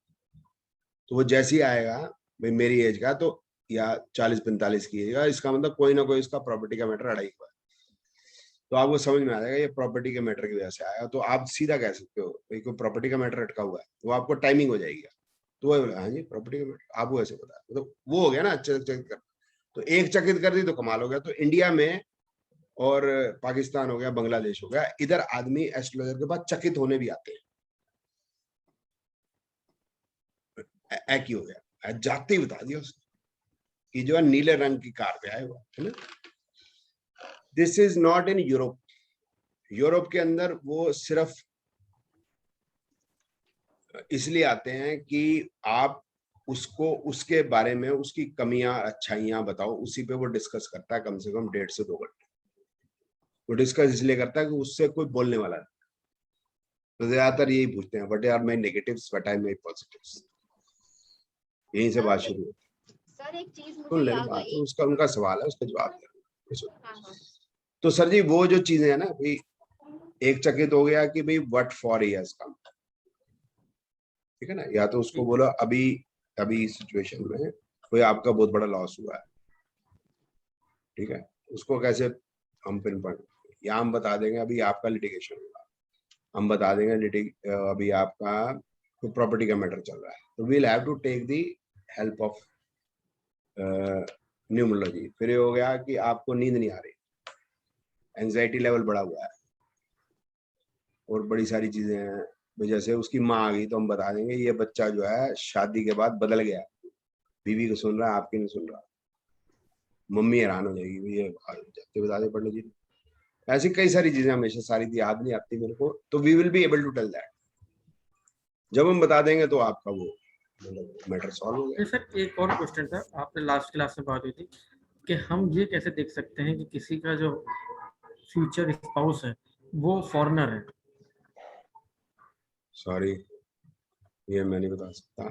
तो वो जैसे ही आएगा भाई मेरी एज का, तो या 40-45 की एज का, इसका मतलब कोई ना कोई इसका प्रॉपर्टी का मैटर अड़ा ही हुआ है। तो आपको समझ में आ जाएगा ये प्रॉपर्टी के मैटर की वजह से आया। तो आप सीधा कह सकते हो भाई कोई प्रॉपर्टी का मैटर अटका हुआ है, वो आपको टाइमिंग हो जाएगी। तो वो हाँ जी प्रॉपर्टी का मैटर, आपको ऐसे पता है, तो वो हो गया ना चकित कर। तो एक चकित कर दी तो कमाल हो गया। तो इंडिया में और पाकिस्तान हो गया, बांग्लादेश हो गया, इधर आदमी एस्ट्रोलॉजर के पास चकित होने भी आते हैं। एक ही हो गया, जाते ही बता दिया उसने कि जो है नीले रंग की कार पे आए हुआ है ना। This is not in Europe. Europe के अंदर वो सिर्फ इसलिए आते हैं कि आप उसको उसके बारे में उसकी कमियां अच्छाइयां बताओ, उसी पे वो डिस्कस करता है कम से कम 1.5 से 2 घंटे। वो डिस्कस इसलिए करता है कि उससे कोई बोलने वाला नहीं। तो ज्यादातर यही पूछते हैं, what are my negatives, what are my positives. यहीं से बात शुरू होती है। सर एक चीज सुन मुझे ले याद बात, आई। उसका उनका सवाल है, उसका जवाब दे। हाँ। तो सर जी वो जो चीजें है ना भाई, एक चकित हो गया कि भाई व्हाट फॉर इयर्स का, ठीक है ना, या तो उसको बोलो अभी सिचुएशन में कोई आपका बहुत बड़ा लॉस हुआ है, ठीक है, उसको कैसे हम पिन पॉइंट, या हम बता देंगे अभी आपका लिटिगेशन हुआ, हम बता देंगे अभी आपका कोई प्रॉपर्टी का मैटर चल रहा है, तो we'll have to take the help of numerology. फिर ये हो गया कि आपको नींद नहीं आ रही, एंजाइटी लेवल बढ़ा हुआ है, और बड़ी सारी चीजें हैं। जैसे उसकी माँ आ गई तो हम बता देंगे ये बच्चा जो है शादी के बाद बदल गया, बीवी को सुन रहा है, आपकी नहीं सुन रहा। मम्मी हैरान हो जाएगी, ये जाते बता दे पढ़ने जी। ऐसी कई सारी चीजें, हमेशा सारी याद नहीं आती मेरे को, तो we will be able to tell that. जब हम बता देंगे तो आपका वो मैटर सॉल्व हो गया। सर एक और क्वेश्चन था, आपने लास्ट क्लास में बात हुई थी कि हम ये कैसे देख सकते हैं कि किसी का जो फ्यूचर स्पाउस है वो फॉरेनर है। सॉरी, ये मैं नहीं बता सकता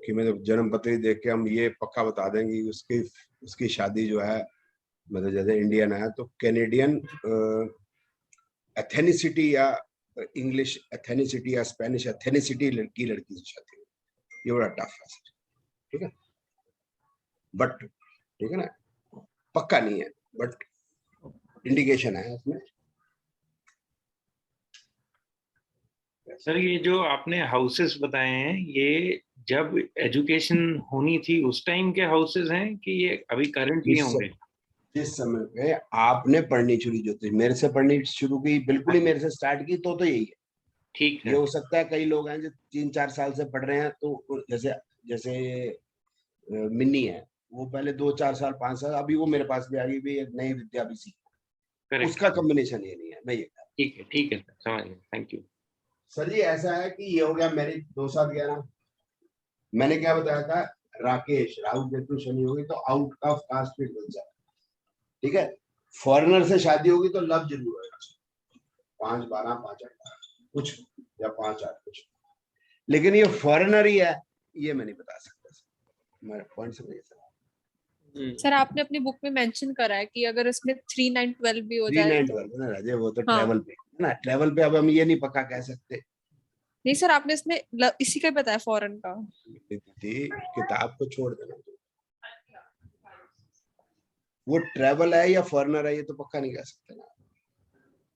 कि मैं जब जन्म पत्री देख के हम ये पक्का बता देंगे उसकी शादी जो है, मतलब जैसे इंडियन है तो कैनेडियन एथेनिसिटी या इंग्लिश एथेनिसिटी या स्पेनिश एथेनिसिटी लड़की से शादी, ये बड़ा टफ है सर, ठीक है, बट ठीक है ना, पक्का नहीं है बट इंडिकेशन है इसमें। सर ये जो आपने हाउसेस बताए हैं, ये जब एजुकेशन होनी थी उस टाइम के हाउसेस हैं कि ये अभी करंटली होंगे? जिस समय पे आपने पढ़नी शुरू ज्योतिष मेरे से पढ़नी शुरू की, बिल्कुल ही मेरे से स्टार्ट की, तो यही है। ठीक है। ये हो सकता है कई लोग हैं जो 3-4 साल से पढ़ रहे हैं, तो जैसे मिन्नी है, वो पहले 2-4 साल 5 साल, अभी वो मेरे पास भी आ गई भी एक नई विद्या भी सीखी, उसका कॉम्बिनेशन ये नहीं है। मैं ये ठीक है सर, समझ गया, थैंक यू सर जी। ऐसा है कि ये हो गया मेरी 2-7-11, मैंने क्या बताया था, राकेश राहु केतु शनि होगी तो आउट ऑफ कास्ट में बन जाए, ठीक है। फॉरेनर से शादी होगी तो लव जरूर होगा, 5-12 5-8 कुछ या 5-8 कुछ, लेकिन ये फॉरेनर ही है ये मैं नहीं बता सकता। मेरा पॉइंट समझिए सर आपने अपनी बुक में मेंशन करा है कि अगर इसमें 3 9 12 भी हो जाए 3 9 तो 12 ना राजे, वो तो हाँ। ट्रैवल पे ना, ट्रैवल पे अब हम ये नहीं पक्का कह सकते। नहीं सर आपने इसमें इसी का ही बताया फॉरेन का। किताब को छोड़ देना, वो ट्रैवल है या फॉरेनर है ये तो पक्का नहीं कह सकते ना।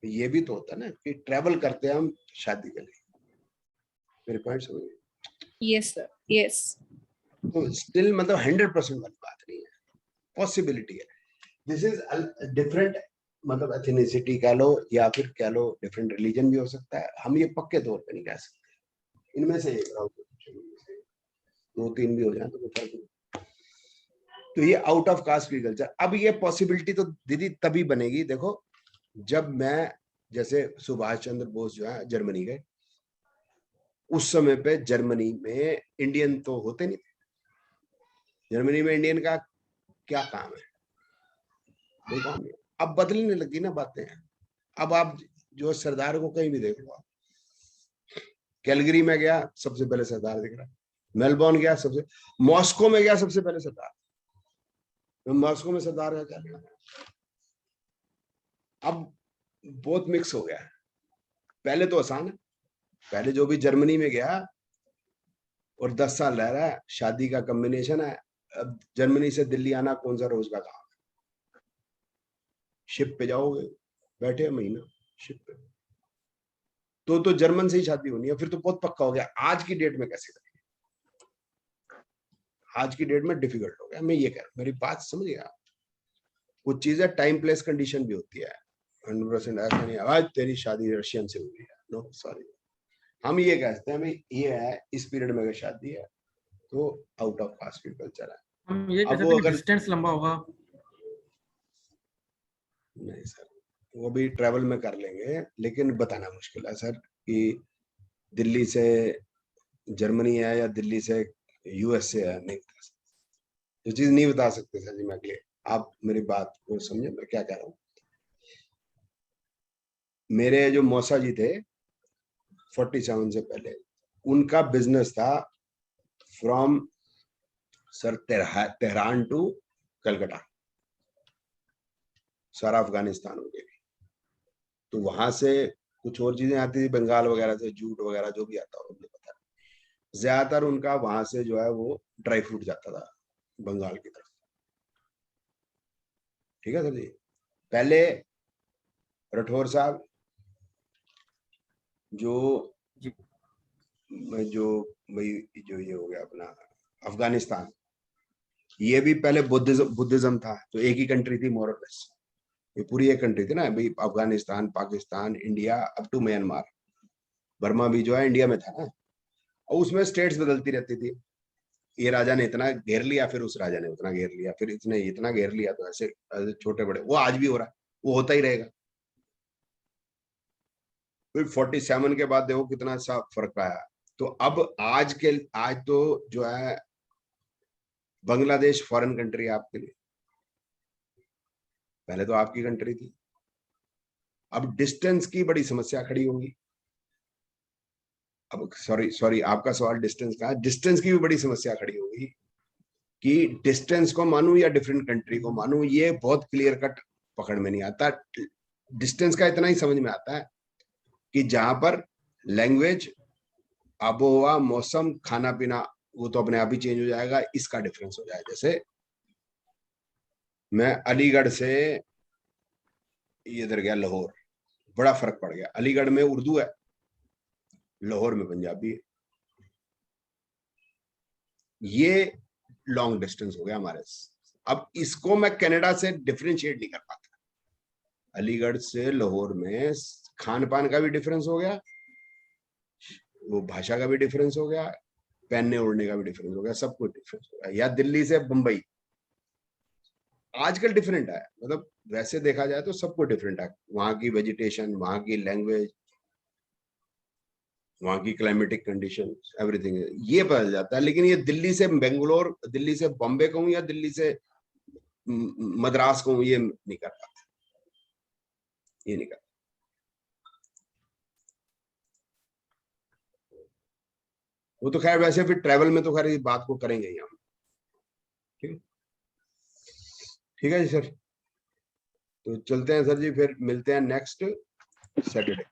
ये भी तो होता है ना कि ट्रैवल करते हैं हम शादी के लिए, मेरे पॉइंट समझिए। Yes sir, yes. तो स्टिल मतलब 100% वाली बात नहीं है, पॉसिबिलिटी है। दिस इज डिफरेंट, मतलब एथनिसिटी कह लो या फिर कह लो डिफरेंट रिलीजन भी हो सकता है, हम ये पक्के तौर पे नहीं कह सकते। इनमें से 2-3 भी हो जाए तो कोई फर्क नहीं। तो ये आउट ऑफ कास्ट एग्रीकल्चर। अब ये पॉसिबिलिटी तो दीदी तभी बनेगी, देखो जब मैं, जैसे सुभाष चंद्र बोस जो है जर्मनी गए, उस समय पे जर्मनी में इंडियन तो होते नहीं थे। जर्मनी में इंडियन का क्या काम है, कोई काम नहीं। अब बदलने लगी ना बातें। अब आप जो सरदार को कहीं भी देख लो, कैलगरी में गया सबसे पहले सरदार दिख रहा है, मेलबोर्न गया सबसे, मॉस्को में गया सबसे पहले सरदार। मॉस्को में सरदार का क्या लेना? अब बहुत मिक्स हो गया है। पहले तो आसान है, पहले जो भी जर्मनी में गया और 10 साल रह रहा है, शादी का कॉम्बिनेशन है। अब जर्मनी से दिल्ली आना कौन सा रोज का काम है? शिप पे जाओगे, बैठे महीना शिप पे, तो जर्मन से ही शादी होनी है, फिर तो बहुत पक्का हो गया। आज की डेट में कैसे करेंगे? आज की डेट में डिफिकल्ट हो गया। मैं ये कह रहा हूं, मेरी बात समझ गया। कुछ चीजें टाइम प्लेस कंडीशन भी होती है। 100% ऐसा नहीं आज तेरी शादी रशियन से हुई है, नो सॉरी। हम ये कहते हैं भाई ये है, इस पीरियड में अगर शादी है तो आउट ऑफ कास्ट एग्रीकल्चर है। हम ये कह अब सकते वो हैं कि अगर डिस्टेंस लंबा होगा। नहीं सर, वो भी ट्रैवल में कर लेंगे, लेकिन बताना मुश्किल है सर कि दिल्ली से जर्मनी है या दिल्ली से यूएस से है, नहीं बता सकते। ये चीज नहीं बता सकते सर जी। मैं अगले, आप मेरी बात को समझे मैं क्या कह रहा हूँ। मेरे जो मौसा जी थे 47 से पहले, उनका बिजनेस था from sir Tehran to Calcutta, सारा अफगानिस्तान हो गया। तो वहां से कुछ और चीजें आती थी बंगाल वगैरह से, जूट वगैरह जो भी आता हो, मुझे पता है। ज्यादातर उनका वहां से जो है वो ड्राई फ्रूट जाता था बंगाल की तरफ। ठीक है सर जी। पहले राठौर साहब जो भाई जो ये हो गया अपना अफगानिस्तान, ये भी पहले बुद्धिज्म था, तो एक ही कंट्री थी मोर और लेस। ये पूरी एक कंट्री थी ना भाई, Afghanistan, Pakistan, India, up to Myanmar. Burma भी जो है इंडिया में था ना, और उसमें स्टेट्स बदलती रहती थी। ये राजा ने इतना घेर लिया, फिर उस राजा ने उतना घेर लिया, फिर इसने इतना घेर लिया, तो ऐसे छोटे बड़े। वो आज भी हो रहा है, वो होता ही रहेगा। फिर 47 के बाद देखो कितना सा फर्क आया। तो अब आज तो जो है बांग्लादेश फॉरेन कंट्री है आपके लिए, पहले तो आपकी कंट्री थी। अब डिस्टेंस की बड़ी समस्या खड़ी होगी। अब सॉरी आपका सवाल डिस्टेंस का, डिस्टेंस की भी बड़ी समस्या खड़ी होगी कि डिस्टेंस को मानूं या डिफरेंट कंट्री को मानूं, ये बहुत क्लियर कट पकड़ में नहीं आता। डिस्टेंस का इतना ही समझ में आता है कि जहां पर लैंग्वेज, आबोहवा, मौसम, खाना पीना, वो तो अपने आप ही चेंज हो जाएगा, इसका डिफरेंस हो जाएगा। जैसे मैं अलीगढ़ से इधर गया लाहौर, बड़ा फर्क पड़ गया। अलीगढ़ में उर्दू है, लाहौर में पंजाबी है। ये लॉन्ग डिस्टेंस हो गया हमारे। अब इसको मैं कनाडा से डिफरेंशिएट नहीं कर पाता। अलीगढ़ से लाहौर में खान पान का भी डिफरेंस हो गया, वो भाषा का भी डिफरेंस हो गया, पहनने ओढ़ने का भी डिफरेंस हो गया, सब कुछ डिफरेंस हो गया। या दिल्ली से बंबई आजकल डिफरेंट है, मतलब वैसे देखा जाए तो सब कुछ डिफरेंट है। वहां की वेजिटेशन, वहां की लैंग्वेज, वहां की क्लाइमेटिक कंडीशन, एवरीथिंग ये बदल जाता है। लेकिन ये दिल्ली से बेंगलोर, दिल्ली से बॉम्बे कहूं या दिल्ली से मद्रास कहूं, ये नहीं कर पाते, ये नहीं कर। वो तो खैर वैसे फिर ट्रैवल में तो खैर इस बात को करेंगे ही हम। ठीक है, ठीक है जी सर, तो चलते हैं सर जी, फिर मिलते हैं नेक्स्ट सैटरडे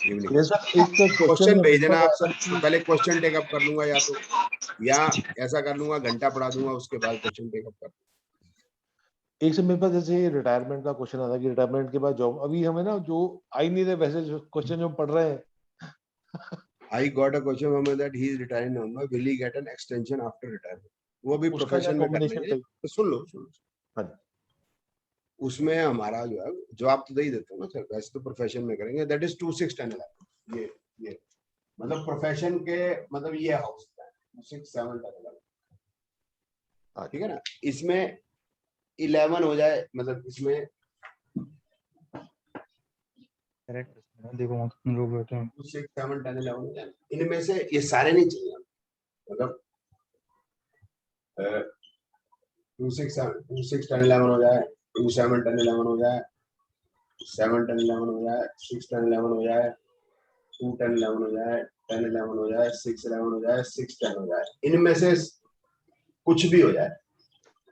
इवनिंग। क्वेश्चन भेज देना आप सर, तो पहले क्वेश्चन टेकअप कर लूंगा, या ऐसा कर लूंगा घंटा पढ़ा दूंगा, उसके बाद क्वेश्चन टेकअप कर। एक से मेरे पास जैसे रिटायरमेंट का क्वेश्चन आता है कि रिटायरमेंट के बाद जॉब, अभी हमें ना जो आई नहीं रहे वैसे क्वेश्चन जो पढ़ रहे हैं। I got a question from him that he is retiring now. Will he get an extension after retirement? वो भी प्रोफेशन में कर लेंगे, तो सुन लो। हाँ, उसमें हमारा जो है जवाब तो दे ही देता हूँ ना सर, वैसे तो प्रोफेशन में करेंगे। दैट इज 2610 ये मतलब प्रोफेशन के मतलब ये हाउस 26 7 ठीक है ना। इसमें 11 हो जाए, मतलब इसमें देखो लोग बैठे हैं 2, 6, 7, 10, 11 हो जाए, इनमें से ये सारे नहीं चाहिए, मतलब 2, 6, 10, 11 हो जाए, 2, 7, 10, 11 हो जाए, 7, 10, 11 हो जाए, 6, 10, 11 हो जाए, 2, 10, 11 हो जाए, 10, 11 हो जाए, 6, 11 हो जाए, 6, 10 हो जाए, इनमें से कुछ भी हो जाए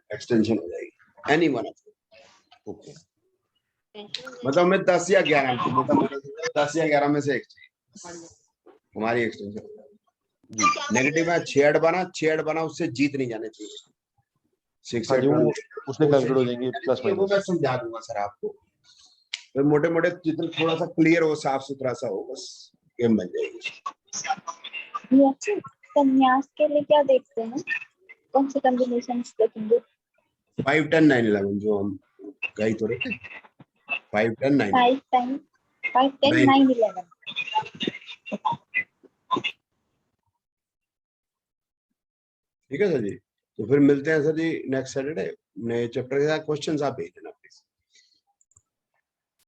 एक्सटेंशन हो जाएगी, एनी वन ऑफ ओके। मतलब मैं 10 या 11 मोटा मोटा 10 या 11 में से एक चाहिए हमारी एक्सटेंशन हो जाएगी। नेगेटिव है 6 बना उससे जीत नहीं जाने चाहिए, 6 हाँ या जी, वो 12 उसमें कैलकुलेट हो जाएंगे प्लस वो माइनस। मैं समझा दूंगा सर आपको, तो मोटे मोटे जितना थोड़ा सा क्लियर हो, साफ सुथरा सा हो, बस गेम बन जाएगी। संन्यास के लिए क्या देखते हैं, कौन से कॉम्बिनेशन देखेंगे? 5, 10, 9, 11 जो हम गए तो रहे 5, 10, 9, 5, 10, 9, 11। ठीक है सर जी, तो फिर मिलते हैं सर जी नेक्स्ट सैटरडे नए चैप्टर के साथ। क्वेश्चंस आप भेज देना।